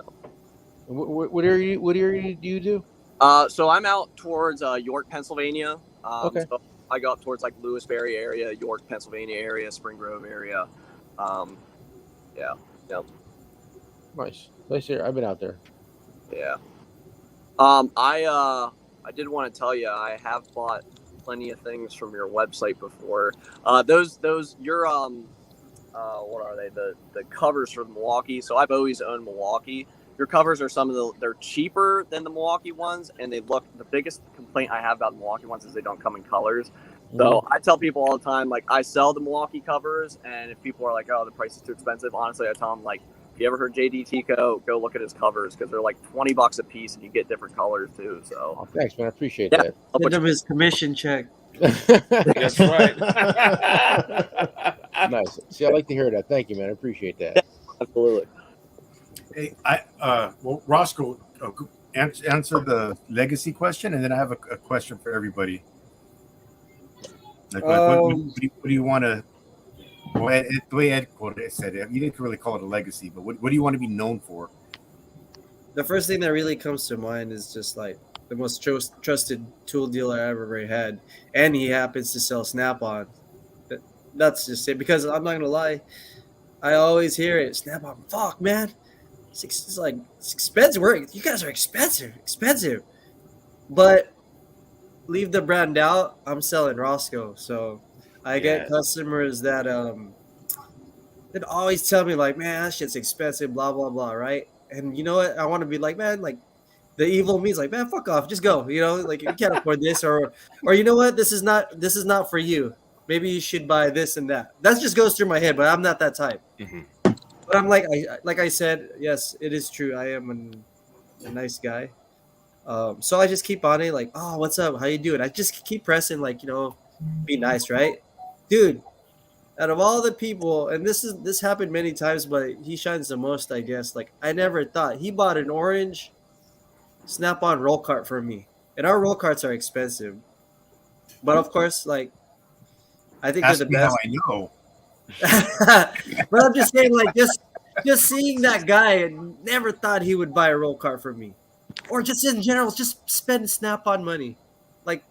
What area do you do? So I'm out towards York, Pennsylvania. Okay. So I go up towards like Lewisberry area, York, Pennsylvania area, Spring Grove area. Yeah. Nice. Nice here. I've been out there. Yeah. I did want to tell you, I have bought plenty of things from your website before. Those your what are they? The covers for Milwaukee. So I've always owned Milwaukee. Your covers are they're cheaper than the Milwaukee ones, and the biggest complaint I have about the Milwaukee ones is they don't come in colors. So I tell people all the time, like, I sell the Milwaukee covers, and if people are like, oh, the price is too expensive, honestly, I tell them, like, if you ever heard JD Tico, go look at his covers, because they're like $20 a piece, and you get different colors too. So thanks, man. I appreciate that. Send him his commission check. That's right. Nice. See, I like to hear that. Thank you, man. I appreciate that. Absolutely. Hey, well, Roscoe, answer the legacy question, and then I have a question for everybody. Like, what do you want to? Well, the way Ed said it, you didn't really call it a legacy, but what do you want to be known for? The first thing that really comes to mind is just like the most trusted tool dealer I ever had, and he happens to sell Snap-on. That's just it. Because I'm not gonna lie, I always hear it. Snap-on, fuck, man. It's expensive. You guys are expensive. But leave the brand out. I'm selling Roscoe, so I get customers that always tell me like, man, that shit's expensive, blah blah blah, right? And you know what? I want to be like, man, like the evil me's like, man, fuck off, just go. Like you can't afford this, or you know what? This is not for you. Maybe you should buy this and that. That just goes through my head, but I'm not that type. Mm-hmm. But I'm like I said, yes, it is true. I am a nice guy. So I just keep on it, like, oh, what's up? How you doing? I just keep pressing, like, be nice, right? Dude, out of all the people, and this happened many times, but he shines the most, I guess. Like, I never thought he bought an orange Snap-on roll cart for me. And our roll carts are expensive. But of course, like, I think they're the best. How I know. But I'm just saying, like, just seeing that guy, and never thought he would buy a roll cart for me, or just in general, just spend Snap-on money, like,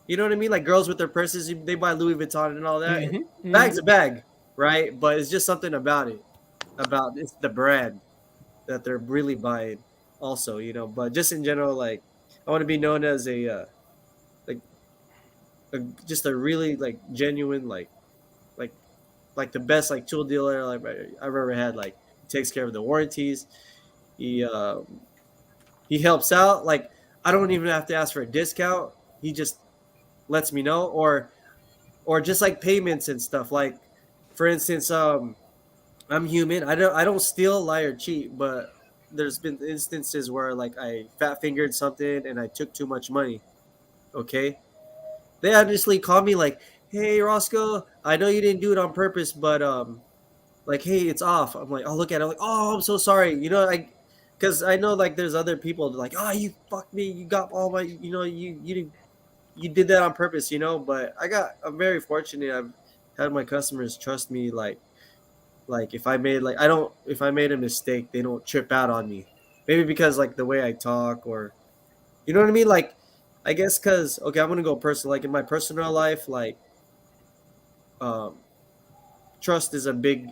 you know what I mean? Like girls with their purses, they buy Louis Vuitton and all that. Mm-hmm. Bag's a bag, right? But it's just something about it, it's the brand that they're really buying, also, But just in general, like, I want to be known as just a really like genuine like the best like tool dealer like I've ever had. Like, he takes care of the warranties. He helps out. Like, I don't even have to ask for a discount. He just lets me know, or just like payments and stuff. Like, for instance, I'm human. I don't steal, lie, or cheat, but there's been instances where like I fat fingered something and I took too much money. Okay, they honestly call me like, hey, Roscoe, I know you didn't do it on purpose, but like, hey, it's off. I'm like, I'll look at it, like, oh, I'm so sorry. Because I know like there's other people like, oh, you fucked me. You got all my, you did that on purpose, But I'm very fortunate. I've had my customers trust me. Like if I made a mistake, they don't trip out on me. Maybe because like the way I talk, or, you know what I mean? Like, I guess because, okay, I'm going to go personal. Like in my personal life, like, trust is a big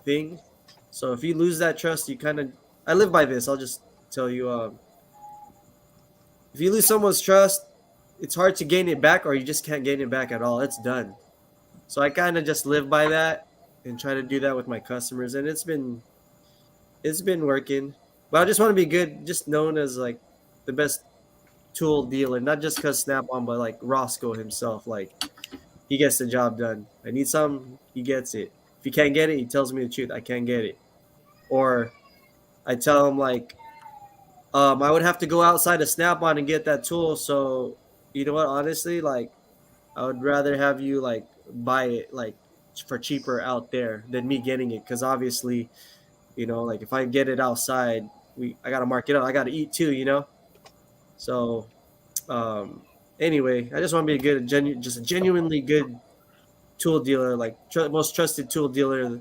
thing. So if you lose that trust, I live by this. I'll just tell you, if you lose someone's trust, it's hard to gain it back, or you just can't gain it back at all. It's done. So I kind of just live by that and try to do that with my customers. And it's been working, but I just want to be good, just known as like the best tool dealer, not just because Snap-on, but like Roscoe himself. Like, he gets the job done. I need something, he gets it. If he can't get it, he tells me the truth. I can't get it. Or I tell them like, I would have to go outside of Snap-on and get that tool. So you know what? Honestly, like, I would rather have you like buy it like for cheaper out there than me getting it, because obviously, like if I get it outside, I gotta mark it up. I gotta eat too, So, um, anyway, I just want to be just a genuinely good tool dealer, like most trusted tool dealer.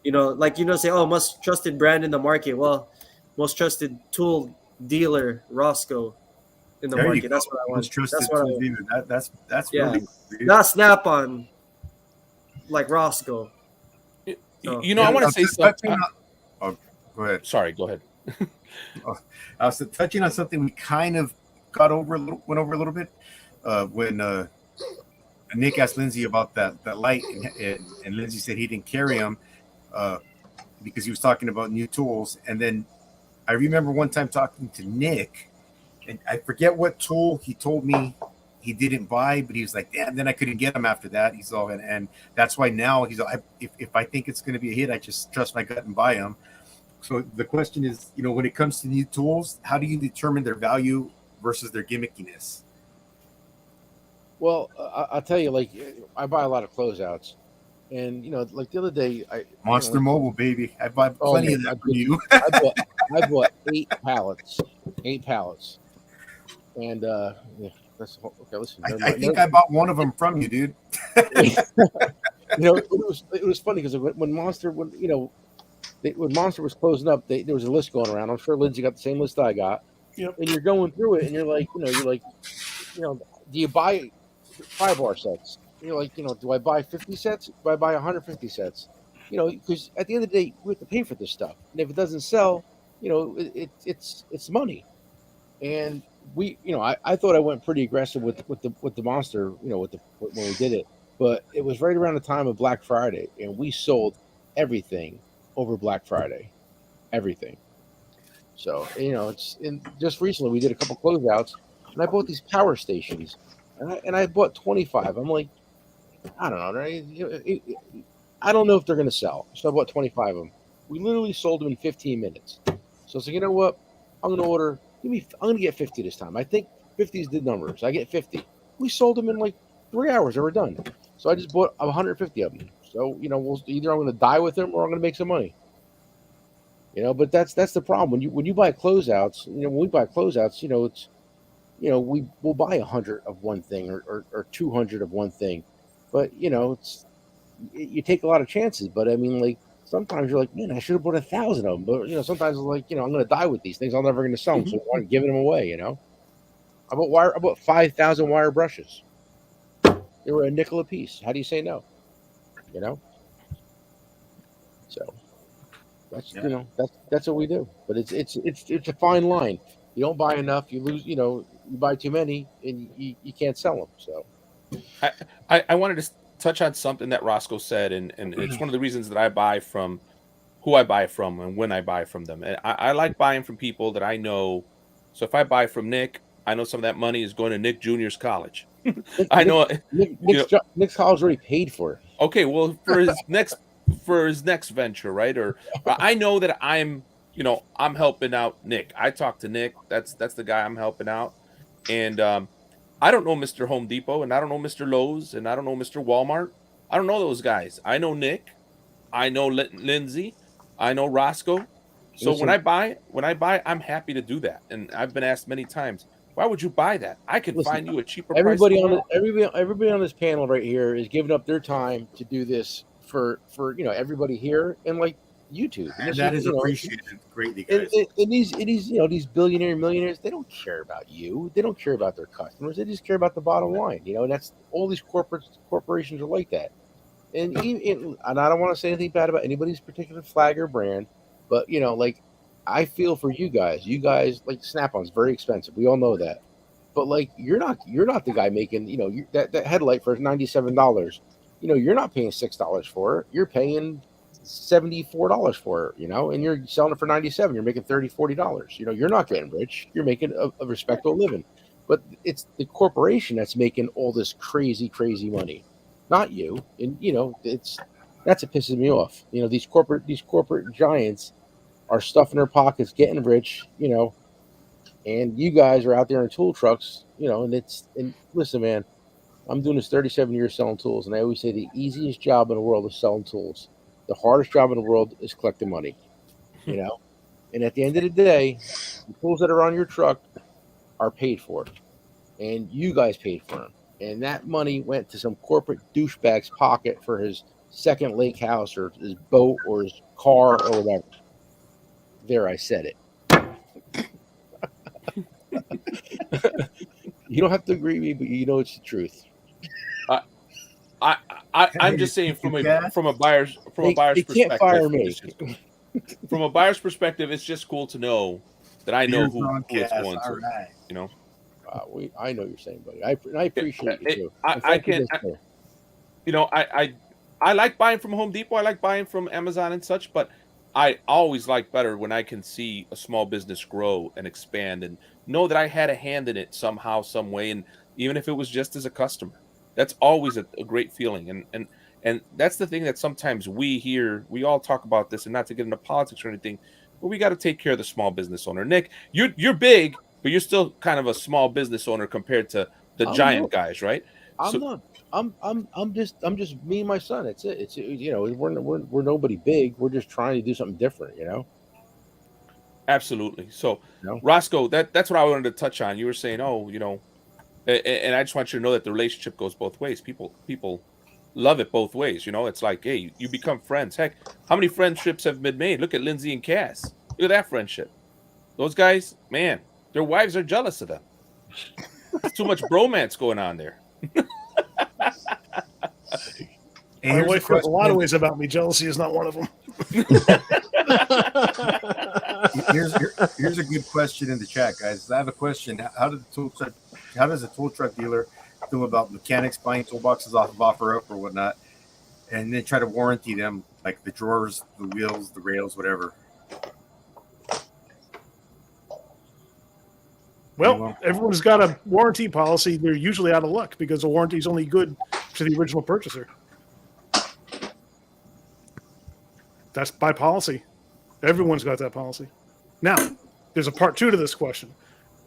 Say, oh, most trusted brand in the market. Well, most trusted tool dealer, Roscoe, in the There you market. go. That's what I want. Most trusted That's what tool I. dealer. That's Yeah, really cool, dude. not Snap-on, like Roscoe. So, You know, I want to say something. Oh, go ahead. Sorry, go ahead. I was touching on something we kind of went over a little bit when Nick asked Lindsay about that light, and Lindsay said he didn't carry them because he was talking about new tools. And then I remember one time talking to Nick, and I forget what tool he told me he didn't buy, but he was like, "Damn!" Then I couldn't get him after that. He's all, and that's why now he's all, if I think it's going to be a hit, I just trust my gut and buy them. So the question is, when it comes to new tools, how do you determine their value versus their gimmickiness? Well, I'll tell you, like, I buy a lot of closeouts, and like the other day, Monster Mobile, baby, I buy plenty of that from you. I bought 8 pallets, and yeah, that's okay. Listen, I think I bought one of them from you, dude. it was funny because when Monster when Monster was closing up, there was a list going around. I'm sure Lindsay got the same list I got. Yep. And you're going through it, and you're like, do you buy 5-bar sets? You're like, do I buy 50 sets? Do I buy 150 sets? Because at the end of the day, we have to pay for this stuff, and if it doesn't sell, it's money. And I thought I went pretty aggressive with the Monster, when we did it, but it was right around the time of Black Friday, and we sold everything over Black Friday, everything. So just recently we did a couple closeouts, and I bought these power stations, and I bought 25. I'm like, I don't know, right? I don't know if they're going to sell, so I bought 25 of them. We literally sold them in 15 minutes. So I said, you know what? I'm going to get 50 this time. I think 50 is the numbers. I get 50. We sold them in like 3 hours. They were done. So I just bought 150 of them. So either I'm going to die with them or I'm going to make some money. But that's the problem when you buy closeouts. When we buy closeouts, it's we'll buy 100 of one thing or 200 of one thing, but you take a lot of chances. But I mean, like, sometimes you're like, man, I should have bought 1,000 of them. But sometimes it's like, I'm going to die with these things. I'm never going to sell them, so I'm giving them away. I bought 5,000 wire brushes. They were a nickel a piece. How do you say no? So that's that's what we do. But it's a fine line. You don't buy enough, you lose. You buy too many, and you can't sell them. So I wanted to touch on something that Roscoe said, and it's one of the reasons that I buy from who I buy from and when I buy from them. And I like buying from people that I know. So if I buy from Nick, I know some of that money is going to Nick Jr.'s college. I know Nick's college already paid for it. Okay, well, for his next venture, right? Or I know that I'm helping out Nick. I talk to Nick. That's the guy I'm helping out. And I don't know Mr. Home Depot, and I don't know Mr. Lowe's, and I don't know Mr. Walmart. I don't know those guys. I know Nick. I know Lindsay. I know Roscoe. So when I buy, I'm happy to do that. And I've been asked many times, why would you buy that? I could find you a cheaper price. Everybody on this panel right here is giving up their time to do this for everybody here and like YouTube. And that is appreciated greatly, guys. And these billionaire millionaires, they don't care about you. They don't care about their customers. They just care about the bottom line. And that's all these corporations are like that. And I don't want to say anything bad about anybody's particular flag or brand, but like, I feel for you guys. You guys, like, Snap-on's very expensive. We all know that. But like, you're not the guy making that headlight for $97. You're not paying $6 for it. You're paying $74 for it. And you're selling it for $97. You're making $30-$40. You're not getting rich. You're making a respectable living. But it's the corporation that's making all this crazy money, not you. And that's what pisses me off. These corporate giants. are stuffing their pockets, getting rich, and you guys are out there in tool trucks, and listen, man, I'm doing this 37 years selling tools, and I always say the easiest job in the world is selling tools. The hardest job in the world is collecting money, And at the end of the day, the tools that are on your truck are paid for, and you guys paid for them. And that money went to some corporate douchebag's pocket for his second lake house or his boat or his car or whatever. There, I said it. You don't have to agree with me, but it's the truth. I'm just saying from a buyer's They perspective. can't fire me. From a buyer's perspective, it's just cool to know that I know who it's going to. Right. I know you're saying, buddy. I appreciate you too. I like buying from Home Depot. I like buying from Amazon and such, but I always like better when I can see a small business grow and expand and know that I had a hand in it somehow, some way, and even if it was just as a customer, that's always a great feeling. And that's the thing that sometimes we all talk about this, and not to get into politics or anything, but we got to take care of the small business owner. Nick, you're big, but you're still kind of a small business owner compared to the giant guys, right? I'm not. I'm just me and my son. It's it. It's we're nobody big. We're just trying to do something different. Absolutely. So, Roscoe, that's what I wanted to touch on. You were saying, and I just want you to know that the relationship goes both ways. People love it both ways. It's like, hey, you become friends. Heck, how many friendships have been made? Look at Lindsay and Cass. Look at that friendship. Those guys, man, their wives are jealous of them. There's too much bromance going on there. My wife feels a lot of ways about me. Jealousy is not one of them. Here's a good question in the chat, guys. I have a question. How does a tool truck dealer feel about mechanics buying toolboxes off of OfferUp or whatnot, and then try to warranty them, like the drawers, the wheels, the rails, whatever? Well, everyone's got a warranty policy. They're usually out of luck because the warranty is only good to the original purchaser. That's by policy. Everyone's got that policy. Now, there's a part 2 to this question.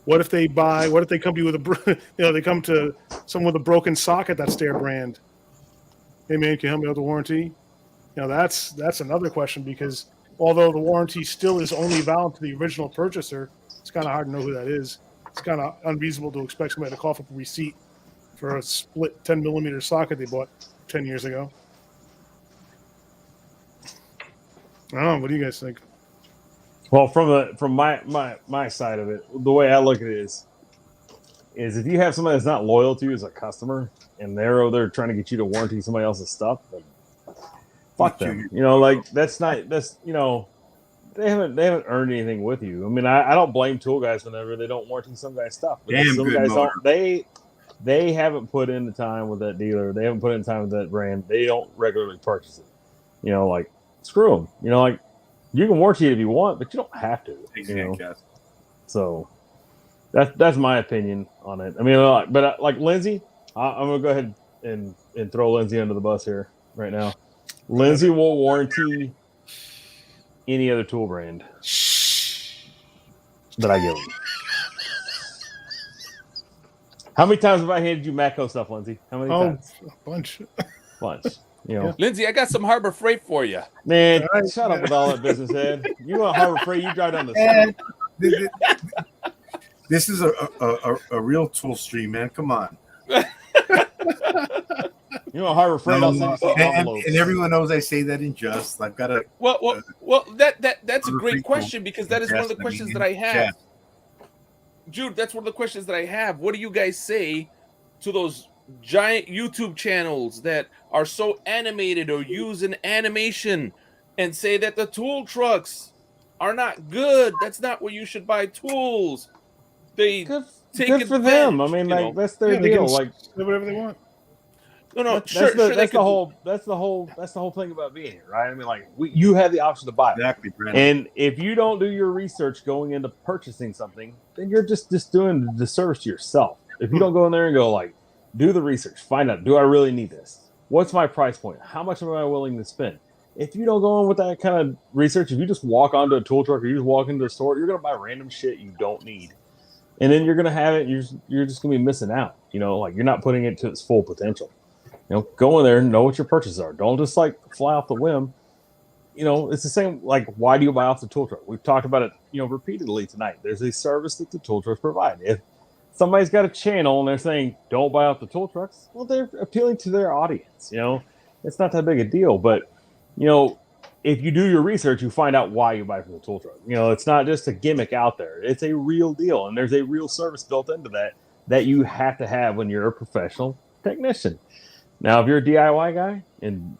What if they come to you with they come to someone with a broken socket that's their brand? Hey man, can you help me with the warranty? That's another question, because although the warranty still is only valid to the original purchaser, it's kind of hard to know who that is. It's kind of unreasonable to expect somebody to cough up a receipt for a split 10 millimeter socket they bought 10 years ago. I don't know. What do you guys think? Well, from my side of it, the way I look at it is if you have somebody that's not loyal to you as a customer and they're trying to get you to warranty somebody else's stuff, then fuck them. They haven't earned anything with you. I mean, I don't blame tool guys whenever they don't warranty some guy's stuff. Damn some good guys motor. they haven't put in the time with that dealer. They haven't put in time with that brand. They don't regularly purchase it. Screw them. You can warranty it if you want, but you don't have to. Exactly. So that's my opinion on it. I mean, but like Lindsay, I'm gonna go ahead and throw Lindsay under the bus here right now. Lindsay will warranty any other tool brand that I give them. How many times have I handed you Matco stuff, Lindsay? How many times? A bunch. Lindsay, I got some Harbor Freight for you. Man, shut up with all that business, Ed. You want Harbor Freight, you drive down the street. This is a real tool stream, man. Come on. You want Harbor Freight? I'll send you some envelopes. And everyone knows I say that in jest. I've got a that's a great question, because that is one of the questions that I have. Jude, that's one of the questions that I have. What do you guys say to those giant YouTube channels that are so animated or use an animation and say that the tool trucks are not good? That's not where you should buy tools. They good for them. I mean, that's their deal. They do whatever they want. That's the whole thing about being here, right? I mean, you have the option to buy it. Exactly, Brandon. And if you don't do your research going into purchasing something, then you're just doing a disservice to yourself. If you don't go in there and go do the research, find out, do I really need this? What's my price point? How much am I willing to spend? If you don't go in with that kind of research, if you just walk onto a tool truck or you just walk into a store, you're gonna buy random shit you don't need, and then you're gonna have it. You're just gonna be missing out. Like you're not putting it to its full potential. Go in there, know what your purchases are. Don't just like fly off the whim. It's the same. Like, why do you buy off the tool truck? We've talked about it, repeatedly tonight. There's a service that the tool trucks provide. If somebody's got a channel and they're saying don't buy off the tool trucks, well, they're appealing to their audience. It's not that big a deal. But if you do your research, you find out why you buy from the tool truck. It's not just a gimmick out there. It's a real deal, and there's a real service built into that you have to have when you're a professional technician. Now, if you're a DIY guy and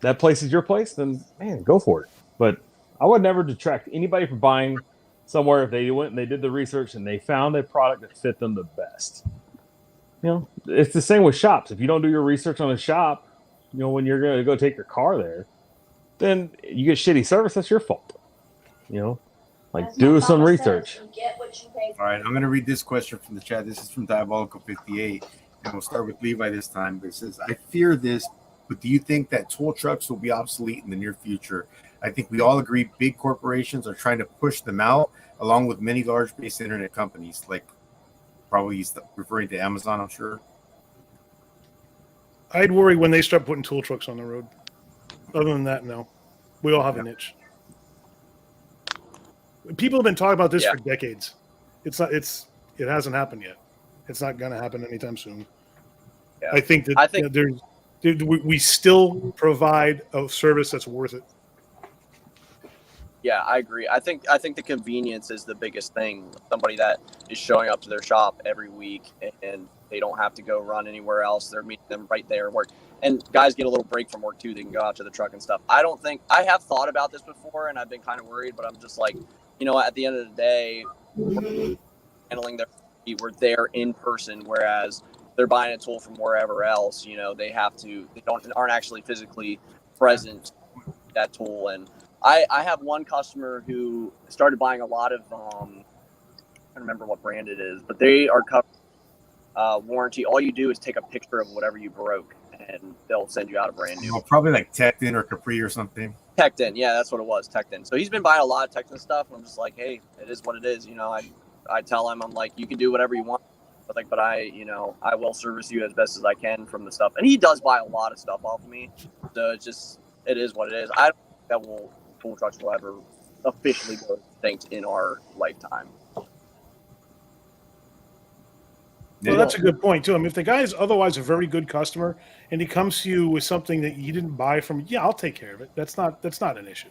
that place is your place, then man, go for it. But I would never detract anybody from buying somewhere if they went and they did the research and they found a product that fit them the best. It's the same with shops. If you don't do your research on a shop, when you're going to go take your car there, then you get shitty service. That's your fault. Do some research. All right, I'm going to read this question from the chat. This is from Diabolical 58, and we'll start with Levi this time. But it says, I fear this, but do you think that tool trucks will be obsolete in the near future? I think we all agree big corporations are trying to push them out, along with many large-based internet companies, like probably he's referring to Amazon, I'm sure. I'd worry when they start putting tool trucks on the road. Other than that, no. We all have a niche. People have been talking about this for decades. It hasn't happened yet. It's not going to happen anytime soon. Yeah. I think we still provide a service that's worth it. Yeah, I agree. I think the convenience is the biggest thing. Somebody that is showing up to their shop every week and they don't have to go run anywhere else. They're meeting them right there at work. And guys get a little break from work too. They can go out to the truck and stuff. I have thought about this before and I've been kind of worried, but I'm just like, at the end of the day, we're handling we're there in person, whereas they're buying a tool from wherever else, they aren't actually physically present that tool. And I have one customer who started buying a lot of, I don't remember what brand it is, but they are covered warranty. All you do is take a picture of whatever you broke and they'll send you out a brand new. Probably like Tecton or Capri or something. Tecton, yeah, that's what it was, Tecton. So he's been buying a lot of Tecton stuff. And I'm just like, hey, it is what it is. I tell him, I'm like, you can do whatever you want. But I will service you as best as I can from the stuff. And he does buy a lot of stuff off of me. So it is what it is. I don't think that tool trucks will ever officially go extinct in our lifetime. Well, that's a good point too. I mean, if the guy is otherwise a very good customer and he comes to you with something that you didn't buy from, I'll take care of it. That's not an issue.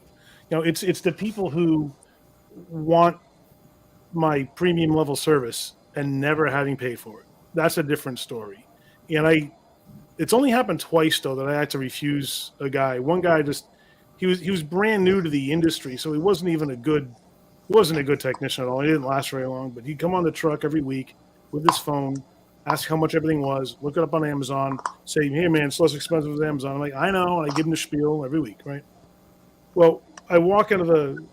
It's the people who want my premium level service and never having paid for it. That's a different story. And it's only happened twice though that I had to refuse a guy. One guy he was brand new to the industry, so he wasn't a good technician at all. He didn't last very long, but he'd come on the truck every week with his phone, ask how much everything was, look it up on Amazon, say, hey man, it's less expensive as Amazon. I'm like, I know, and I give him the spiel every week, right? Well, I walk into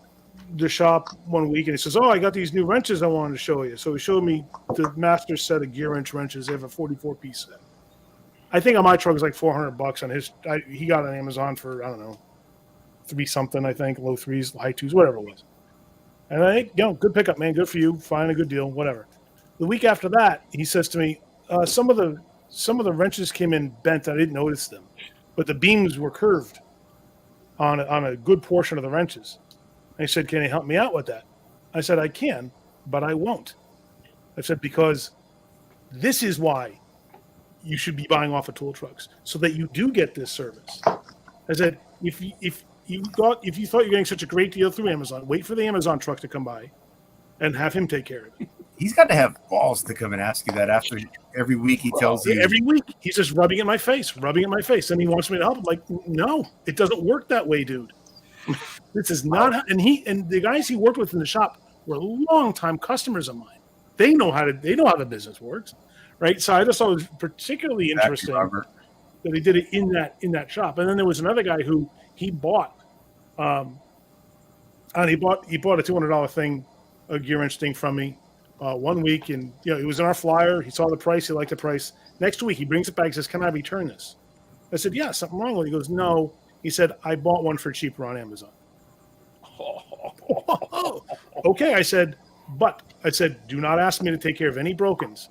the shop one week and he says, oh, I got these new wrenches I wanted to show you. So he showed me the master set of Gearwrench wrenches. They have a 44-piece set. I think on my truck is like $400 on his. He got on Amazon for, I don't know, 3 something, I think, low 3s, high 2s, whatever it was. And I think, good pickup, man, good for you, find a good deal, whatever. The week after that, he says to me, some of the wrenches came in bent. I didn't notice them, but the beams were curved on a good portion of the wrenches. And he said, can you help me out with that? I said, I can, but I won't. I said, because this is why you should be buying off of tool trucks, so that you do get this service. I said, if you thought you're getting such a great deal through Amazon, wait for the Amazon truck to come by and have him take care of it. He's got to have balls to come and ask you that after every week he tells you. Every week he's just rubbing it in my face. And he wants me to help. I'm like, no, it doesn't work that way, dude. This is not. And the guys he worked with in the shop were longtime customers of mine. They know how the business works, right? So I just thought it was particularly interesting that he did it in that shop. And then there was another guy who he bought, and he bought a $200 thing, a Gearwrench thing from me. 1 week, and it was in our flyer. He saw the price. He liked the price. Next week, he brings it back and says, can I return this? I said, yeah, something wrong with it. He goes, no, He said, I bought one for cheaper on Amazon. Okay, I said, do not ask me to take care of any brokens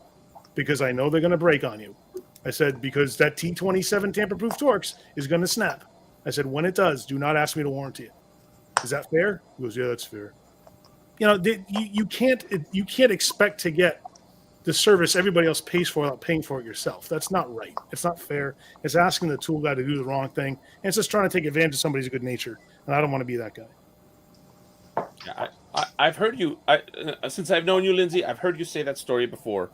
because I know they're going to break on you. I said, because that T27 tamper-proof Torx is going to snap. I said, when it does, do not ask me to warranty it. Is that fair? He goes, yeah, that's fair. You know, you can't expect to get the service everybody else pays for without paying for it yourself. That's not right. It's not fair. It's asking the tool guy to do the wrong thing, and it's just trying to take advantage of somebody's good nature. And I don't want to be that guy. Yeah, I've heard you. Since I've known you, Lindsay, I've heard you say that story before,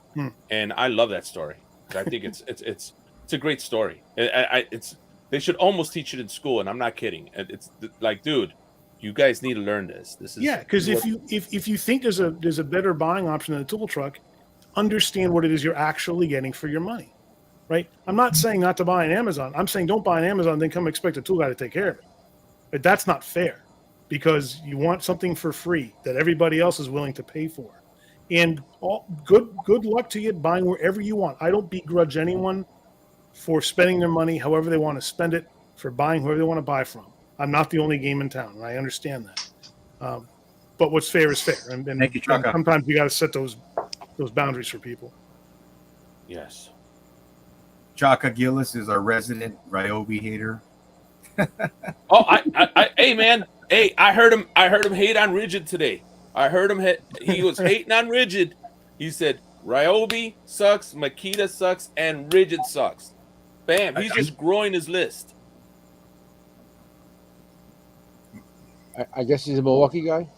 and I love that story. I think it's a great story. They should almost teach it in school, and I'm not kidding. It's like, dude, you guys need to learn this. This is because if you think there's a better buying option than a tool truck, understand what it is you're actually getting for your money, right? I'm not saying not to buy on Amazon. I'm saying don't buy on Amazon and then come expect a tool guy to take care of it. But that's not fair because you want something for free that everybody else is willing to pay for. And good luck to you buying wherever you want. I don't begrudge anyone for spending their money however they want to spend it, for buying whoever they want to buy from. I'm not the only game in town, and I understand that. But what's fair is fair. And Thank you, Chaka. Sometimes you got to set those boundaries for people. Yes. Chaka Gillis is our resident Ryobi hater. Hey man, hey, I heard him hate on Rigid today. I heard him he was hating on Rigid. He said Ryobi sucks, Makita sucks, and Rigid sucks. Bam, he's just growing his list. I guess he's a Milwaukee guy.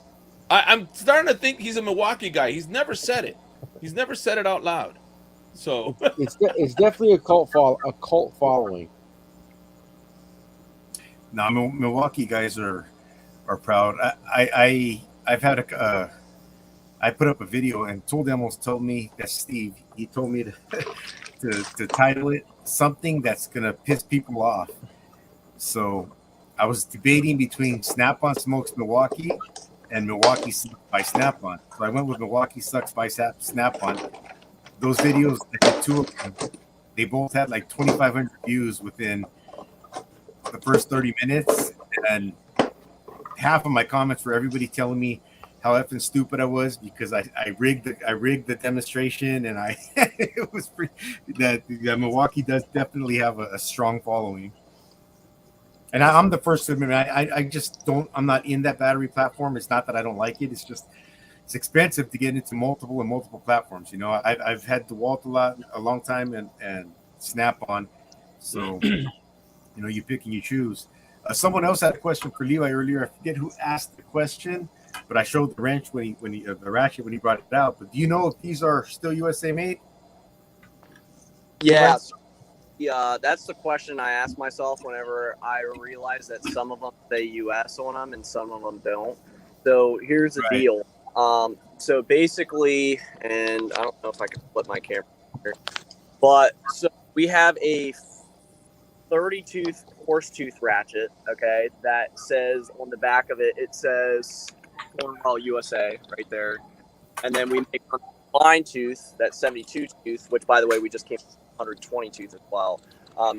I'm starting to think he's a Milwaukee guy. He's never said it. He's never said it out loud. So it's definitely a cult following. No, Milwaukee guys are proud. I've had I put up a video and Tool Demos told me that Steve. He told me to title it something that's gonna piss people off. So I was debating between Snap-on Smokes Milwaukee and Milwaukee Sucks by Snap-on. So I went with Milwaukee Sucks by Snap-on. Those videos, the two of them, they both had like 2,500 views within the first 30 minutes. And half of my comments were everybody telling me how effing stupid I was because I rigged the demonstration, and it was pretty, that Milwaukee does definitely have a strong following. And I'm the first to admit, I just don't. I'm not in that battery platform. It's not that I don't like it. It's just it's expensive to get into multiple platforms. You know, I've had DeWalt a long time and Snap-on. So you know, you pick and you choose. Someone else had a question for Levi earlier. I forget who asked the question, but I showed the wrench when the ratchet when he brought it out. But do you know if these are still USA made? Yeah. Yeah, that's the question I ask myself whenever I realize that some of them say US on them and some of them don't. So here's the deal. So basically, and I don't know if I can flip my camera here, but so we have a 30-tooth horse-tooth ratchet, okay, that says on the back of it, it says Cornwell, USA, right there. And then we make a fine tooth, that 72-tooth, which, by the way, we just came 120 tooth as well,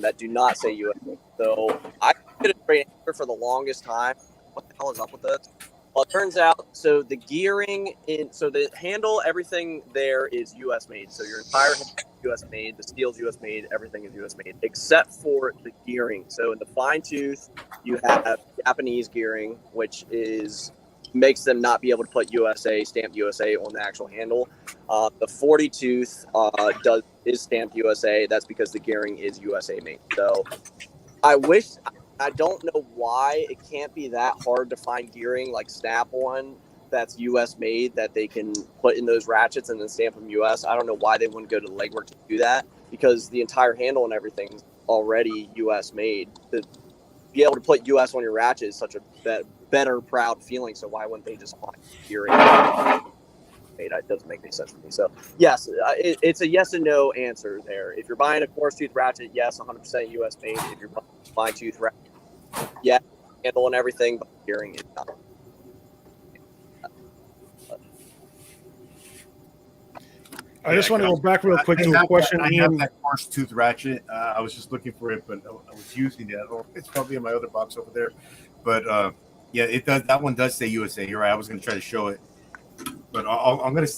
that do not say USA. So I did a straight answer for the longest time. What the hell is up with this? Well, it turns out, so the gearing so the handle, everything there is US made. So your entire handle is US made, the steel's US made, everything is US made, except for the gearing. So in the fine tooth, you have Japanese gearing, which makes them not be able to put USA, stamped USA on the actual handle. The 40 tooth is stamped USA. That's because the gearing is USA made. So I don't know why it can't be that hard to find gearing like Snap-on that's US made that they can put in those ratchets and then stamp them US. I don't know why they wouldn't go to the legwork to do that, because the entire handle and everything's already US made. To be able to put US on your ratchet is such a better, proud feeling. So why wouldn't they just find gearing? It doesn't make any sense to me. So yes, it's a yes and no answer there. If you're buying a coarse tooth ratchet, yes, 100% US made. If you're buying a fine tooth ratchet, yeah, handle and everything, but gearing is not. I just want to go back real quick to a question. I have Ian, that coarse tooth ratchet. I was just looking for it, but I was using it. It's probably in my other box over there. But yeah, it does. That one does say USA. You're right. I was going to try to show it, but I'm going to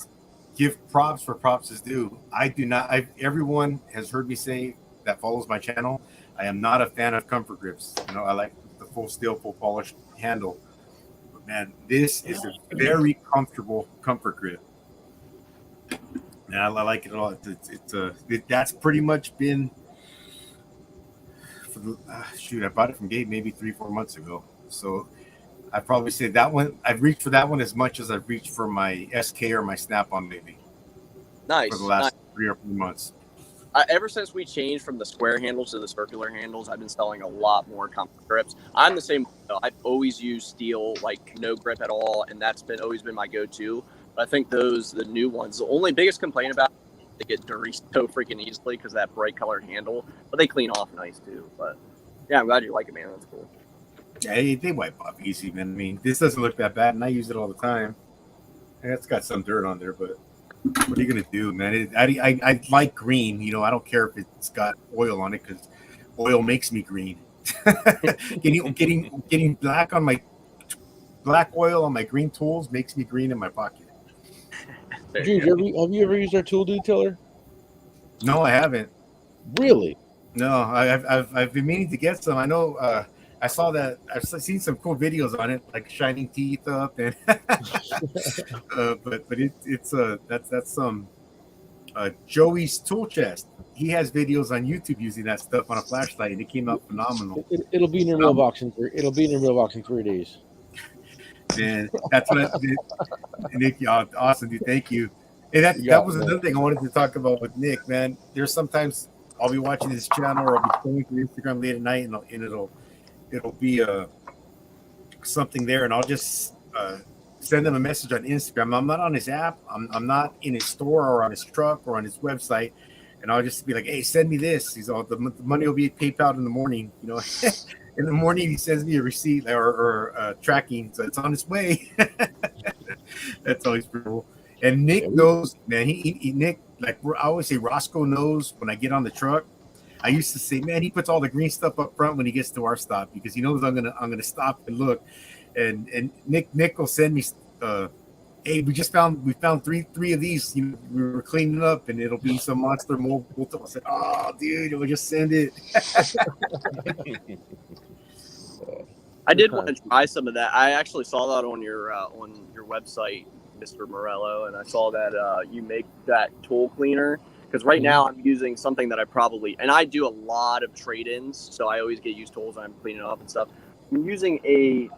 give props for props is due. I do not. Everyone has heard me say that follows my channel. I am not a fan of comfort grips. You know, I like the full steel, full polished handle. But man, this is a very comfortable comfort grip. And I like it a lot. That's pretty much been for the shoot. I bought it from Gabe maybe 3-4 months ago. So I probably say that one. I've reached for that one as much as I've reached for my SK or my Snap-on maybe. Nice. For the last 3 or 4 months. Ever since we changed from the square handles to the circular handles, I've been selling a lot more comfort grips. I'm the same. I've always used steel, like no grip at all, and that's always been my go-to. But I think the new ones, the only biggest complaint about they get dirty so freaking easily because of that bright colored handle, but they clean off nice too. But yeah, I'm glad you like it, man. That's cool. Yeah, they wipe off easy, man. I mean, this doesn't look that bad, and I use it all the time. Yeah, it's got some dirt on there, but what are you gonna do, man? I like green. You know, I don't care if it's got oil on it because oil makes me green. getting black oil on my green tools makes me green in my pocket. Dude, have you ever used our tool detailer? No, I haven't. Really? No, I've been meaning to get some. I know. I saw that. I've seen some cool videos on it, like shining teeth up, and but that's some Joey's tool chest. He has videos on YouTube using that stuff on a flashlight, and it came out phenomenal. It'll be in your mailbox in 3 days. Man, that's what I did. Nick, awesome, dude. Thank you. Hey, that was another thing I wanted to talk about with Nick, man. There's sometimes I'll be watching this channel or I'll be going through Instagram late at night, and it'll be something there, and I'll just send them a message on Instagram. I'm not on his app. I'm not in his store or on his truck or on his website, and I'll just be like, "Hey, send me this." He's all the money will be PayPal in the morning, you know. In the morning, he sends me a receipt or tracking, so it's on its way. That's always pretty cool. And Nick knows, man. Nick, like I always say, Roscoe knows when I get on the truck. I used to say, man, he puts all the green stuff up front when he gets to our stop because he knows I'm gonna stop and look. And Nick will send me, hey, we found three of these. You know, we were cleaning up, and it'll be some monster mobile tool. I said, oh, dude, we'll just send it. I did want to try some of that. I actually saw that on your website, Mr. Morello, and I saw that you make that tool cleaner. Because right now I'm using something that I do a lot of trade-ins, so I always get used tools and I'm cleaning up and stuff. I'm using an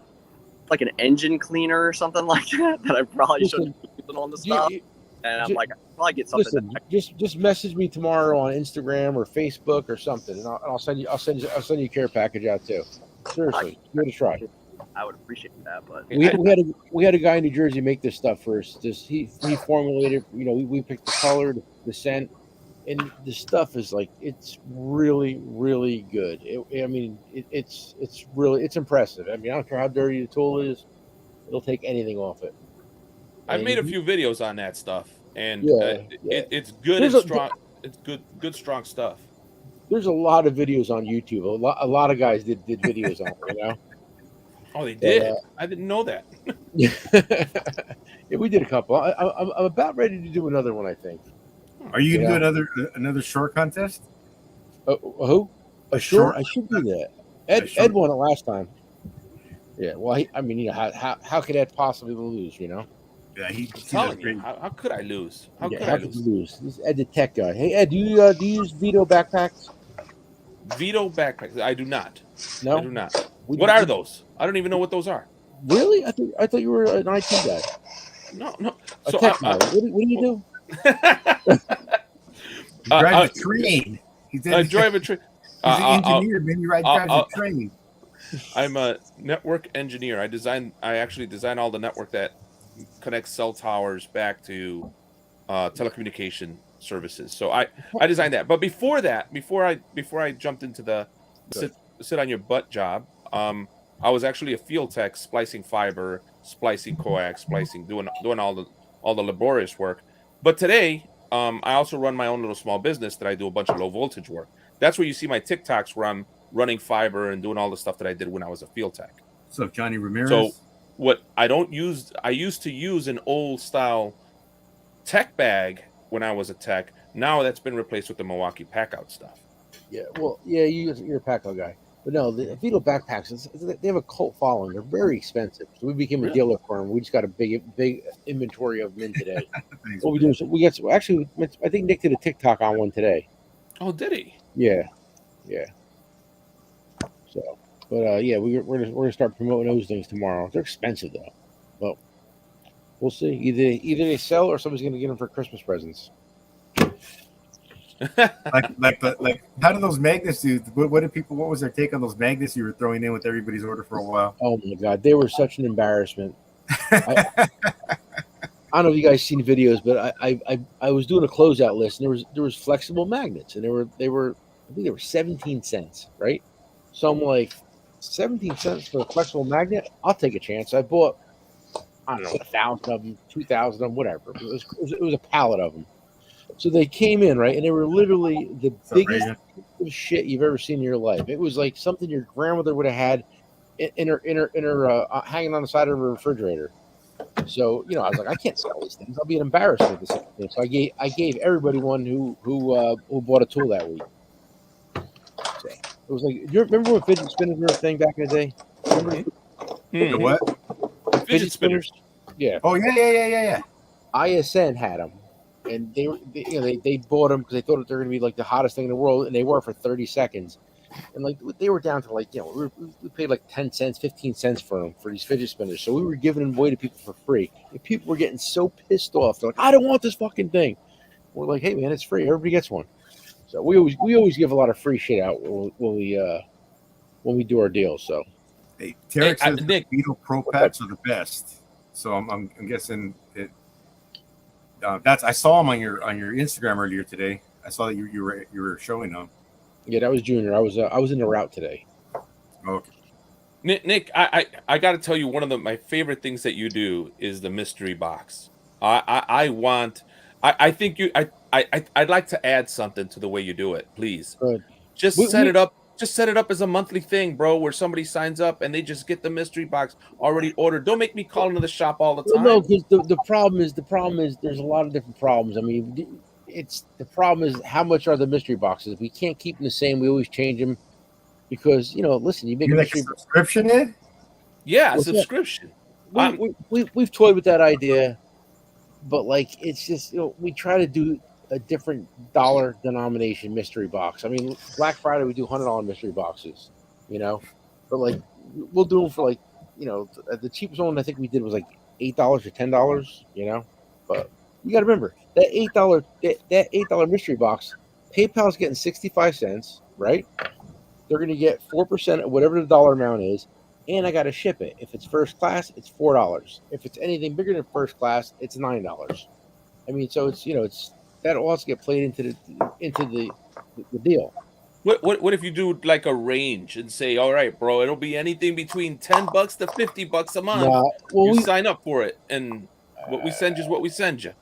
engine cleaner or something like that I probably shouldn't be using on the stuff. And I'm like, I'll probably get something. Just message me tomorrow on Instagram or Facebook or something, and I'll send you a care package out too. Seriously, give it a try. I would appreciate that, but we had a guy in New Jersey make this stuff for us. He formulated. You know, we picked the color, the scent, and the stuff is like it's really really good. It's impressive. I mean, I don't care how dirty the tool is; it'll take anything off it. I've made a few videos on that stuff, and it's good and strong. It's good strong stuff. There's a lot of videos on YouTube. A lot of guys did videos on it, you know. Oh, they did. I didn't know that. Yeah, we did a couple. I'm about ready to do another one, I think. Are you gonna do another short contest? Who? A short? I should do that. Ed won it last time. Yeah. Well, how could Ed possibly lose? You know. Yeah, he's telling me. How could I lose? How could I lose? This is Ed the tech guy. Hey Ed, do you use Vito backpacks? Vito backpacks? I do not. No, I do not. What are those? I don't even know what those are. Really? I thought you were an IT guy. No. A tech guy. What do you do? Drive a train. I drive a train. He's an engineer. Maybe drives a train. I'm a network engineer. I actually design all the network that connects cell towers back to telecommunication services. So I designed that. But before that, before I jumped into the sit on your butt job, I was actually a field tech, splicing fiber, splicing coax, doing all the laborious work. But today I also run my own little small business that I do a bunch of low voltage work. That's where you see my TikToks where I'm running fiber and doing all the stuff that I did when I was a field tech. What's up, Johnny Ramirez? So what I used to use an old style tech bag when I was a tech. Now that's been replaced with the Milwaukee Packout stuff. Yeah, well, yeah, you're a Packo guy, but no, the Vito backpacks, they have a cult following. They're very expensive. So we became a dealer for them. We just got a big inventory of them in today. What we do is we got actually, I think Nick did a TikTok on one today. Oh, did he? Yeah. So, but yeah, we're gonna start promoting those things tomorrow. They're expensive though, but we'll see. Either they sell or somebody's gonna get them for Christmas presents. like how do those magnets do? What was their take on those magnets you were throwing in with everybody's order for a while? Oh my god, they were such an embarrassment. I don't know if you guys seen videos, but I was doing a closeout list, and there was flexible magnets, and they were I think they were 17 cents, right? So I'm like, 17 cents for a flexible magnet? I'll take a chance. I bought, I don't know, 1,000 of them, 2,000 of them, whatever. It was a pallet of them. So they came in, right, and they were literally the biggest piece of shit you've ever seen in your life. It was like something your grandmother would have had in her hanging on the side of her refrigerator. So I was like, I can't sell these things. I'll be an embarrassment with this thing. So I gave everybody one who bought a tool that week. So it was like, you remember when fidget spinners were a thing back in the day? The what? Fidget spinners? Yeah. Oh yeah. ISN had them. And they bought them because they thought they were going to be like the hottest thing in the world, and they were for 30 seconds. And like they were down to like we paid like 10 cents, 15 cents for them for these fidget spinners. So we were giving them away to people for free. And people were getting so pissed off. They're like, I don't want this fucking thing. We're like, hey man, it's free. Everybody gets one. So we always give a lot of free shit out when we do our deals. So hey, Tarek says the Beetle Pro packs are the best. So I'm guessing it. I saw them on your Instagram earlier today. I saw that you were showing them. Yeah, that was Junior. I was in the route today. Okay. Nick, I got to tell you, one of my favorite things that you do is the mystery box. I'd like to add something to the way you do it, please. Good. Set it up. Just set it up as a monthly thing, bro, where somebody signs up and they just get the mystery box already ordered. Don't make me call into the shop all the time. Well, no, because the problem is there's a lot of different problems. I mean, the problem is how much are the mystery boxes? We can't keep them the same. We always change them because listen, you make a mystery subscription in. Yeah, subscription. We've toyed with that idea, but like it's just we try to do a different dollar denomination mystery box. I mean, Black Friday we do $100 mystery boxes, but like we'll do them for like the cheapest one I think we did was like $8 or $10, But you got to remember that $8 mystery box, PayPal's getting 65 cents, right? They're going to get 4% of whatever the dollar amount is, and I got to ship it. If it's first class, it's $4. If it's anything bigger than first class, it's $9. I mean, so it's that'll also get played into the deal. What if you do like a range and say, all right, bro, it'll be anything between $10 to $50 a month. You sign up for it, and what we send you is what we send you.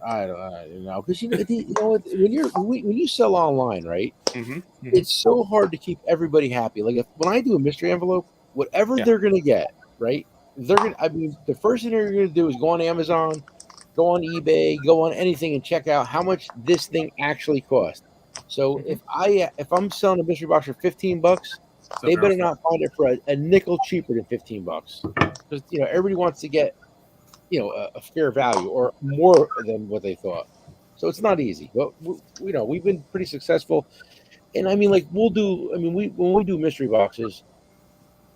I don't know, because when you sell online, right? Mm-hmm. It's so hard to keep everybody happy. Like when I do a mystery envelope, whatever they're gonna get, right? The first thing they're gonna do is go on Amazon, go on eBay, go on anything and check out how much this thing actually cost. So if I'm selling a mystery box for $15, they better not find it for a nickel cheaper than $15, because everybody wants to get a fair value or more than what they thought. So it's not easy, but we've been pretty successful. And I mean, like when we do mystery boxes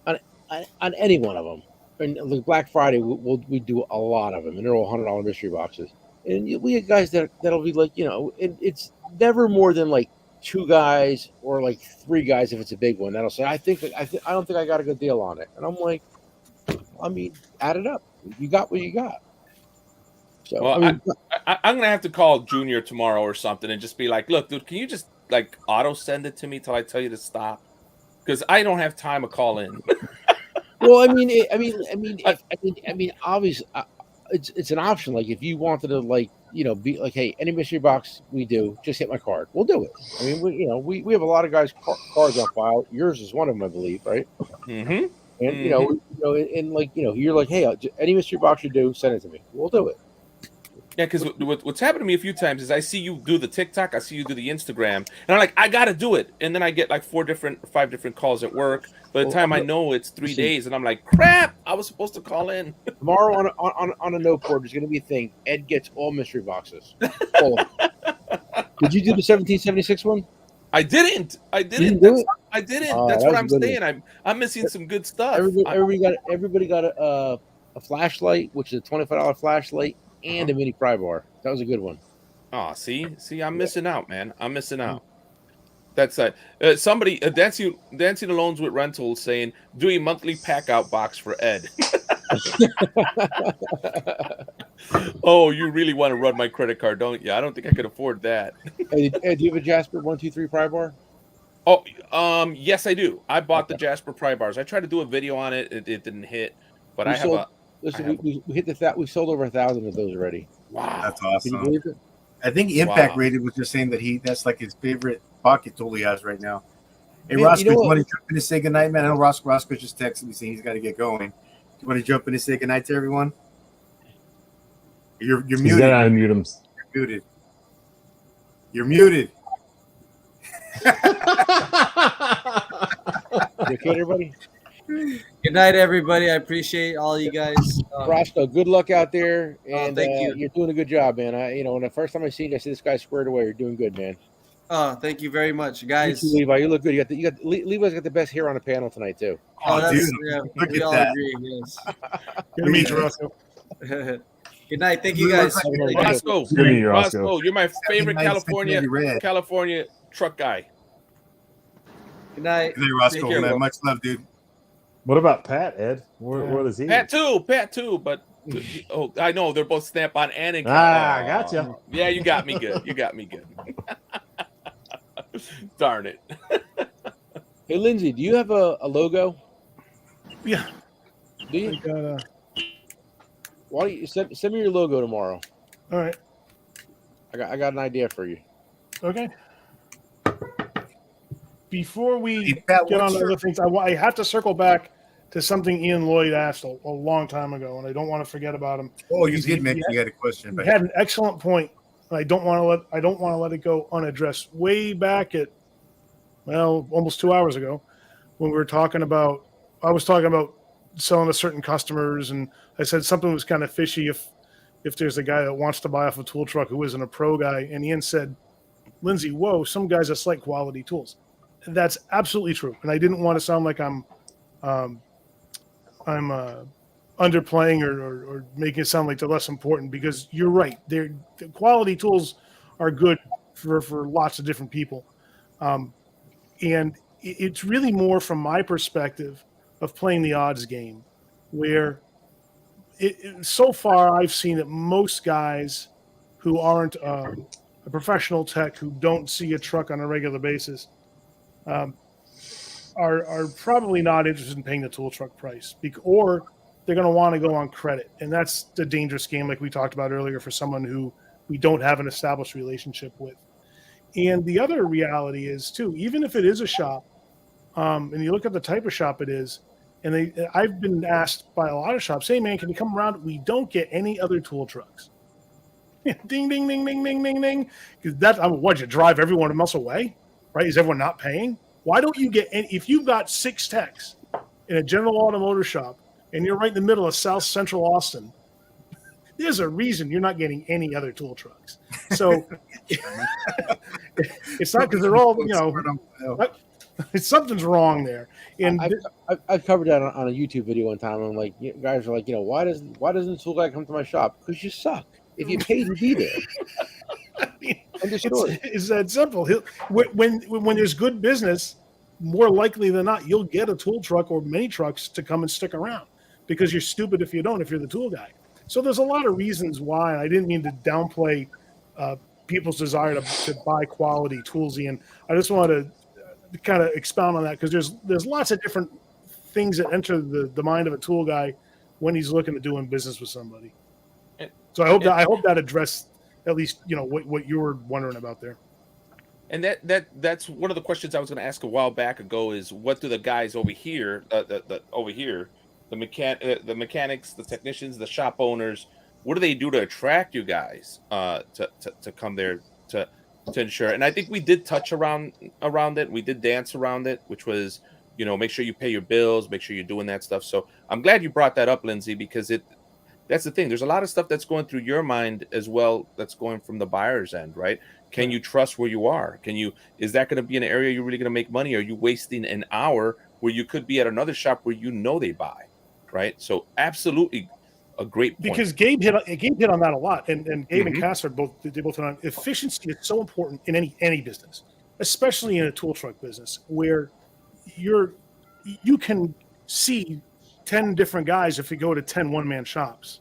on any one of them. And like Black Friday, we do a lot of them, and they're all $100 mystery boxes. And we get guys that'll be like, it's never more than like 2 guys or like 3 guys if it's a big one that'll say, I don't think I got a good deal on it. And I'm like, I mean, add it up. You got what you got. So well, I'm gonna have to call Junior tomorrow or something and just be like, look, dude, can you just like auto send it to me till I tell you to stop? Because I don't have time to call in. Well, I mean, obviously, it's an option. Like if you wanted to, like, be like, hey, any mystery box we do, just hit my card. We'll do it. I mean, we have a lot of guys' cards on file. Yours is one of them, I believe, right? Mm-hmm. And and like you're like, hey, any mystery box you do, send it to me. We'll do it. Yeah, because what's happened to me a few times is I see you do the TikTok, I see you do the Instagram, and I'm like, I gotta do it, and then I get like 5 different calls at work. By the time I know it's 3 days, and I'm like, crap, I was supposed to call in. Tomorrow on a note board, there's gonna be a thing. Ed gets all mystery boxes. All of them. Did you do the 1776 one? I didn't. I didn't. Do it? I didn't. Oh, That's that what was I'm a good saying. I'm missing some good stuff. Everybody got a flashlight, which is a $25 flashlight, and a mini pry bar. That was a good one. Oh, see, I'm missing out, man. I'm missing out. That's somebody dancing alones with rentals saying do a monthly pack out box for Ed. Oh, you really want to run my credit card, don't you? I don't think I could afford that. Hey, Ed, do you have a Jasper 123 pry bar? Oh, yes, I do. I bought the Jasper pry bars. I tried to do a video on it. It didn't hit, but we hit we sold over 1,000 of those already. Wow, that's Can you awesome. believe it? I think Impact Rated was just saying that that's like his favorite pocket tool he has right now. Hey, Roscoe, you want to jump in and say goodnight, man? I know Roscoe just texted me saying he's got to get going. You want to jump in and say goodnight to everyone? You're muted. He's gotta unmute him. You're muted. You're muted. You okay, everybody? Good night, everybody. I appreciate all you guys. Roscoe, good luck out there, and thank you. You're doing a good job, man. When the first time I seen you, I said this guy's squared away. You're doing good, man. Oh, thank you very much, guys. You too, Levi, you look good. Levi's got the best hair on the panel tonight too. Oh, that's, dude, yeah, look we at all that. agree. Yes. Good to meet you, Roscoe. Good night. Thank you, guys. Roscoe, Good to meet you, Roscoe. Roscoe, you're my favorite 79 California truck guy. Good night. Hey, Roscoe, Take care, man, bro. much love, dude. What about Pat, Ed? What is he? Pat too, but I know they're both Snap-on and gotcha. Yeah, you got me good. Darn it. Hey, Lindsay, do you have a logo? Yeah. Do you? I got Why don't you send me your logo tomorrow? all right. I got an idea for you. Okay. Before we Hey, Pat, get on what's to your- other things, I have to circle back to something Ian Lloyd asked a long time ago, and I don't want to forget about him. Oh, you Because did mention you had a question. He But had an excellent point, and I don't want to let it go unaddressed. Way back at almost 2 hours ago, when we were talking about, I was talking about selling to certain customers, and I said something was kind of fishy if there's a guy that wants to buy off a tool truck who isn't a pro guy, and Ian said, Lindsay, whoa, some guys that like quality tools. And that's absolutely true, and I didn't want to sound like I'm underplaying or making it sound like they're less important, because you're right. The quality tools are good for lots of different people. And it's really more from my perspective of playing the odds game, where so far I've seen that most guys who aren't a professional tech, who don't see a truck on a regular basis, are probably not interested in paying the tool truck price, or they're going to want to go on credit. And that's the dangerous game, like we talked about earlier, for someone who we don't have an established relationship with. And the other reality is, too, even if it is a shop, and you look at the type of shop it is, and I've been asked by a lot of shops, hey, man, can you come around? We don't get any other tool trucks. Ding, ding, ding, ding, ding, ding, ding. Because what, you drive everyone else away, right? Is everyone not paying? Why don't you get any? If you've got 6 techs in a General Automotive shop and you're right in the middle of South Central Austin, there's a reason you're not getting any other tool trucks. So it's not because they're all, something's wrong there. And I've covered that on a YouTube video one time. I'm like, guys are like, why doesn't the tool guy come to my shop? Because you suck. If you paid to be there. It's that simple. When there's good business, more likely than not, you'll get a tool truck or many trucks to come and stick around, because you're stupid if you don't, if you're the tool guy. So there's a lot of reasons why, and I didn't mean to downplay people's desire to buy quality tools, Ian. I just want to kind of expound on that, because there's lots of different things that enter the mind of a tool guy when he's looking at doing business with somebody. So I hope that at least what you were wondering about there. And that's one of the questions I was going to ask a while back ago is what do the guys over here, the mechanics, the technicians, the shop owners, what do they do to attract you guys to come there to ensure? And I think we did touch around it. We did dance around it, which was, make sure you pay your bills, make sure you're doing that stuff. So I'm glad you brought that up, Lindsay, because that's the thing. There's a lot of stuff that's going through your mind as well that's going from the buyer's end, right? Can you trust where you are? Is that going to be an area you're really going to make money? Or are you wasting an hour where you could be at another shop where they buy, right? So absolutely a great point. Because Gabe hit on that a lot, and Gabe and Cass both hit on efficiency is so important in any business, especially in a tool truck business where you can see 10 different guys if you go to 10 one-man shops,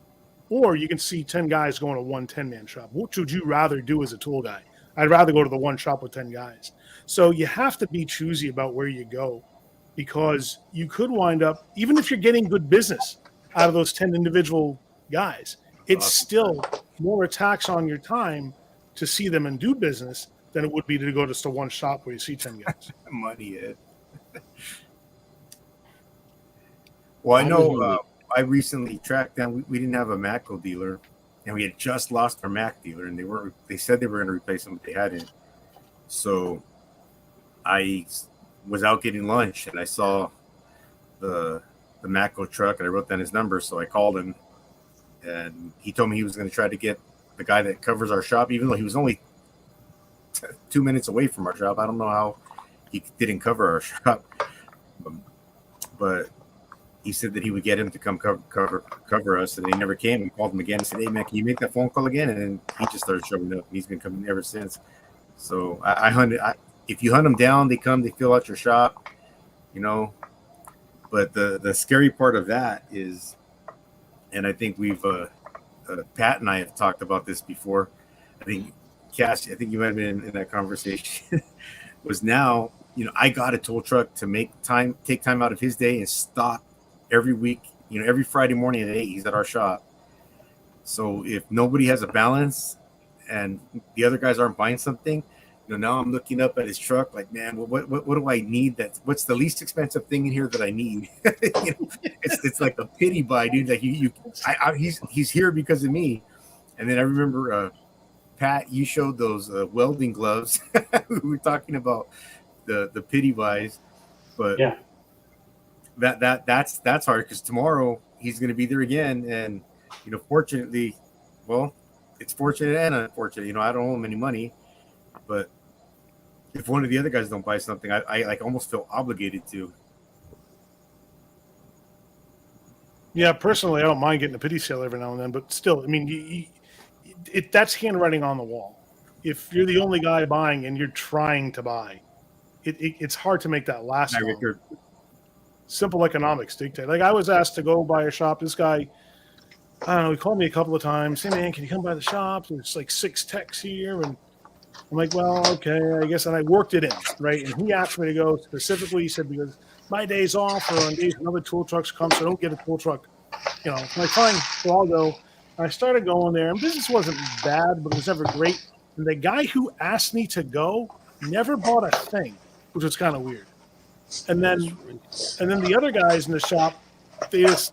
or you can see 10 guys going to one 10-man shop. Which would you rather do as a tool guy? I'd rather go to the one shop with 10 guys. So you have to be choosy about where you go, because you could wind up, even if you're getting good business out of those 10 individual guys, it's still more a tax on your time to see them and do business than it would be to go just to one shop where you see 10 guys. Money, Ed. Well, I know I recently tracked down, we didn't have a Matco dealer, and we had just lost our Mac dealer, and they said they were going to replace them, but they hadn't. So I was out getting lunch, and I saw the Matco truck, and I wrote down his number, so I called him, and he told me he was going to try to get the guy that covers our shop, even though he was only 2 minutes away from our shop. I don't know how he didn't cover our shop, but he said that he would get him to come cover us, and he never came. We called him again and said, "Hey man, can you make that phone call again?" And then he just started showing up. He's been coming ever since. So I hunted. If you hunt them down, they come, they fill out your shop, But the scary part of that is, and I think we've Pat and I have talked about this before. I think Cass, I think you might have been in that conversation. Was now, I got a tool truck to take time out of his day and stop every week, every Friday morning at 8, he's at our shop. So if nobody has a balance and the other guys aren't buying something, now I'm looking up at his truck like, man, what do I need? What's the least expensive thing in here that I need? It's like a pity buy, dude. Like he's here because of me. And then I remember, Pat, you showed those welding gloves. We were talking about the pity buys, but yeah. That's hard because tomorrow he's going to be there again, and fortunately, well, it's fortunate and unfortunate. I don't owe him any money, but if one of the other guys don't buy something, I like almost feel obligated to. Yeah, personally, I don't mind getting a pity sale every now and then, but still, I mean, that's handwriting on the wall. If you're the only guy buying and you're trying to buy, it's hard to make that last. Simple economics dictate. Like I was asked to go by a shop. This guy, I don't know, he called me a couple of times. Hey man, can you come by the shop? There's like 6 techs here, and I'm like, well, okay, I guess. And I worked it in, right? And he asked me to go specifically. He said, because my day's off or on days when other tool trucks come, so I don't get a tool truck. I'm like, fine, so I'll go. And I started going there, and business wasn't bad, but it was never great. And the guy who asked me to go never bought a thing, which was kind of weird. And then the other guys in the shop, they just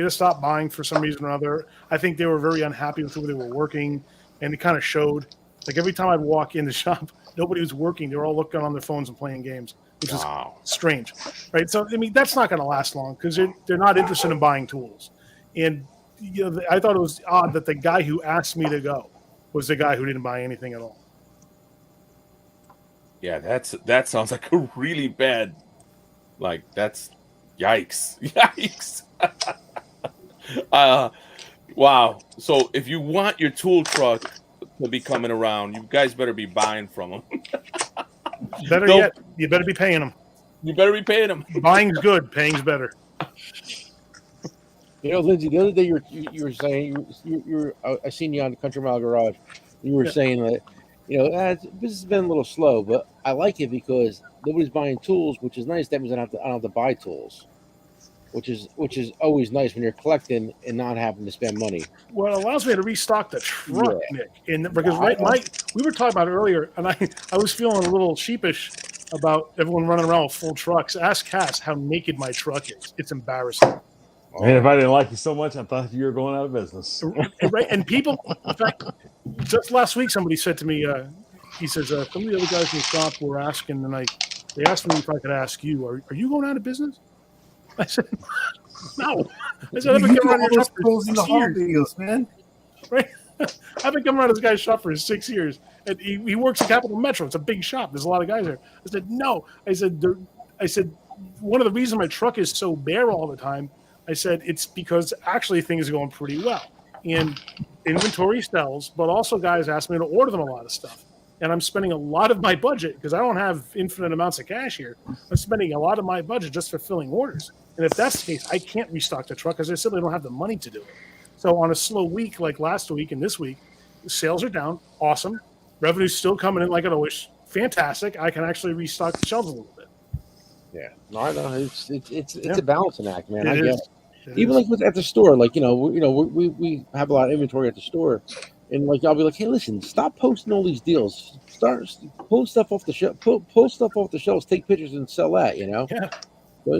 stopped buying for some reason or other. I think they were very unhappy with who they were working, and it kind of showed. Like every time I'd walk in the shop, nobody was working. They were all looking on their phones and playing games, which is strange, right? So I mean, that's not going to last long because they're not interested in buying tools. And I thought it was odd that the guy who asked me to go was the guy who didn't buy anything at all. Yeah, that sounds like a really bad, like that's yikes. Wow. So if you want your tool truck to be coming around, you guys better be buying from them. Better yet, you better be paying them. You better be paying them. Buying's good, paying's better. Lindsay, the other day you were saying I seen you on the Country Mile Garage. You were saying that this has been a little slow, but I like it because nobody's buying tools, which is nice. That means I don't have to buy tools. which is always nice when you're collecting and not having to spend money. Well, it allows me to restock the truck, Nick, and because we were talking about it earlier, and I was feeling a little sheepish about everyone running around with full trucks. Ask Cass how naked my truck is. It's embarrassing. Man, if I didn't like you so much, I thought you were going out of business. Right? And people, in fact, just last week, somebody said to me, he says, some of the other guys in the shop were asking, and they asked me if I could ask you, are you going out of business? I said, no. I said, I've been coming around your shop for 6 years. Man. Right? I've been coming around this guy's shop for 6 years. And he works at Capital Metro. It's a big shop. There's a lot of guys there. I said, no. I said, one of the reasons my truck is so bare all the time, I said, it's because actually things are going pretty well. And inventory sells, but also guys ask me to order them a lot of stuff. And I'm spending a lot of my budget, because I don't have infinite amounts of cash here. I'm spending a lot of my budget just for filling orders. And if that's the case, I can't restock the truck because I simply don't have the money to do it. So on a slow week like last week and this week, sales are down. Awesome. Revenue's still coming in like it always. Fantastic. I can actually restock the shelves a little bit. Yeah. No, I know. It's a balancing act, man. I guess. Even like at the store, like we have a lot of inventory at the store, and like I'll be like, hey, listen, stop posting all these deals. Start pull stuff off the shelf, pull stuff off the shelves, take pictures and sell that. Yeah. So,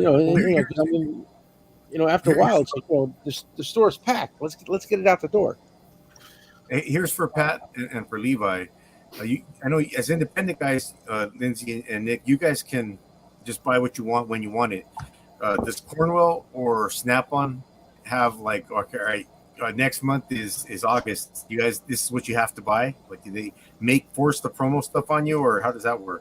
after a while, it's like, the store's packed. Let's get it out the door. Hey, here's for Pat and for Levi. I know as independent guys, Lindsay and Nick, you guys can just buy what you want when you want it. Does Cornwell or Snapon have like, okay, all right, next month is August. You guys, this is what you have to buy? Like, do they force the promo stuff on you, or how does that work?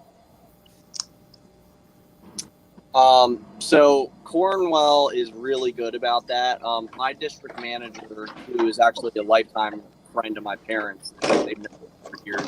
So Cornwell is really good about that. My district manager, who is actually a lifetime friend of my parents, they've known for years.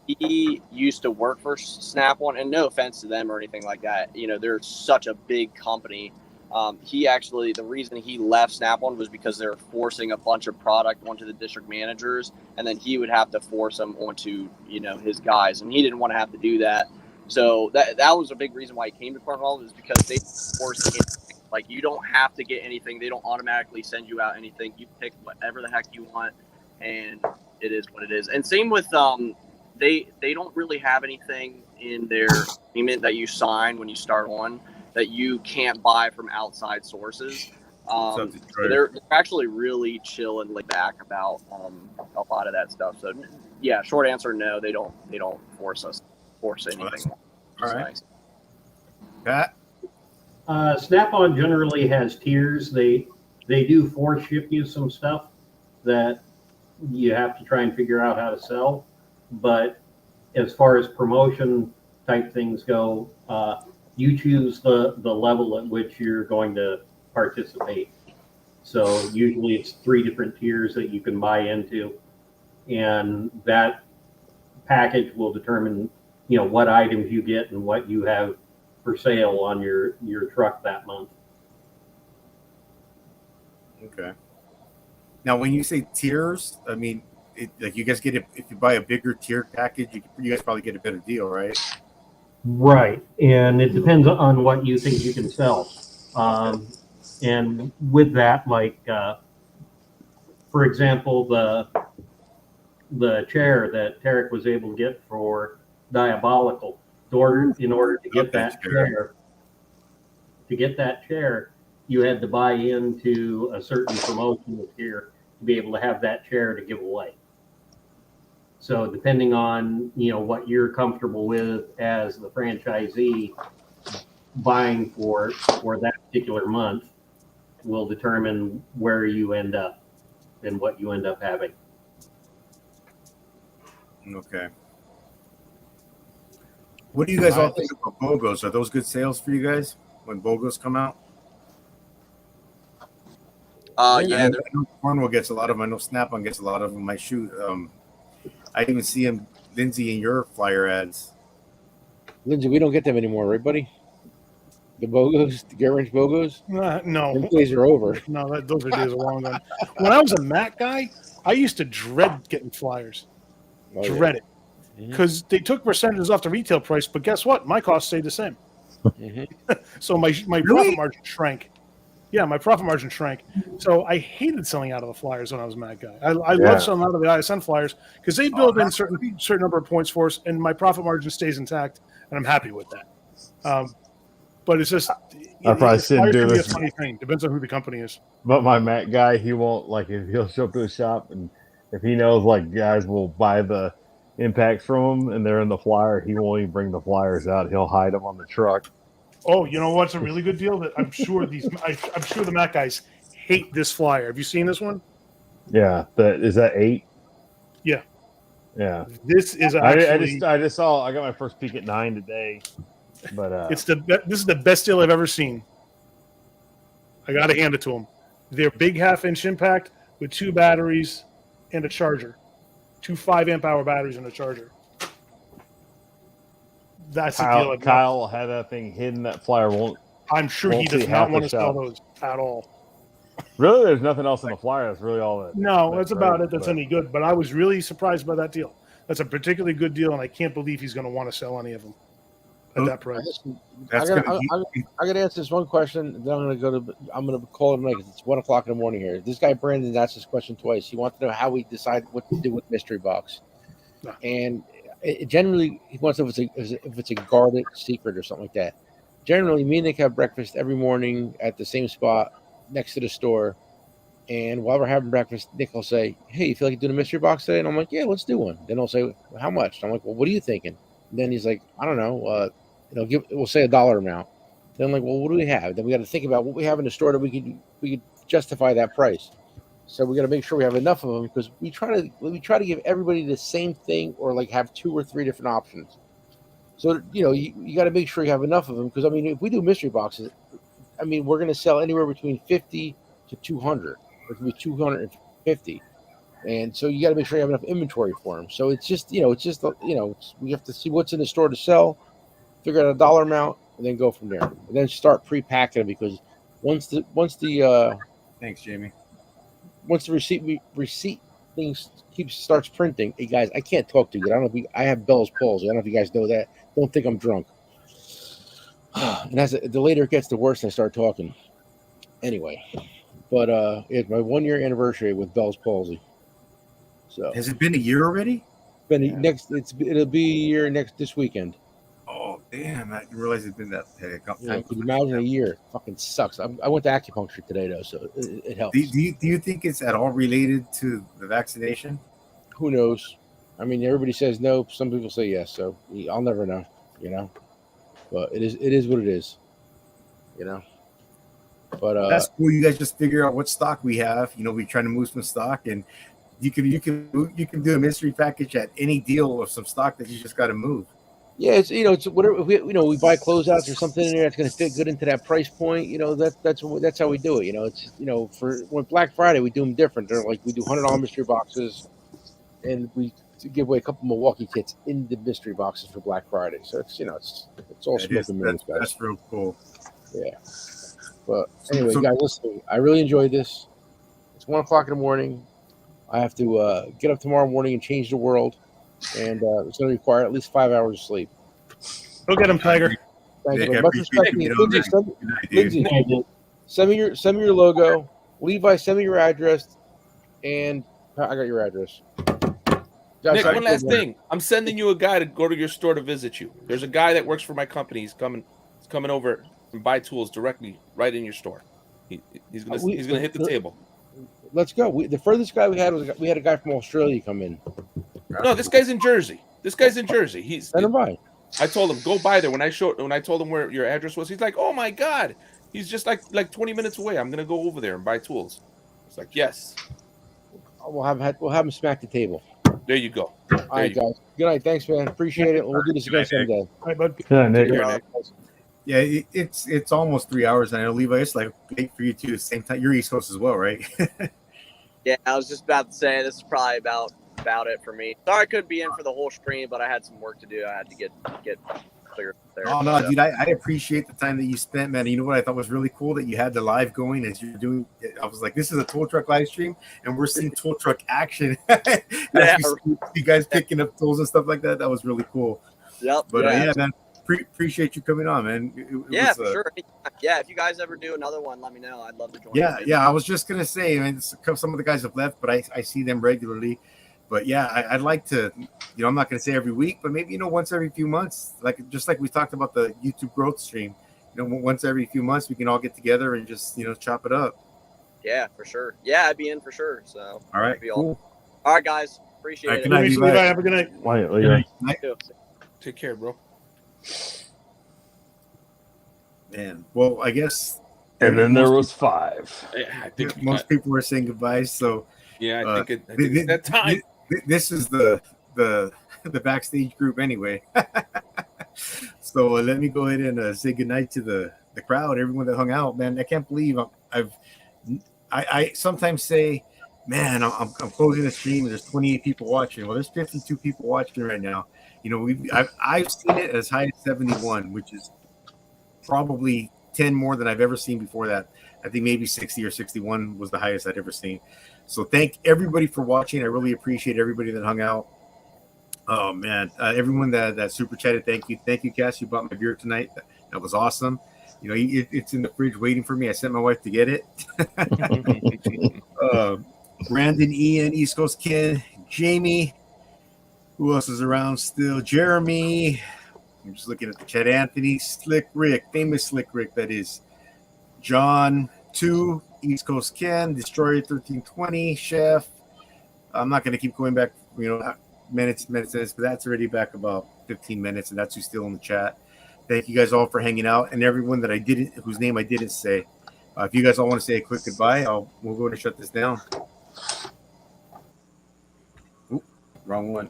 He used to work for Snap-on, and no offense to them or anything like that. They're such a big company. The reason he left Snap-on was because they were forcing a bunch of product onto the district managers, and then he would have to force them onto, his guys, and he didn't want to have to do that. So that was a big reason why he came to Cornwell, is because they force anything. Like, you don't have to get anything. They don't automatically send you out anything. You pick whatever the heck you want, and it is what it is. And same with they don't really have anything in their agreement that you sign when you start on that you can't buy from outside sources. So they're actually really chill and laid back about a lot of that stuff. So yeah, short answer, no, they don't force anything. All right. Nice. Pat? Snap-on generally has tiers. They do force ship you some stuff that you have to try and figure out how to sell. But as far as promotion type things go, you choose the level at which you're going to participate. So usually it's 3 different tiers that you can buy into, and that package will determine, what items you get and what you have for sale on your truck that month. Okay. Now, when you say tiers, I mean, like you guys get it if you buy a bigger tier package, you guys probably get a better deal, right? Right, and it depends on what you think you can sell. And with that, like for example, the chair that Tarek was able to get for Diabolical, in order to get that chair, you had to buy into a certain promotional tier to be able to have that chair to give away. So depending on, what you're comfortable with as the franchisee, buying for that particular month will determine where you end up and what you end up having. Okay. What do you guys all think about BOGOs? Are those good sales for you guys when BOGOs come out? Yeah. I know Cornwell gets a lot of them. I know Snap-on gets a lot of them. I even see them, Lindsay, in your flyer ads. Lindsay, we don't get them anymore, right, buddy? The BOGOs, the Gearwrench BOGOs? No. Those days are over. No, those are days are long gone. When I was a Mac guy, I used to dread getting flyers. Dread it. Because they took percentages off the retail price, but guess what? My costs stayed the same. So my profit margin shrank. Yeah, my profit margin shrank. So I hated selling out of the flyers when I was a Mac guy. I love selling out of the ISN flyers because they build in certain number of points for us, and my profit margin stays intact, and I'm happy with that. But it's just I probably shouldn't do this. A funny thing. Depends on who the company is. But my Mac guy, he won't, like, if he'll show up to his shop and if he knows like guys will buy the impacts from him and they're in the flyer, he won't even bring the flyers out. He'll hide them on the truck. Oh, you know what's a really good deal that I'm sure I'm sure the Mac guys hate this flyer. Have you seen this one? Yeah, is that 8? Yeah. Yeah. This is actually. I just saw. I got my first peek at 9 today, but this is the best deal I've ever seen. I got to hand it to them. They're big 1/2-inch impact with 2 batteries and a charger, 2 5-amp-hour batteries and a charger. That's the deal. Kyle will have that thing hidden. That flyer won't. I'm sure he does not want to sell those at all. Really, there's nothing else in the flyer. That's really all that. No, that's about it. That's any good. But I was really surprised by that deal. That's a particularly good deal, and I can't believe he's going to want to sell any of them at that price. I got to answer this one question. Then I'm going to call it tonight because it's 1:00 in the morning here. This guy Brandon asked this question twice. He wanted to know how we decide what to do with mystery box, and generally he wants to know if it's a guarded secret or something like that. Generally, me and Nick have breakfast every morning at the same spot next to the store. And while we're having breakfast, Nick will say, "Hey, you feel like doing a mystery box today?" And I'm like, "Yeah, let's do one." Then he'll say, well, "How much?" And I'm like, "Well, what are you thinking?" And then he's like, "I don't know. We'll say a dollar amount." Then I'm like, "Well, what do we have?" Then we got to think about what we have in the store that we could justify that price. So we got to make sure we have enough of them because we try to give everybody the same thing or like have 2 or 3 different options. So you got to make sure you have enough of them because I mean, if we do mystery boxes, I mean, we're going to sell anywhere between 50 to 200. It could be 250, and so you got to make sure you have enough inventory for them. So it's just we have to see what's in the store to sell, figure out a dollar amount, and then go from there. And then start pre-packing them because once the thanks, Jamie. Once the receipt thing starts printing, hey guys, I can't talk to you. I don't know if I have Bell's palsy. I don't know if you guys know that. Don't think I'm drunk. And the later it gets, the worse I start talking. Anyway. But it's my 1-year anniversary with Bell's palsy. So has it been a year already? It'll be a year this weekend. Oh damn! I didn't realize it's been that. Can you imagine a year? It fucking sucks. I went to acupuncture today though, so it helps. Do you think it's at all related to the vaccination? Who knows? I mean, everybody says no. Some people say yes. So I'll never know. But it is what it is. But that's cool. You guys just figure out what stock we have. We're trying to move some stock, and you can do a mystery package at any deal of some stock that you just got to move. Yeah, it's whatever. We buy closeouts or something in there that's going to fit good into that price point. That's how we do it. It's for when Black Friday we do them different. They're like we do $100 mystery boxes, and we give away a couple Milwaukee kits in the mystery boxes for Black Friday. So it's all smoke and mirrors, guys. That's real cool. Yeah. But anyway, guys, listen, I really enjoyed this. It's 1:00 in the morning. I have to get up tomorrow morning and change the world, and it's going to require at least 5 hours of sleep. Go get him, Tiger. Thank you. Much respect. Lindsay, send me your logo. Levi, send me your address, and I got your address. Nick, one last thing. I'm sending you a guy to go to your store to visit you. There's a guy that works for my company. He's coming over and buy tools directly right in your store. He's gonna hit the table. Let's go. The furthest guy we had a guy from Australia come in. No, this guy's in Jersey. Send him by. I told him go by there. When I told him where your address was, he's like, "Oh my god!" He's just like 20 minutes away. I'm gonna go over there and buy tools. It's like, yes. We'll have him smack the table. There you go. All right, guys. Good night. Thanks, man. Appreciate it. We'll do this again someday. All right, bud. Yeah, Nick. Yeah, it's almost 3 hours, and I know Levi, it's like 8 for you too. Same time, you're East Coast as well, right? Yeah, I was just about to say this is probably about it for me. Sorry I couldn't be in for the whole stream, but I had some work to do. I had to get clear there. Oh no, dude, I appreciate the time that you spent, man. You know what I thought was really cool that you had the live going as you're doing. I was like, this is a tool truck live stream, and we're seeing tool truck action. You guys picking up tools and stuff like that. That was really cool. Yep. But yeah, man. appreciate you coming on, man. Yeah, for sure. Yeah, if you guys ever do another one, let me know. I'd love to join. Yeah. I was just gonna say, I mean, some of the guys have left, but I see them regularly. But yeah, I'd like to, I'm not gonna say every week, but maybe once every few months, just like we talked about the YouTube growth stream. Once every few months, we can all get together and just chop it up. Yeah, for sure. Yeah, I'd be in for sure. So all right, cool. All right, guys, appreciate it. Good night, Levi. Have a good night. Take care, bro. Man, well, I guess. And then there was 5. Yeah, I think most people were saying goodbye. So yeah, I think it's that time. This is the backstage group anyway. So let me go ahead and say goodnight to the crowd, everyone that hung out. Man, I can't believe I sometimes say, man, I'm closing the stream and there's 28 people watching. Well, there's 52 people watching right now. I've seen it as high as 71, which is probably 10 more than I've ever seen before that. I think maybe 60 or 61 was the highest I'd ever seen. So thank everybody for watching. I really appreciate everybody that hung out. Oh man, everyone that super chatted, thank you, Cass. You bought my beer tonight. That was awesome. It's in the fridge waiting for me. I sent my wife to get it. Brandon, Ian, East Coast Ken, Jamie. Who else is around still? Jeremy. I'm just looking at the chat. Anthony, Slick Rick, famous Slick Rick, that is. John 2, East Coast Ken, Destroyer 1320, Chef. I'm not going to keep going back, minutes, but that's already back about 15 minutes, and that's who's still in the chat. Thank you guys all for hanging out, and everyone whose name I didn't say. If you guys all want to say a quick goodbye, we'll go ahead and shut this down. Oop, wrong one.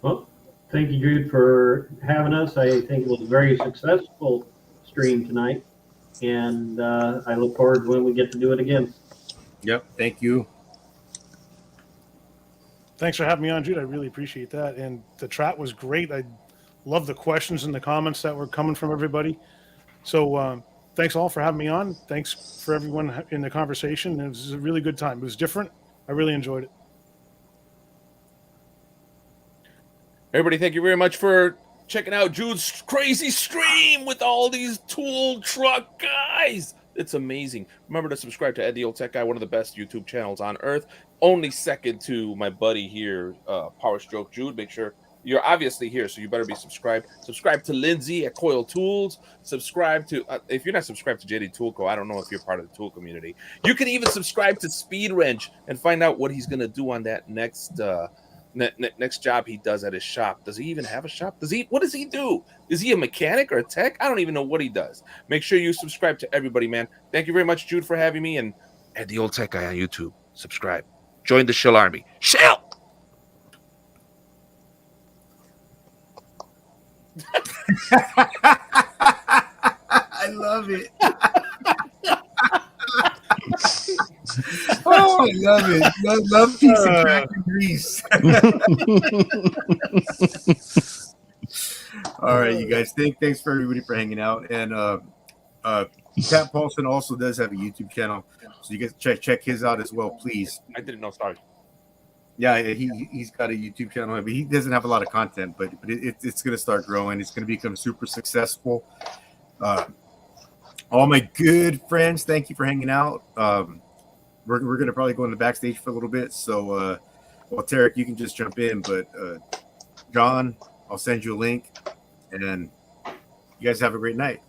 Well, thank you, Jude, for having us. I think it was a very successful stream tonight, and I look forward to when we get to do it again. Yep, thank you. Thanks for having me on, Jude. I really appreciate that. And the chat was great. I love the questions and the comments that were coming from everybody. So thanks all for having me on. Thanks for everyone in the conversation. It was a really good time. It was different. I really enjoyed it. Everybody, thank you very much for checking out Jude's crazy stream with all these tool truck guys. It's amazing. Remember to subscribe to Ed the Old Tech Guy, one of the best YouTube channels on earth. Only second to my buddy here, Power Stroke Jude. Make sure you're obviously here, so you better be subscribed. Subscribe to Lindsay at Coil Tools. Subscribe to, if you're not subscribed to JD Tool Co., I don't know if you're part of the tool community. You can even subscribe to Speed Wrench and find out what he's going to do on that next next job he does at his shop. Does he even have a shop? What does he do? Is he a mechanic or a tech? I don't even know what he does. Make sure you subscribe to everybody, man. Thank you very much, Jude, for having me. And Ed the Old Tech Guy on YouTube. Subscribe. Join the Shill Army. Shill! I love it. Oh, I love it. Love piece of crack and grease. All right, you guys. Thanks for everybody for hanging out. And Pat Paulson also does have a YouTube channel, so you guys check his out as well, please. I didn't know. Sorry. Yeah, he's got a YouTube channel, but he doesn't have a lot of content. But it's going to start growing. It's going to become super successful. All my good friends, thank you for hanging out. We're going to probably go in the backstage for a little bit. So, Tarek, you can just jump in. But John, I'll send you a link. And you guys have a great night.